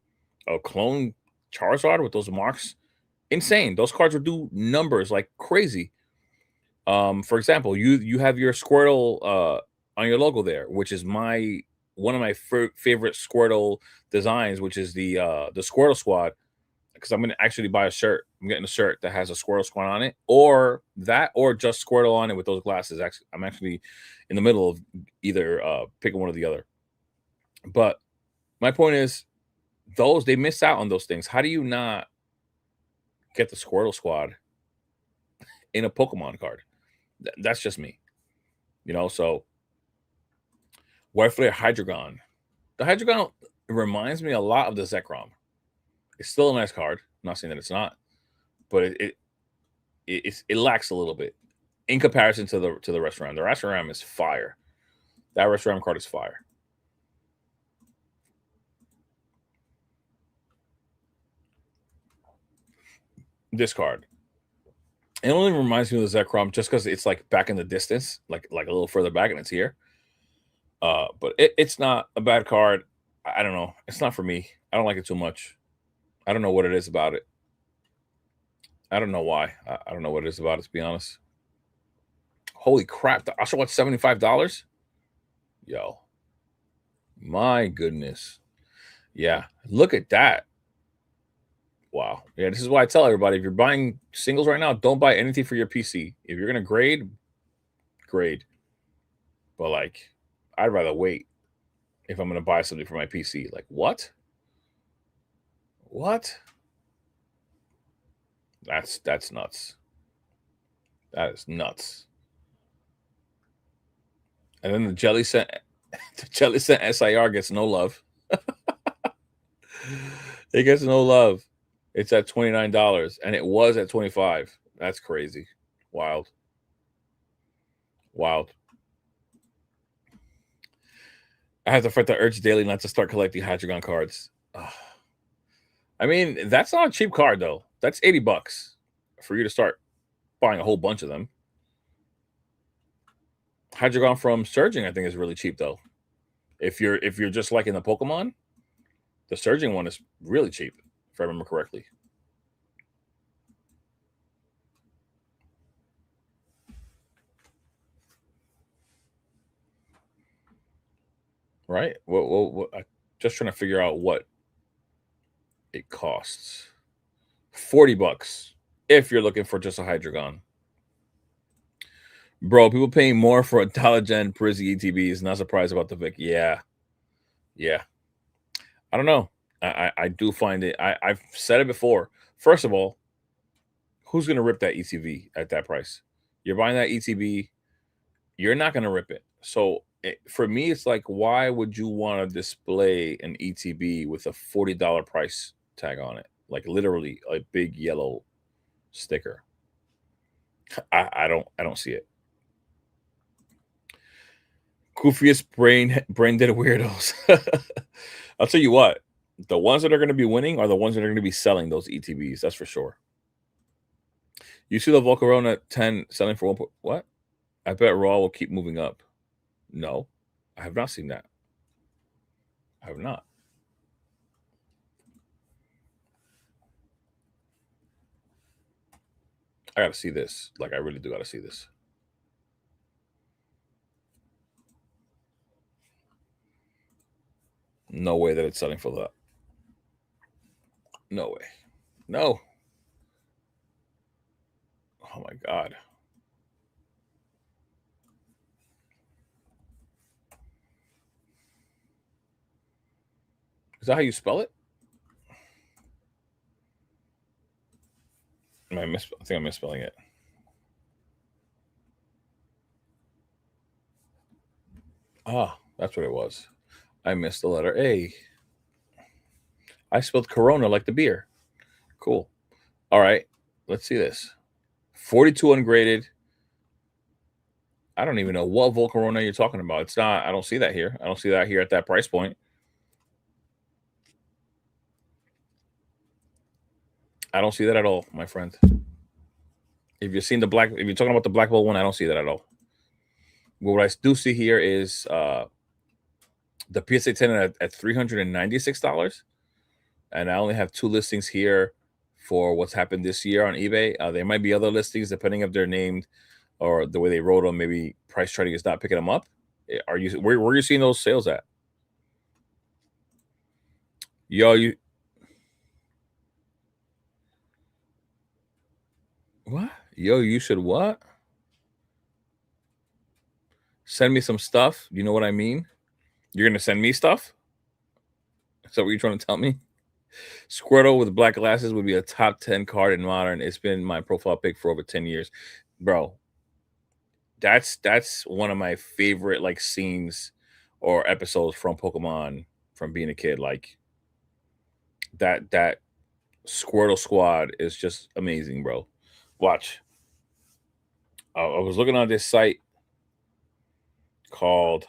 A clone Charizard with those marks, insane. Those cards would do numbers like crazy. For example, you have your Squirtle on your logo there, which is one of my favorite Squirtle designs, which is the Squirtle Squad. Because I'm gonna actually buy a shirt. I'm getting a shirt that has a Squirtle Squad on it, or that, or just Squirtle on it with those glasses. Actually, I'm actually in the middle of either picking one or the other. But my point is, they miss out on those things. How do you not get the Squirtle Squad in a Pokemon card? That's just me, So White Flare Hydreigon. The Hydreigon reminds me a lot of the Zekrom. It's still a nice card. I'm not saying that it's not, but it lacks a little bit in comparison to the Reshiram. The Reshiram is fire. That Reshiram card is fire. This card. It only reminds me of the Zekrom just because it's like back in the distance, like a little further back, and it's here. But it's not a bad card. I don't know. It's not for me. I don't like it too much. I don't know what it is about it. I don't know why. I don't know what it is about it, to be honest. Holy crap. The Usher, what, $75? Yo. My goodness. Yeah. Look at that. Wow. Yeah, this is why I tell everybody, if you're buying singles right now, don't buy anything for your PC. If you're going to grade, grade. But like, I'd rather wait if I'm going to buy something for my PC. Like, what? What? That's nuts. That is nuts. And then the jelly scent, the jelly scent SIR gets no love. It gets no love. It's at $29, and it was at 25. That's crazy. Wild. Wild. I have to fight the urge daily not to start collecting Hydreigon cards. Ugh. I mean, that's not a cheap card though. That's $80 for you to start buying a whole bunch of them. Hydreigon from Surging, I think, is really cheap though. If you're just liking the Pokemon, the Surging one is really cheap, if I remember correctly. Right? Well, I'm just trying to figure out what it costs. $40 if you're looking for just a Hydreigon. Bro, people paying more for a Dollar Gen Prizzy ETBs. Not surprised about the Vic. Yeah. Yeah. I don't know. I do find it. I've said it before. First of all, who's going to rip that ETB at that price? You're buying that ETB, you're not going to rip it. So for me, it's like, why would you want to display an ETB with a $40 price tag on it? Like literally a big yellow sticker. I don't see it. Goofiest brain dead weirdos. I'll tell you what, the ones that are going to be winning are the ones that are going to be selling those ETBs. That's for sure. You see the Volcarona 10 selling for what? I bet Raw will keep moving up. No, I have not seen that. I have not. I gotta see this. Like, I really do gotta see this. No way that it's selling for that. No way. No. Oh my god. Is that how you spell it? I think I'm misspelling it. Ah, that's what it was. I missed the letter A. I spelled Corona like the beer. Cool. All right. Let's see this. 42 ungraded. I don't even know what Volcarona you're talking about. It's not. I don't see that here. I don't see that here at that price point. I don't see that at all, my friend. If you've seen if you're talking about the Black Ball one, I don't see that at all. What I do see here is the PSA 10 at $396, and I only have 2 listings here for what's happened this year on eBay. There might be other listings depending if they're named or the way they wrote them. Maybe price trading is not picking them up. Are you where are you seeing those sales at? Yo, you what? Yo, you should what? Send me some stuff. You know what I mean? You're gonna send me stuff? Is that what you're trying to tell me? Squirtle with black glasses would be a top 10 card in modern. It's been my profile pick for over 10 years. Bro, that's one of my favorite like scenes or episodes from Pokemon from being a kid. Like that Squirtle squad is just amazing, bro. Watch. I was looking on this site called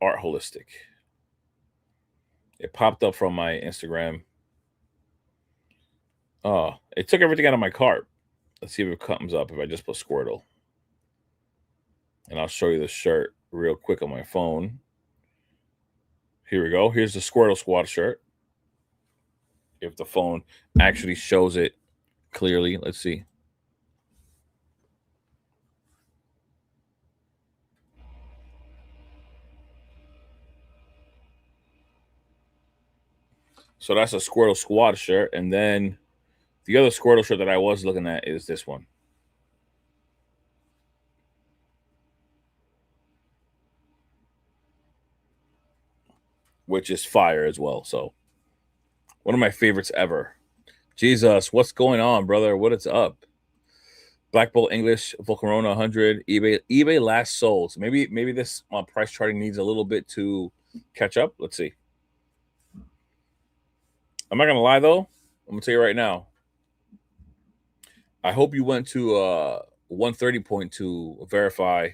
Art Holistic. It popped up from my Instagram. Oh, it took everything out of my cart. Let's see if it comes up if I just put Squirtle. And I'll show you the shirt real quick on my phone. Here we go. Here's the Squirtle Squad shirt. If the phone actually shows it clearly, let's see. So that's a Squirtle Squad shirt. And then the other Squirtle shirt that I was looking at is this one, which is fire as well. So one of my favorites ever. Jesus, what's going on, brother? What is up? Black Bull English Volcarona 100 eBay last sold. So maybe this price charting needs a little bit to catch up. Let's see. I'm not gonna lie though. I'm gonna tell you right now. I hope you went to 130 point to verify,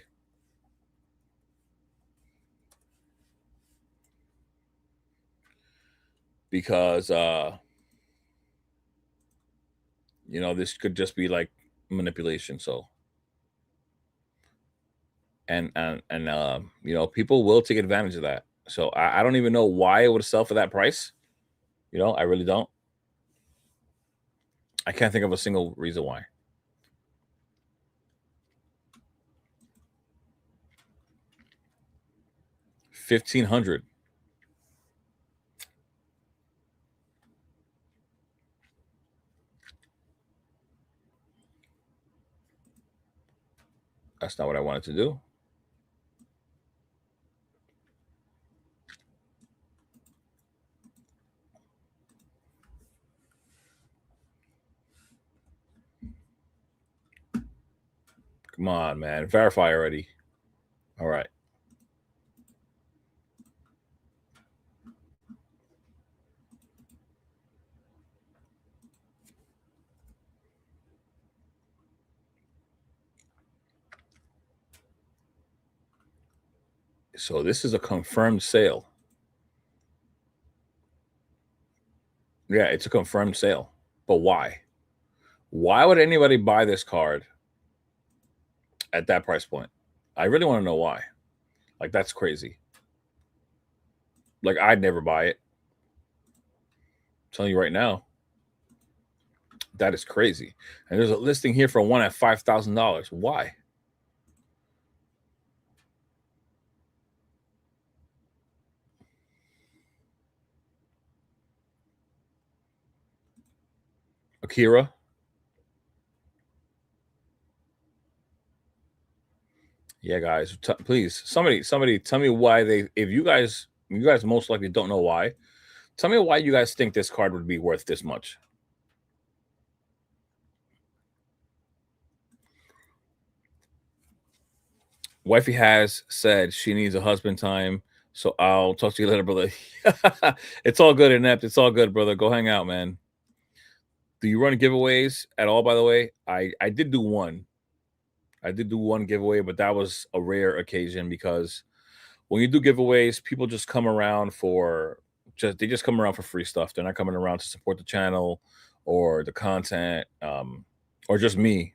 because this could just be like manipulation. So people will take advantage of that. So I don't even know why it would sell for that price. I really don't. I can't think of a single reason why. 1,500. That's not what I wanted to do. Come on, man. Verify already. All right. So this is a confirmed sale. Yeah, it's a confirmed sale. But why? Why would anybody buy this card at that price point? I really want to know why. Like, that's crazy. Like, I'd never buy it. I'm telling you right now, that is crazy. And there's a listing here for one at $5,000. Why? Akira. Yeah, guys, please, somebody, tell me why they. If you guys most likely don't know why. Tell me why you guys think this card would be worth this much. Wifey has said she needs a husband time, so I'll talk to you later, brother. It's all good, Inept. It's all good, brother. Go hang out, man. Do you run giveaways at all? By the way, I did do one. I did do one giveaway, but that was a rare occasion because when you do giveaways, people just come around for they just come around for free stuff. They're not coming around to support the channel or the content, or just me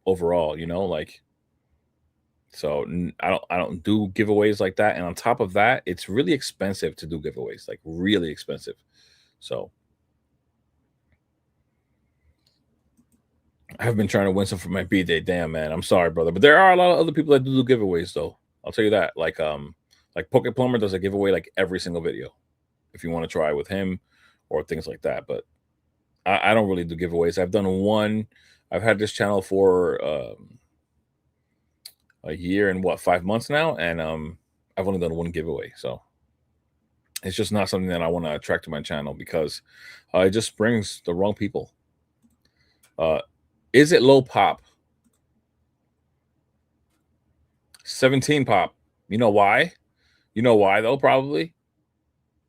overall. Like, so I don't do giveaways like that. And on top of that, it's really expensive to do giveaways, like really expensive. So I've been trying to win some for my B-Day. Damn, man. I'm sorry, brother. But there are a lot of other people that do giveaways though. I'll tell you that. Like Poke Plumber does a giveaway like every single video if you want to try with him or things like that. But I don't really do giveaways. I've done one. I've had this channel for a year and 5 months now, and I've only done one giveaway. So it's just not something that I want to attract to my channel because it just brings the wrong people. Is it low pop? 17 pop. You know why? You know why though? Probably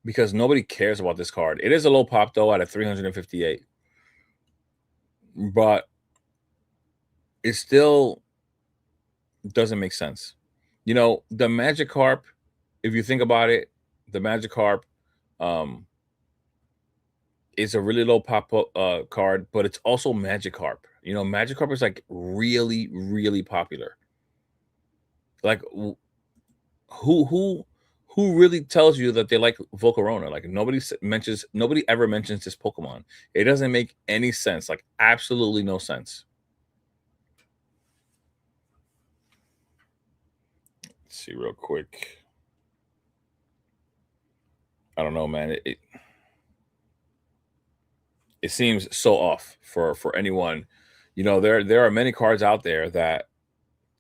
because nobody cares about this card. It is a low pop though at a 358, but it still doesn't make sense. The Magikarp, if you think about it, the Magikarp um is a really low pop card, but it's also Magikarp. Magikarp is like really, really popular. Like, who really tells you that they like Volcarona? Like, nobody ever mentions this Pokemon. It doesn't make any sense. Like, absolutely no sense. Let's see real quick. I don't know, man. It seems so off for anyone. There are many cards out there that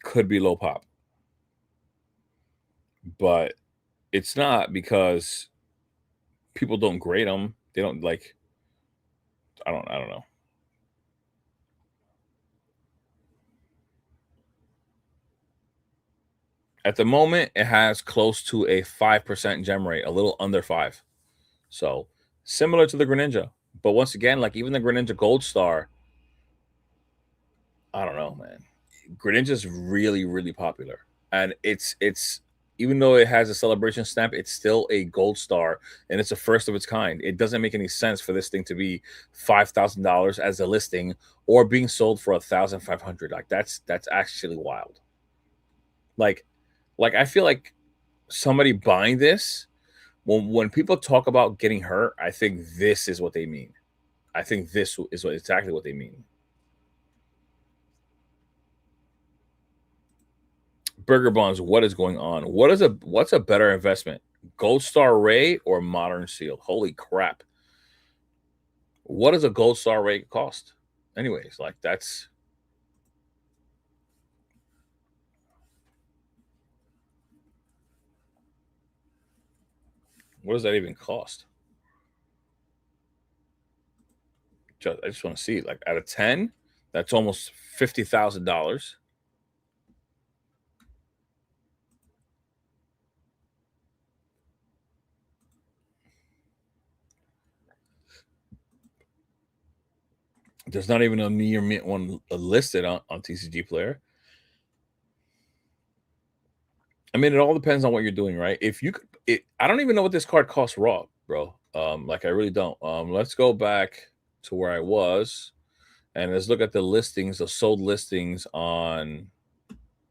could be low pop, but it's not because people don't grade them. They don't like. I don't know. At the moment, it has close to a 5% gem rate, a little under 5. So similar to the Greninja. But once again, like even the Greninja Gold Star, I don't know, man. Greninja's really, really popular. And it's even though it has a celebration stamp, it's still a gold star and it's a first of its kind. It doesn't make any sense for this thing to be $5,000 as a listing or being sold for 1,500. Like that's actually wild. Like I feel like somebody buying this, when people talk about getting hurt, I think this is what they mean. I think this is exactly what they mean. Burger Bonds, what is going on? What's a better investment? Gold Star Ray or Modern Seal? Holy crap. What does a Gold Star Ray cost? Anyways, like that's what does that even cost? I just want to see like out of 10, that's almost $50,000. There's not even a near mint one listed on TCG Player. I mean, it all depends on what you're doing, right? If you could, I don't even know what this card costs raw, bro. Like I really don't. Let's go back to where I was and let's look at the listings, the sold listings on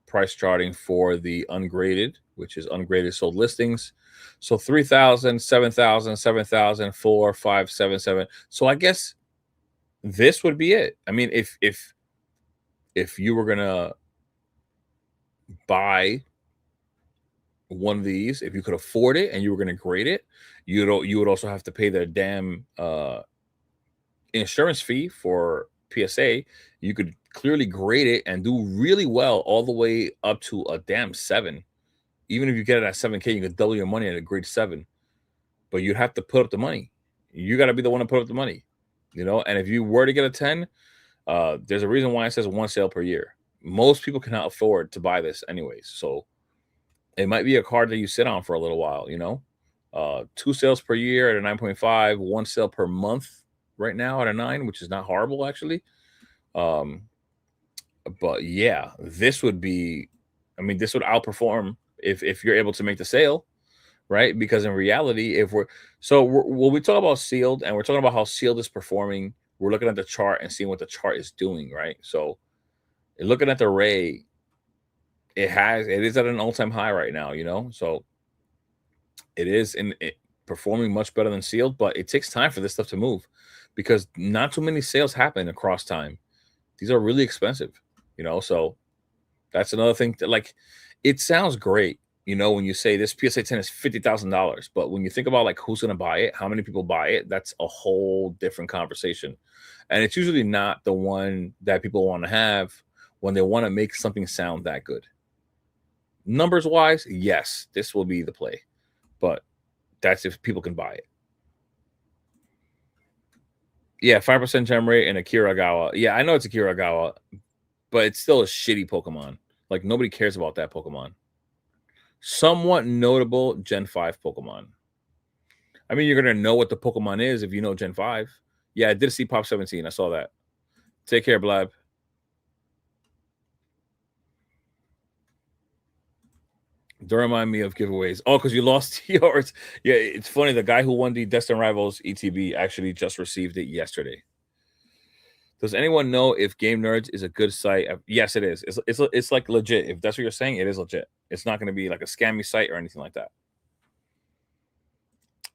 price charting for the ungraded, which is ungraded sold listings. So 3,000, 7,000, 7,000, 4, 5, 7, 7. So I guess this would be it. I mean, if you were gonna buy one of these, if you could afford it and you were going to grade it, you would also have to pay the damn insurance fee for PSA. You could clearly grade it and do really well all the way up to a damn 7. Even if you get it at 7K, you could double your money at a grade 7. But you'd have to put up the money. You got to be the one to put up the money, you know. And if you were to get a 10, there's a reason why it says one sale per year. Most people cannot afford to buy this, anyways. So it might be a card that you sit on for a little while, you know. 2 sales per year at a 9.5, 1 sale per month right now at a 9, which is not horrible actually. Um, but yeah, this would be, I mean, this would outperform if you're able to make the sale, right? Because in reality, if when we talk about sealed and we're talking about how sealed is performing, we're looking at the chart and seeing what the chart is doing, right? So looking at the ray, it is at an all-time high right now, you know. So it is performing much better than sealed, but it takes time for this stuff to move because not too many sales happen across time. These are really expensive, you know. So that's another thing that, like, it sounds great, you know, when you say this PSA 10 is $50,000, but when you think about like who's going to buy it, how many people buy it, that's a whole different conversation. And it's usually not the one that people want to have when they want to make something sound that good. Numbers wise, yes, this will be the play, but that's if people can buy it. Yeah, 5% gem rate and a Kiragawa. Yeah, I know it's a Kiragawa, but it's still a shitty Pokemon. Like nobody cares about that Pokemon. Somewhat notable Gen 5 Pokemon. I mean, you're gonna know what the Pokemon is if you know Gen 5. Yeah, I did see Pop 17. I saw that. Take care, Blab. Don't remind me of giveaways. Oh, because you lost yours. Yeah, it's funny. The guy who won the Destin Rivals ETB actually just received it yesterday. Does anyone know if Game Nerds is a good site? Yes, it is. It's like legit. If that's what you're saying, it is legit. It's not going to be like a scammy site or anything like that.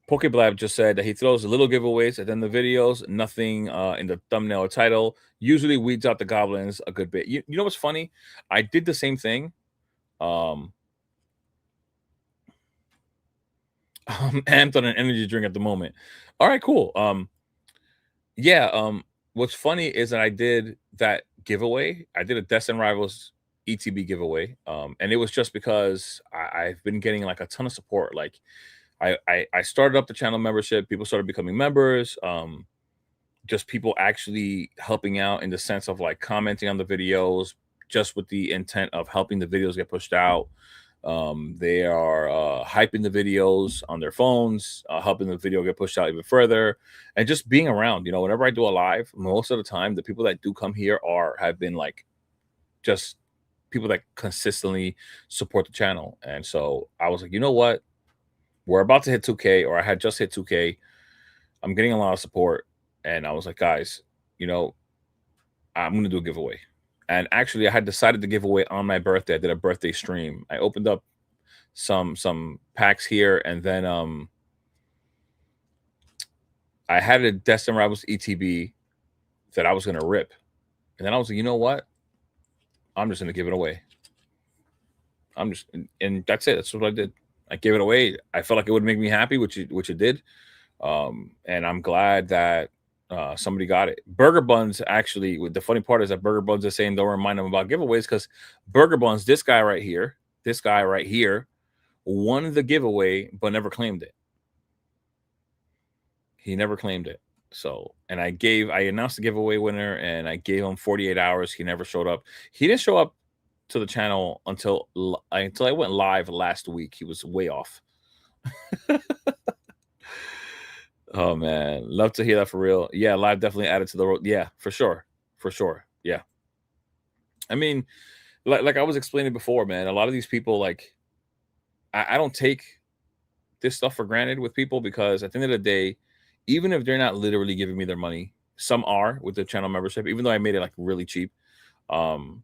Pokeblab just said that he throws little giveaways at the end of the videos, nothing in the thumbnail or title. Usually weeds out the goblins a good bit. You know what's funny? I did the same thing. I'm amped on an energy drink at the moment. All right, cool. Yeah. What's funny is that I did that giveaway. I did a Destin Rivals ETB giveaway. And it was just because I've been getting like a ton of support. Like I started up the channel membership. People started becoming members. Just people actually helping out in the sense of like commenting on the videos, just with the intent of helping the videos get pushed out. They are hyping the videos on their phones, helping the video get pushed out even further, and just being around. You know, whenever I do a live, most of the time, the people that do come here have been like just people that consistently support the channel. And so I was like, you know what? We're about to hit 2K, or I had just hit 2K. I'm getting a lot of support, and I was like, guys, you know, I'm gonna do a giveaway. And actually, I had decided to give away on my birthday. I did a birthday stream. I opened up some packs here, and then I had a Destin Rivals ETB that I was gonna rip, and then I was like, you know what? I'm just gonna give it away. And that's it. That's what I did. I gave it away. I felt like it would make me happy, which it did. And I'm glad that somebody got it. Burger Buns, actually, the funny part is that Burger Buns is saying don't remind them about giveaways, because Burger Buns, this guy right here, won the giveaway but never claimed it. He never claimed it. So, and I announced the giveaway winner, and I gave him 48 hours. He never showed up. He didn't show up to the channel until I went live last week. He was way off. Oh man, love to hear that, for real. Yeah, live definitely added to the road. Yeah, for sure, for sure. Yeah, I mean, like I was explaining before, man. A lot of these people, like, I don't take this stuff for granted with people, because at the end of the day, even if they're not literally giving me their money, some are with the channel membership. Even though I made it like really cheap, um,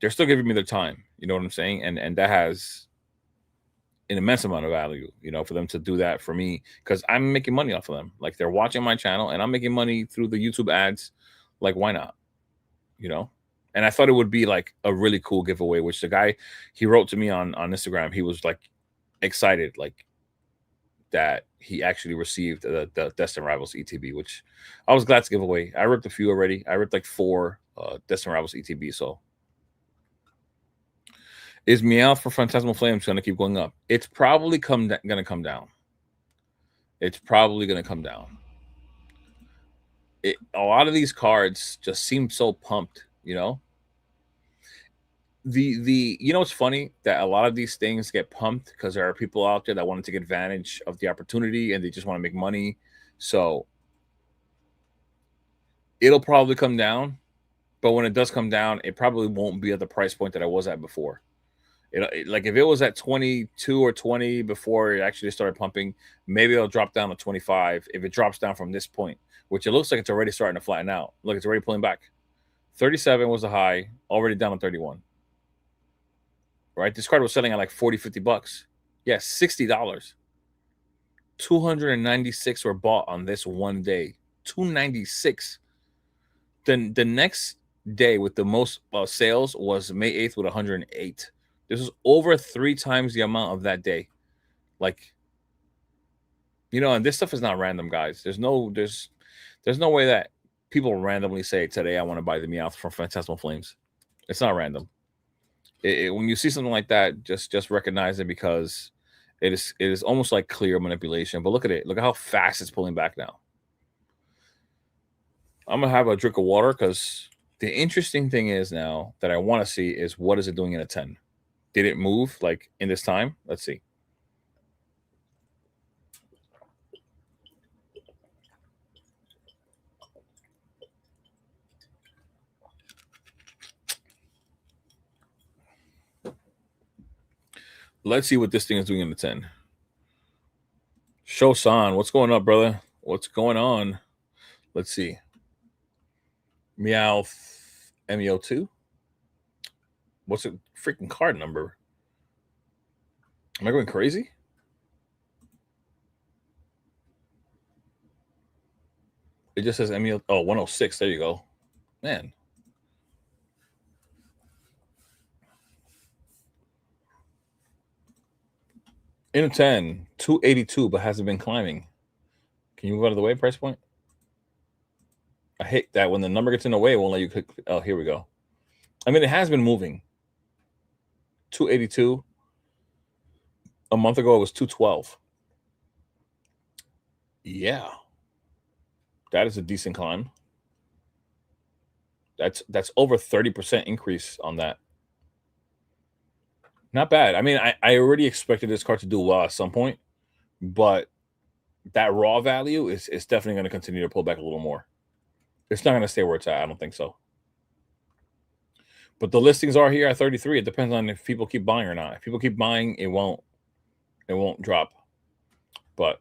they're still giving me their time. You know what I'm saying? And that has an immense amount of value, you know, for them to do that for me, because I'm making money off of them. Like, they're watching my channel, and I'm making money through the YouTube ads. Like, why not? You know? And I thought it would be like a really cool giveaway, which the guy, he wrote to me on Instagram. He was like excited, like, that he actually received the Destin Rivals ETB, which I was glad to give away. I ripped a few already. I ripped like 4 Destin Rivals ETB. So, is Meowth for Phantasmal Flames going to keep going up? It's probably going to come down. It's probably going to come down. A lot of these cards just seem so pumped, you know. You know, it's funny that a lot of these things get pumped because there are people out there that want to take advantage of the opportunity, and they just want to make money. So it'll probably come down, but when it does come down, it probably won't be at the price point that I was at before. Like, if it was at 22 or 20 before it actually started pumping, maybe it'll drop down to 25 if it drops down from this point, which it looks like it's already starting to flatten out. Look, it's already pulling back. 37 was the high, already down to 31. Right? This card was selling at like 40, 50 bucks. Yeah, $60. 296 were bought on this one day. 296. Then the next day with the most sales was May 8th with 108. This is over 3 times the amount of that day. Like, you know, and this stuff is not random, guys. There's no way that people randomly say, today I want to buy the Meowth from Phantasmal Flames. It's not random. When you see something like that, just recognize it, because it is almost like clear manipulation. But look at it. Look at how fast it's pulling back now. I'm gonna have a drink of water, because the interesting thing is now that I want to see is, what is it doing in a 10? Did it move like in this time? Let's see. Let's see what this thing is doing in the 10. Shosan, what's going on, brother? What's going on? Let's see. Meowth MEO2. What's the freaking card number? Am I going crazy? It just says MEO. Oh, 106. There you go. Man. In a 10, 282, but hasn't been climbing. Can you move out of the way, price point? I hate that when the number gets in the way, it won't let you click. Oh, here we go. I mean, it has been moving. 282. A month ago, it was 212. Yeah. That is a decent climb. That's over 30% increase on that. Not bad. I mean, I already expected this card to do well at some point, but that raw value is definitely going to continue to pull back a little more. It's not going to stay where it's at. I don't think so. But the listings are here at 33. It depends on if people keep buying or not. If people keep buying, it won't drop. But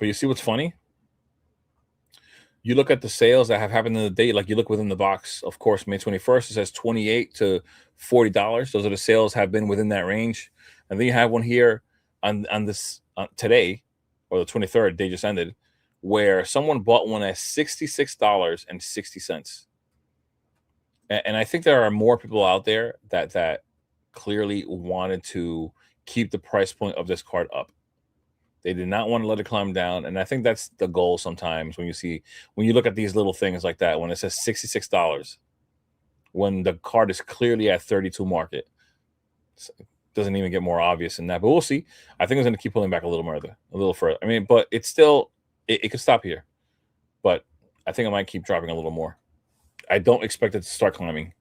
you see what's funny? You look at the sales that have happened in the day, like you look within the box, of course, May 21st, it says $28 to $40. Those are the sales have been within that range. And then you have one here on this today, or the 23rd, day just ended, where someone bought one at $66.60. And I think there are more people out there that clearly wanted to keep the price point of this card up. They did not want to let it climb down, and I think that's the goal sometimes when you look at these little things like that, when it says $66, when the card is clearly at 32 market. It doesn't even get more obvious than that, but we'll see. I think it's going to keep pulling back a little further. I mean, but it's still, it could stop here, but I think it might keep dropping a little more. I don't expect it to start climbing.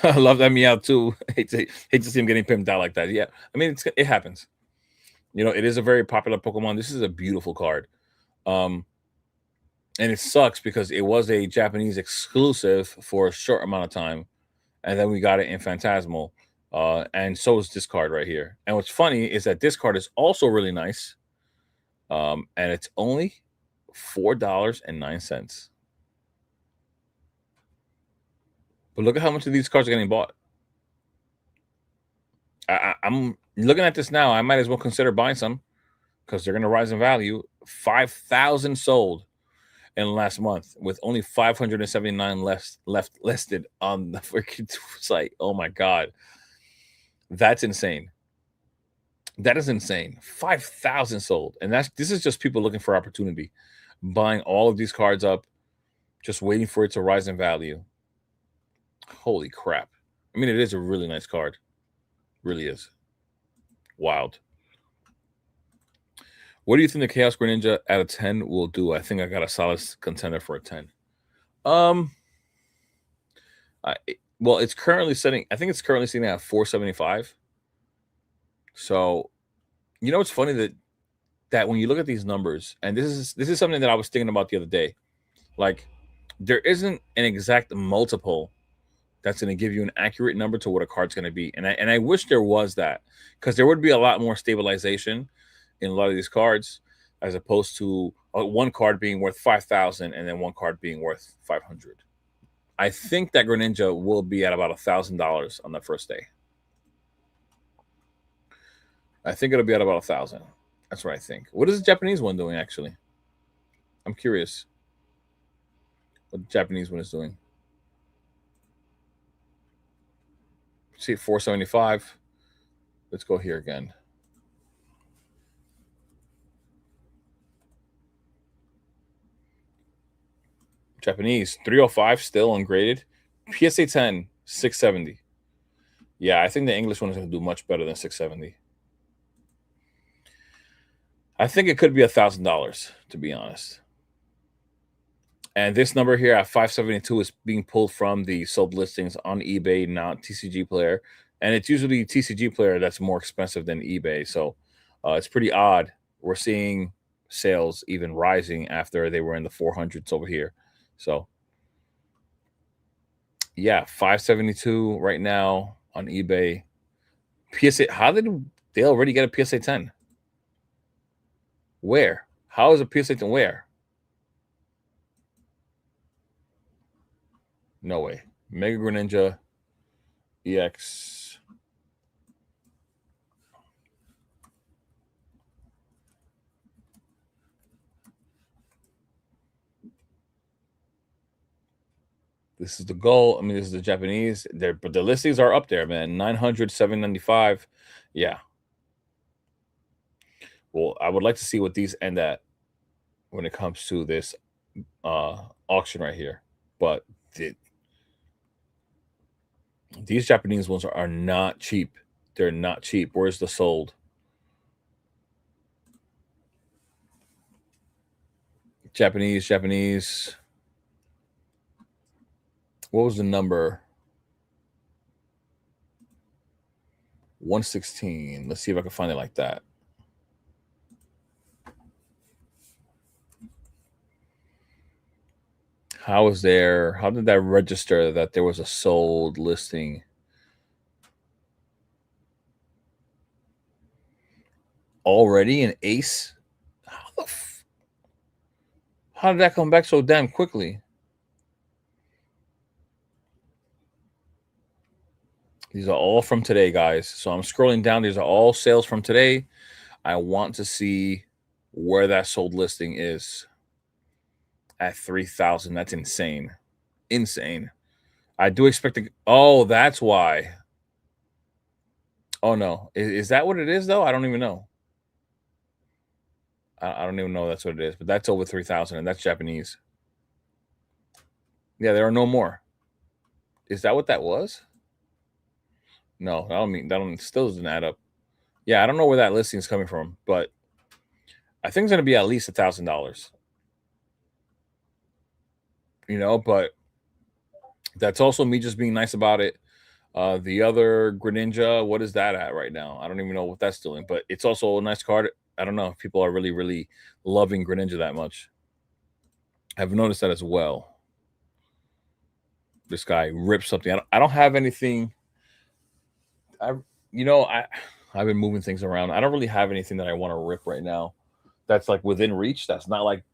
I love that meow too. hate to see him getting pimped out like that. Yeah, I mean it happens. You know, it is a very popular Pokemon. This is a beautiful card. And it sucks because it was a Japanese exclusive for a short amount of time, and then we got it in Phantasmal. And so is this card right here. And what's funny is that this card is also really nice. And it's only $4.09. But look at how much of these cards are getting bought. I'm looking at this now. I might as well consider buying some because they're going to rise in value. 5,000 sold in the last month with only 579 left listed on the freaking site. Oh my God. That's insane. That is insane. 5,000 sold. And this is just people looking for opportunity, buying all of these cards up, just waiting for it to rise in value. Holy crap. I mean, it is a really nice card. Really is. Wild. What do you think the Chaos Greninja out of 10 will do? I think I got a solid contender for a 10. Well, it's currently sitting, I think it's currently sitting at 475. So, you know, it's funny that when you look at these numbers, and this is something that I was thinking about the other day, like there isn't an exact multiple that's going to give you an accurate number to what a card's going to be. And I wish there was that, because there would be a lot more stabilization in a lot of these cards, as opposed to one card being worth 5,000 and then one card being worth 500. I think that Greninja will be at about $1,000 on the first day. I think it'll be at about 1,000. That's what I think. What is the Japanese one doing, actually? I'm curious what the Japanese one is doing. See, 475. Let's go here again. Japanese 305 still ungraded. PSA 10 670. Yeah, I think the English one is going to do much better than 670. I think it could be $1,000, to be honest. And this number here at 572 is being pulled from the sold listings on eBay, not TCG Player. And it's usually TCG Player that's more expensive than eBay. So it's pretty odd. We're seeing sales even rising after they were in the 400s over here. So yeah, 572 right now on eBay. PSA, how did they already get a PSA 10? Where? How is a PSA 10 where? No way. Mega Greninja EX. This is the goal. I mean, this is the Japanese. But the listings are up there, man. 900, 795. Yeah. Well, I would like to see what these end at when it comes to this auction right here. But these Japanese ones are not cheap. They're not cheap. Where's the sold? Japanese. What was the number? 116. Let's see if I can find it like that. How did that register that there was a sold listing? Already an ace? How did that come back so damn quickly? These are all from today, guys. So I'm scrolling down. These are all sales from today. I want to see where that sold listing is at 3,000. That's insane. Insane. I do expect to. Oh, that's why. Oh, no. Is that what it is, though? I don't even know. I don't even know that's what it is, but that's over 3,000, and that's Japanese. Yeah, there are no more. Is that what that was? No, that still doesn't add up. Yeah, I don't know where that listing is coming from, but I think it's going to be at least $1,000. But that's also me just being nice about it. The other Greninja, what is that at right now? I don't even know what that's doing, but it's also a nice card. I don't know if people are really, really loving Greninja that much. I've noticed that as well. This guy rips something. I don't have anything. I, you know, I, I've been moving things around. I don't really have anything that I want to rip right now. That's like within reach. That's not like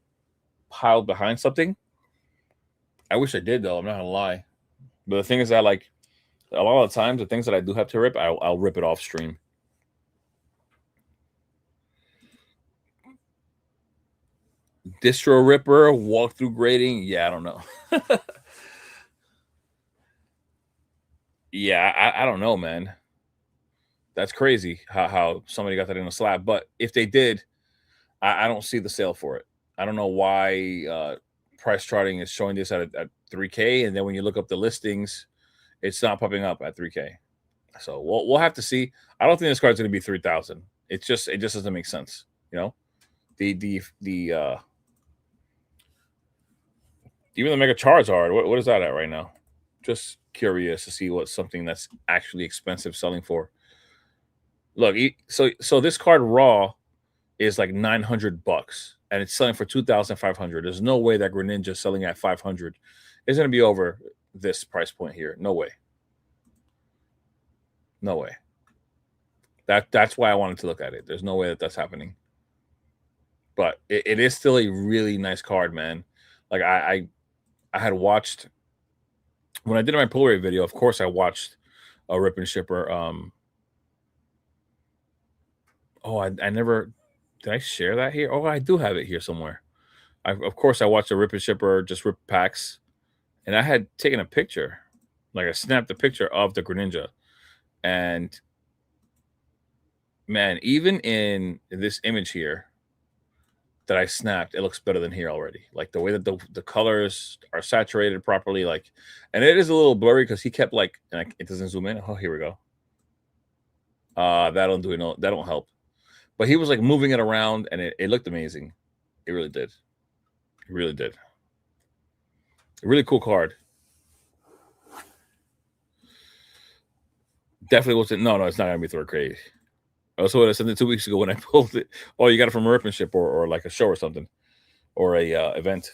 piled behind something. I wish I did though. I'm not gonna lie. But the thing is that like a lot of times the things that I do have to rip, I'll rip it off stream. Distro Ripper, walkthrough grading. Yeah, I don't know. Yeah, I don't know, man. That's crazy how somebody got that in a slab. But if they did, I don't see the sale for it. I don't know why price charting is showing this at 3K, and then when you look up the listings, it's not popping up at 3K. So we'll have to see. I don't think this card's going to be 3,000. It just doesn't make sense. The even the Mega Charizard. What is that at right now? Just curious to see what something that's actually expensive selling for. Look, so this card raw is like $900, and it's selling for 2,500. There's no way that Greninja selling at 500 is going to be over this price point here. No way. No way. That's why I wanted to look at it. There's no way that that's happening. But it is still a really nice card, man. Like I had watched when I did my pull rate video. Of course, I watched a Rip and Shipper. Oh, I never did. I share that here. Oh, I do have it here somewhere. Of course, I watched a Rip and Shipper just rip packs, and I had taken a picture, like I snapped a picture of the Greninja, and man, even in this image here that I snapped, it looks better than here already. Like the way that the colors are saturated properly, like, and it is a little blurry because he kept like, and it doesn't zoom in. Oh, here we go. That'll do it. No, that'll help. But he was like moving it around, and it looked amazing. It really did. It really did. A really cool card. Definitely wasn't. No, it's not gonna be third grade. I also I sent it 2 weeks ago when I pulled it. Oh, you got it from a workmanship or like a show or something, or a event.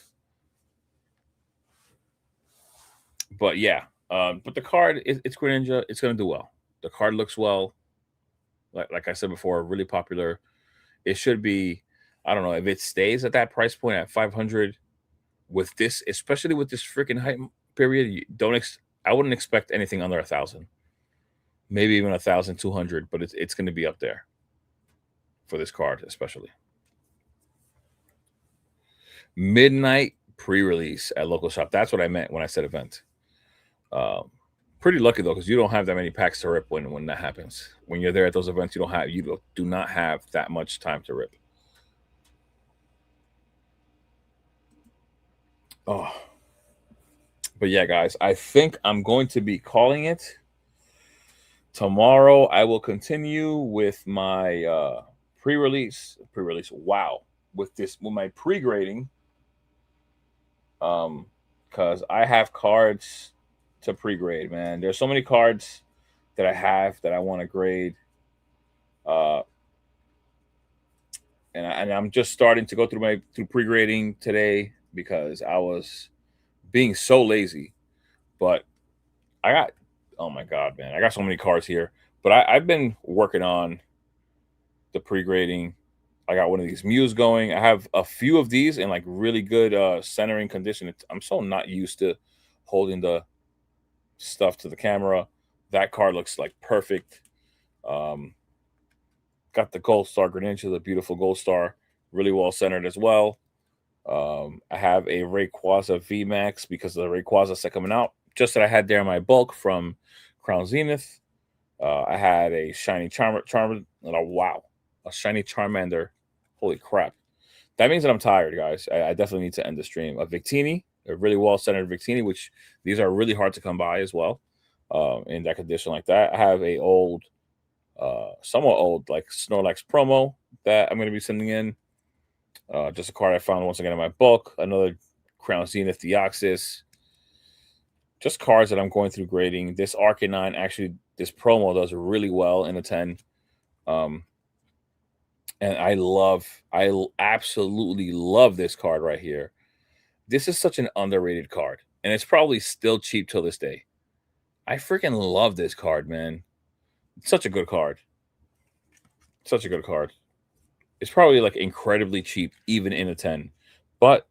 But yeah, but the card it's Greninja. It's gonna do well. The card looks well. Like I said before, really popular. It should be. I don't know if it stays at that price point at 500 with this, especially with this freaking hype period. You don't I wouldn't expect anything under 1,000, maybe even 1,200, but it's going to be up there for this card, especially midnight pre-release at local shop. That's what I meant when I said event. Um, Pretty lucky though, because you don't have that many packs to rip when that happens. When you're there at those events, you do not have that much time to rip. Oh, but yeah, guys, I think I'm going to be calling it tomorrow. I will continue with my pre-release. Wow, with my pre-grading, because I have cards. to pre-grade, man. There's so many cards that I have that I want to grade. Uh, and I'm just starting to go through pre-grading today because I was being so lazy. But I got, oh my god, man, I got so many cards here. But I've been working on the pre-grading. I got one of these Mews going. I have a few of these in like really good centering condition. I'm so not used to holding the stuff to the camera. That card looks like perfect. Um, got the Gold Star Greninja, the beautiful Gold Star, really well centered as well. I have a Rayquaza VMAX because of the Rayquaza set coming out, just that I had there in my bulk from Crown Zenith. I had a shiny wow, a shiny Charmander. Holy crap. That means that I'm tired, guys. I definitely need to end the stream. A Victini, a really well-centered Victini, which these are really hard to come by as well in that condition like that. I have a old, somewhat old, like Snorlax promo that I'm going to be sending in. Just a card I found once again in my book. Another Crown Zenith Deoxys. Just cards that I'm going through grading. This Arcanine, actually, this promo does really well in a 10. And I absolutely love this card right here. This is such an underrated card. And it's probably still cheap till this day. I freaking love this card, man. It's such a good card. Such a good card. It's probably like incredibly cheap, even in a 10. But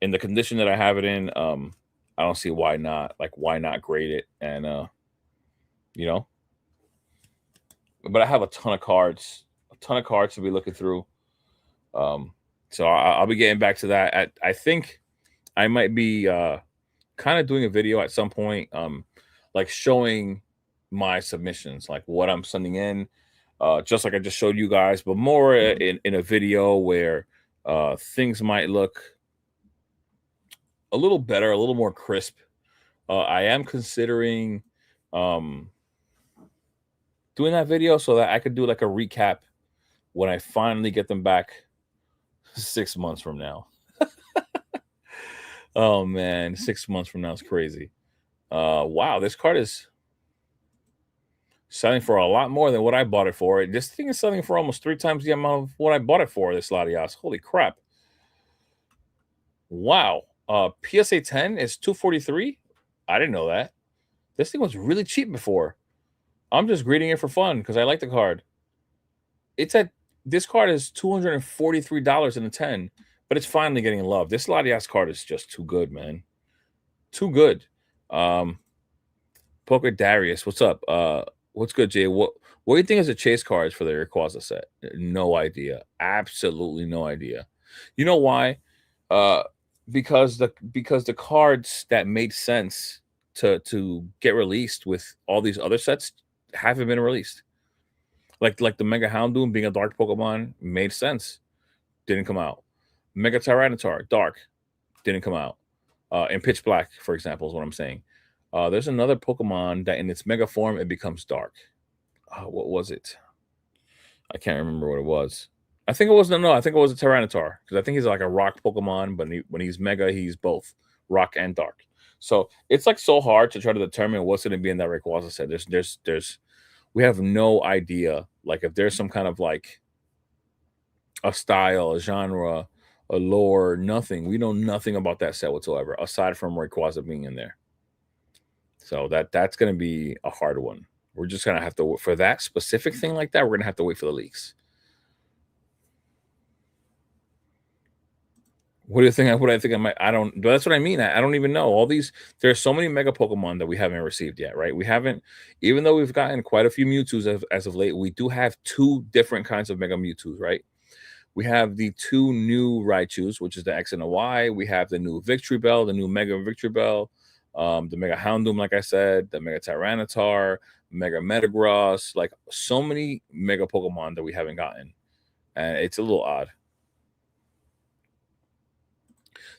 in the condition that I have it in, I don't see why not. Like, why not grade it? And you know. But I have a ton of cards to be looking through. So I'll be getting back to that. I think I might be kind of doing a video at some point, like showing my submissions, like what I'm sending in, just like I just showed you guys, but more in a video where things might look a little better, a little more crisp. I am considering doing that video so that I could do like a recap when I finally get them back 6 months from now. Oh man, 6 months from now is crazy. Wow, this card is selling for a lot more than what I bought it for. This thing is selling for almost 3 times the amount of what I bought it for, this Latias. Holy crap. Wow. PSA 10 is 243. I didn't know that. This thing was really cheap before. I'm just grading it for fun because I like the card. This card is $243 in a 10, but it's finally getting love. This Latias card is just too good, man. Too good. Poker Darius, what's up? What's good, Jay? What do you think is the chase cards for the Rayquaza set? No idea. Absolutely no idea. You know why? Because the cards that made sense to get released with all these other sets haven't been released. Like the Mega Houndoom being a dark Pokemon made sense. Didn't come out. Mega Tyranitar, dark, didn't come out. In Pitch Black, for example, is what I'm saying. There's another Pokemon that in its Mega form, it becomes dark. What was it? I can't remember what it was. I think it was I think it was a Tyranitar because I think he's like a rock Pokemon, but when he's Mega, he's both rock and dark. So it's like so hard to try to determine what's going to be in that Rayquaza set. We have no idea. Like if there's some kind of like a style, a genre, a lore, nothing. We know nothing about that set whatsoever, aside from Rayquaza being in there. So that's going to be a hard one. We're just going to have to, for that specific thing like that, we're going to have to wait for the leaks. What do you think? What I think I might, I don't, that's what I mean. I don't even know. All these, there's so many Mega Pokemon that we haven't received yet, right? We haven't, even though we've gotten quite a few Mewtwo's as of late, we do have 2 different kinds of Mega Mewtwo's, right? We have the 2 new Raichus, which is the X and the Y. We have the new Victory Bell, the new Mega Victory Bell, the Mega Houndoom, like I said, the Mega Tyranitar, Mega Metagross, like so many Mega Pokemon that we haven't gotten. And it's a little odd.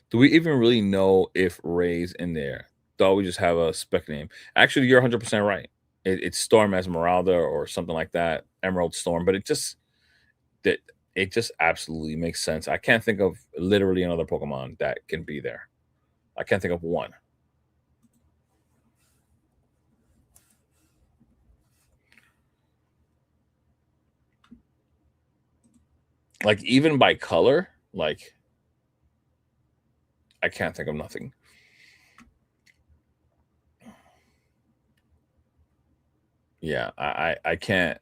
Do we even really know if Ray's in there? Thought we just have a spec name. Actually, you're 100% right. It's Storm Esmeralda or something like that, Emerald Storm. But it just absolutely makes sense. I can't think of literally another Pokemon that can be there. I can't think of one. Like even by color, like I can't think of nothing. Yeah, I can't.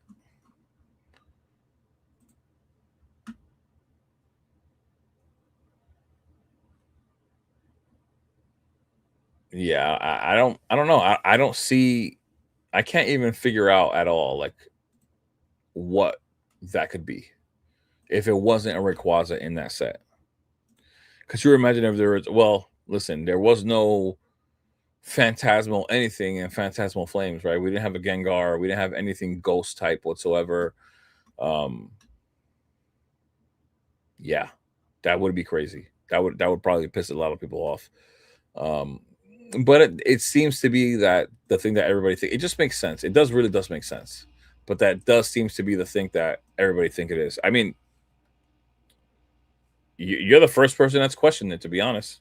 Yeah, I don't know. I don't see. I can't even figure out at all like what that could be if it wasn't a Rayquaza in that set. Could you imagine if there was? Well, listen, there was no Phantasmal anything in Phantasmal Flames, right? We didn't have a Gengar. We didn't have anything Ghost type whatsoever. Um, yeah, that would be crazy. That would probably piss a lot of people off. Um, but it seems to be that the thing that everybody think it just makes sense. It does really does make sense. But that does seems to be the thing that everybody think it is. I mean, you're the first person that's questioned it, to be honest.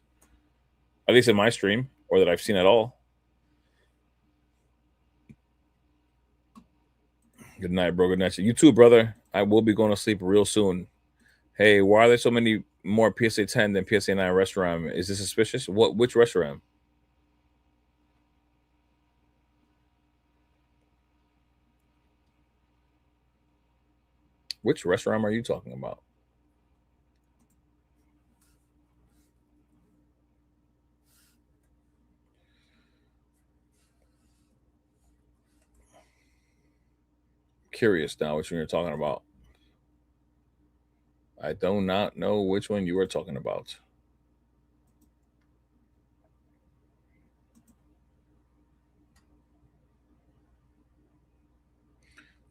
At least in my stream, or that I've seen at all. Good night, bro. Good night. You too, brother. I will be going to sleep real soon. Hey, why are there so many more PSA 10 than PSA 9 restaurant? Is this suspicious? What? Which restaurant? Which restaurant are you talking about? Curious now which one you're talking about. I do not know which one you were talking about.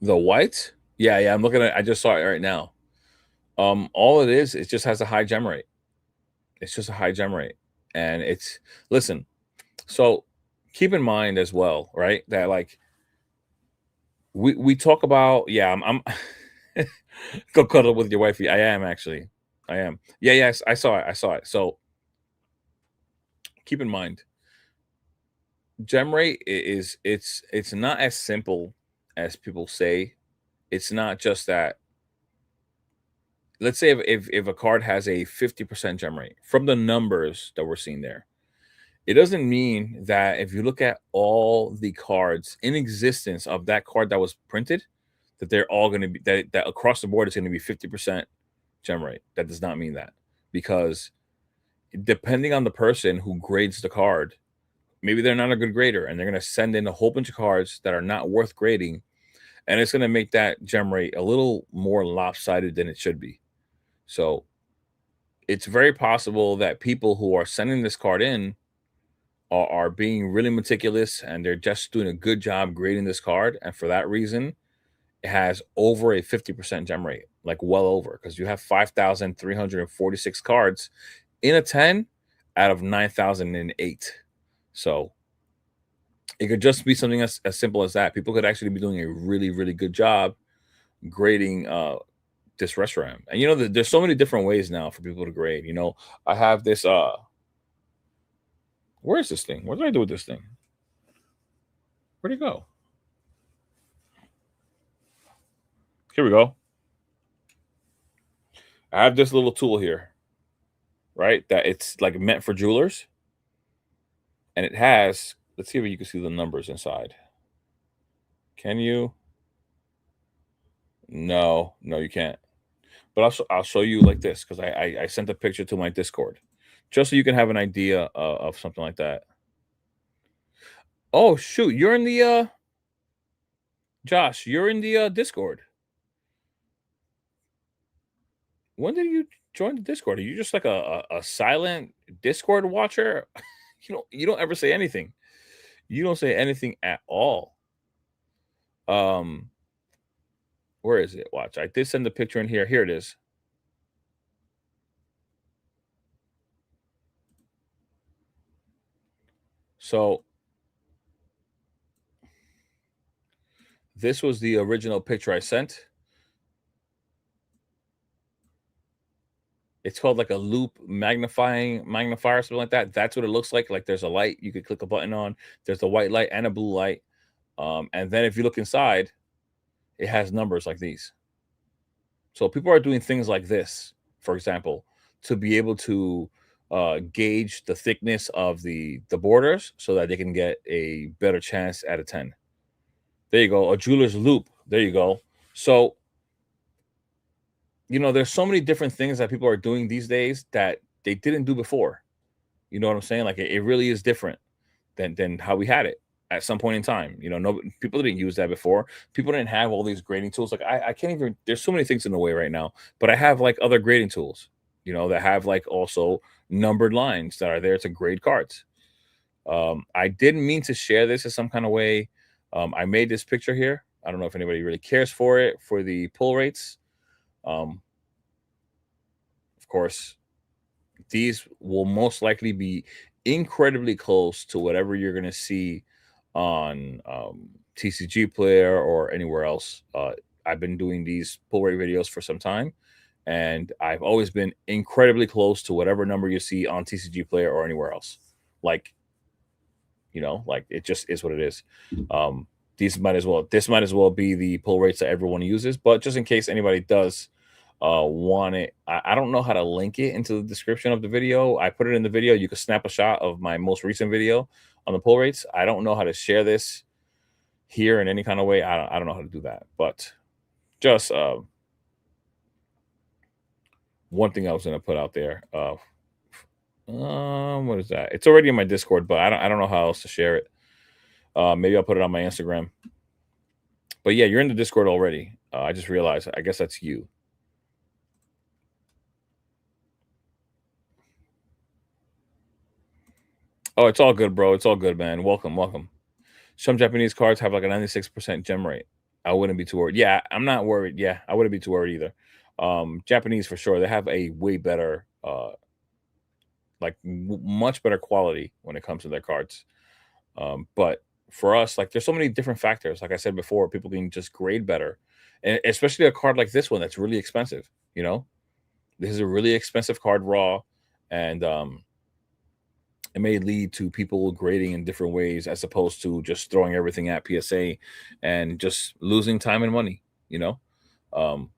The white? Yeah, yeah. I'm looking at. I just saw it right now. All it is, it just has a high gem rate. It's just a high gem rate, and it's listen. So keep in mind as well, right? That like we talk about. Yeah, I'm go cuddle with your wifey. I am actually. I am. Yeah, yes. I saw it. I saw it. So keep in mind, gem rate is it's not as simple as people say. It's not just that. Let's say if a card has a 50% gem rate from the numbers that we're seeing there, it doesn't mean that if you look at all the cards in existence of that card that was printed, that they're all going to be that across the board it's going to be 50% gem rate. That does not mean that, because depending on the person who grades the card, maybe they're not a good grader and they're going to send in a whole bunch of cards that are not worth grading, and it's going to make that gem rate a little more lopsided than it should be. So it's very possible that people who are sending this card in are being really meticulous and they're just doing a good job grading this card. And for that reason, it has over a 50% gem rate, like well over, because you have 5,346 cards in a 10 out of 9,008. So it could just be something as simple as that. People could actually be doing a really, really good job grading this restaurant. And there's so many different ways now for people to grade. I have this where is this thing? What did I do with this thing? Where'd it go? Here we go. I have this little tool here, right? That it's like meant for jewelers. And it has, let's see if you can see the numbers inside. Can you? No, no, you can't. But I'll show you like this because I sent a picture to my Discord just so you can have an idea of something like that. Oh shoot, you're in the Josh, you're in the Discord. When did you join the Discord? Are you just like a silent Discord watcher? You don't ever say anything. You don't say anything at all. Um, where is it? Watch. I did send the picture in here. Here it is. So this was the original picture I sent. It's called like a loop magnifier, something like that. That's what it looks like. Like there's a light you could click a button on. There's a white light and a blue light. And then if you look inside, it has numbers like these. So people are doing things like this, for example, to be able to gauge the thickness of the borders so that they can get a better chance at a 10. There you go. A jeweler's loop. There you go. So, there's so many different things that people are doing these days that they didn't do before. You know what I'm saying? Like it really is different than how we had it at some point in time. No people didn't use that before. People didn't have all these grading tools. Like I can't even. There's so many things in the way right now. But I have like other grading tools. That have like also numbered lines that are there to grade cards. I didn't mean to share this in some kind of way. I made this picture here. I don't know if anybody really cares for it for the pull rates. Of course, these will most likely be incredibly close to whatever you're going to see on TCG Player or anywhere else. I've been doing these pull rate videos for some time, and I've always been incredibly close to whatever number you see on TCG Player or anywhere else. Like, like it just is what it is. This might as well be the pull rates that everyone uses, but just in case anybody does want it, I don't know how to link it into the description of the video. I put it in the video. You can snap a shot of my most recent video on the pull rates. I don't know how to share this here in any kind of way. I don't know how to do that, but just one thing I was going to put out there. What is that? It's already in my Discord, but I don't know how else to share it. Maybe I'll put it on my Instagram. But yeah, you're in the Discord already. I just realized. I guess that's you. Oh, it's all good, bro. It's all good, man. Welcome, welcome. Some Japanese cards have like a 96% gem rate. I wouldn't be too worried. Yeah, I'm not worried. Yeah, I wouldn't be too worried either. Japanese for sure. They have a way better, much better quality when it comes to their cards. But for us, like, there's so many different factors. Like I said before, people can just grade better, and especially a card like this one that's really expensive. This is a really expensive card raw, and it may lead to people grading in different ways as opposed to just throwing everything at PSA and just losing time and money. You know, um,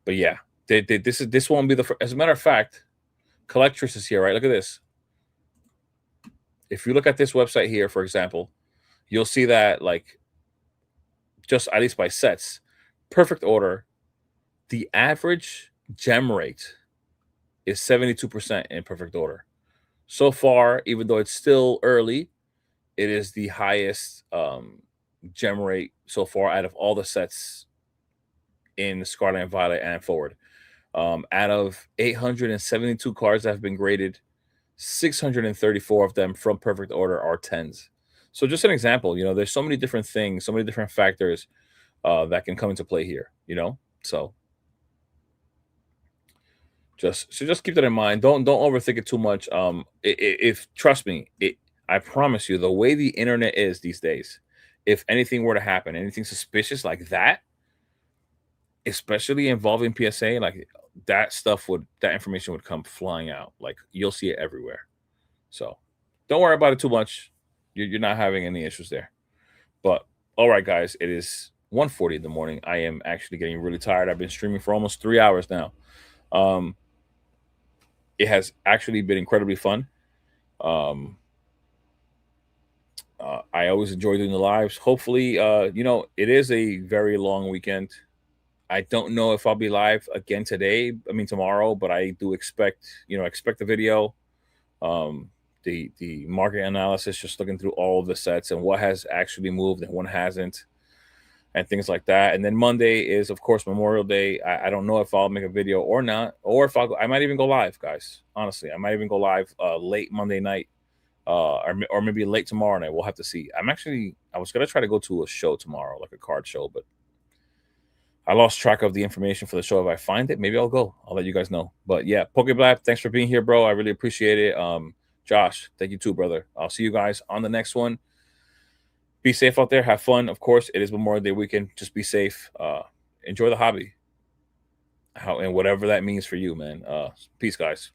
but yeah, this won't be the first. As a matter of fact, Collectress is here, right? Look at this. If you look at this website here, for example, you'll see that, like, just at least by sets, perfect order, the average gem rate is 72% in perfect order. So far, even though it's still early, it is the highest gem rate so far out of all the sets in Scarlet and Violet and forward. Out of 872 cards that have been graded, 634 of them from perfect order are 10s. So just an example, there's so many different things, so many different factors that can come into play here, So just keep that in mind. Don't overthink it too much. If trust me, I promise you, the way the internet is these days, if anything were to happen, anything suspicious like that, especially involving PSA, like that information would come flying out. Like, you'll see it everywhere. So don't worry about it too much. You're not having any issues there. But all right, guys, it is 1:40 in the morning. I am actually getting really tired. I've been streaming for almost 3 hours now. It has actually been incredibly fun. I always enjoy doing the lives. Hopefully, it is a very long weekend. I don't know if I'll be live again today. I mean tomorrow, but I do expect the video, the market analysis, just looking through all of the sets and what has actually moved and what hasn't, and things like that. And then Monday is, of course, Memorial Day. I don't know if I'll make a video or not, or if I might even go live, guys. Honestly, I might even go live late Monday night, or maybe late tomorrow night. We'll have to see. I was gonna try to go to a show tomorrow, like a card show, but I lost track of the information for the show. If I find it, maybe I'll go. I'll let you guys know. But yeah, Pokeblab, thanks for being here, bro. I really appreciate it. Josh, thank you too, brother. I'll see you guys on the next one. Be safe out there. Have fun. Of course, it is Memorial Day weekend. Just be safe. Enjoy the hobby. And whatever that means for you, man. Peace, guys.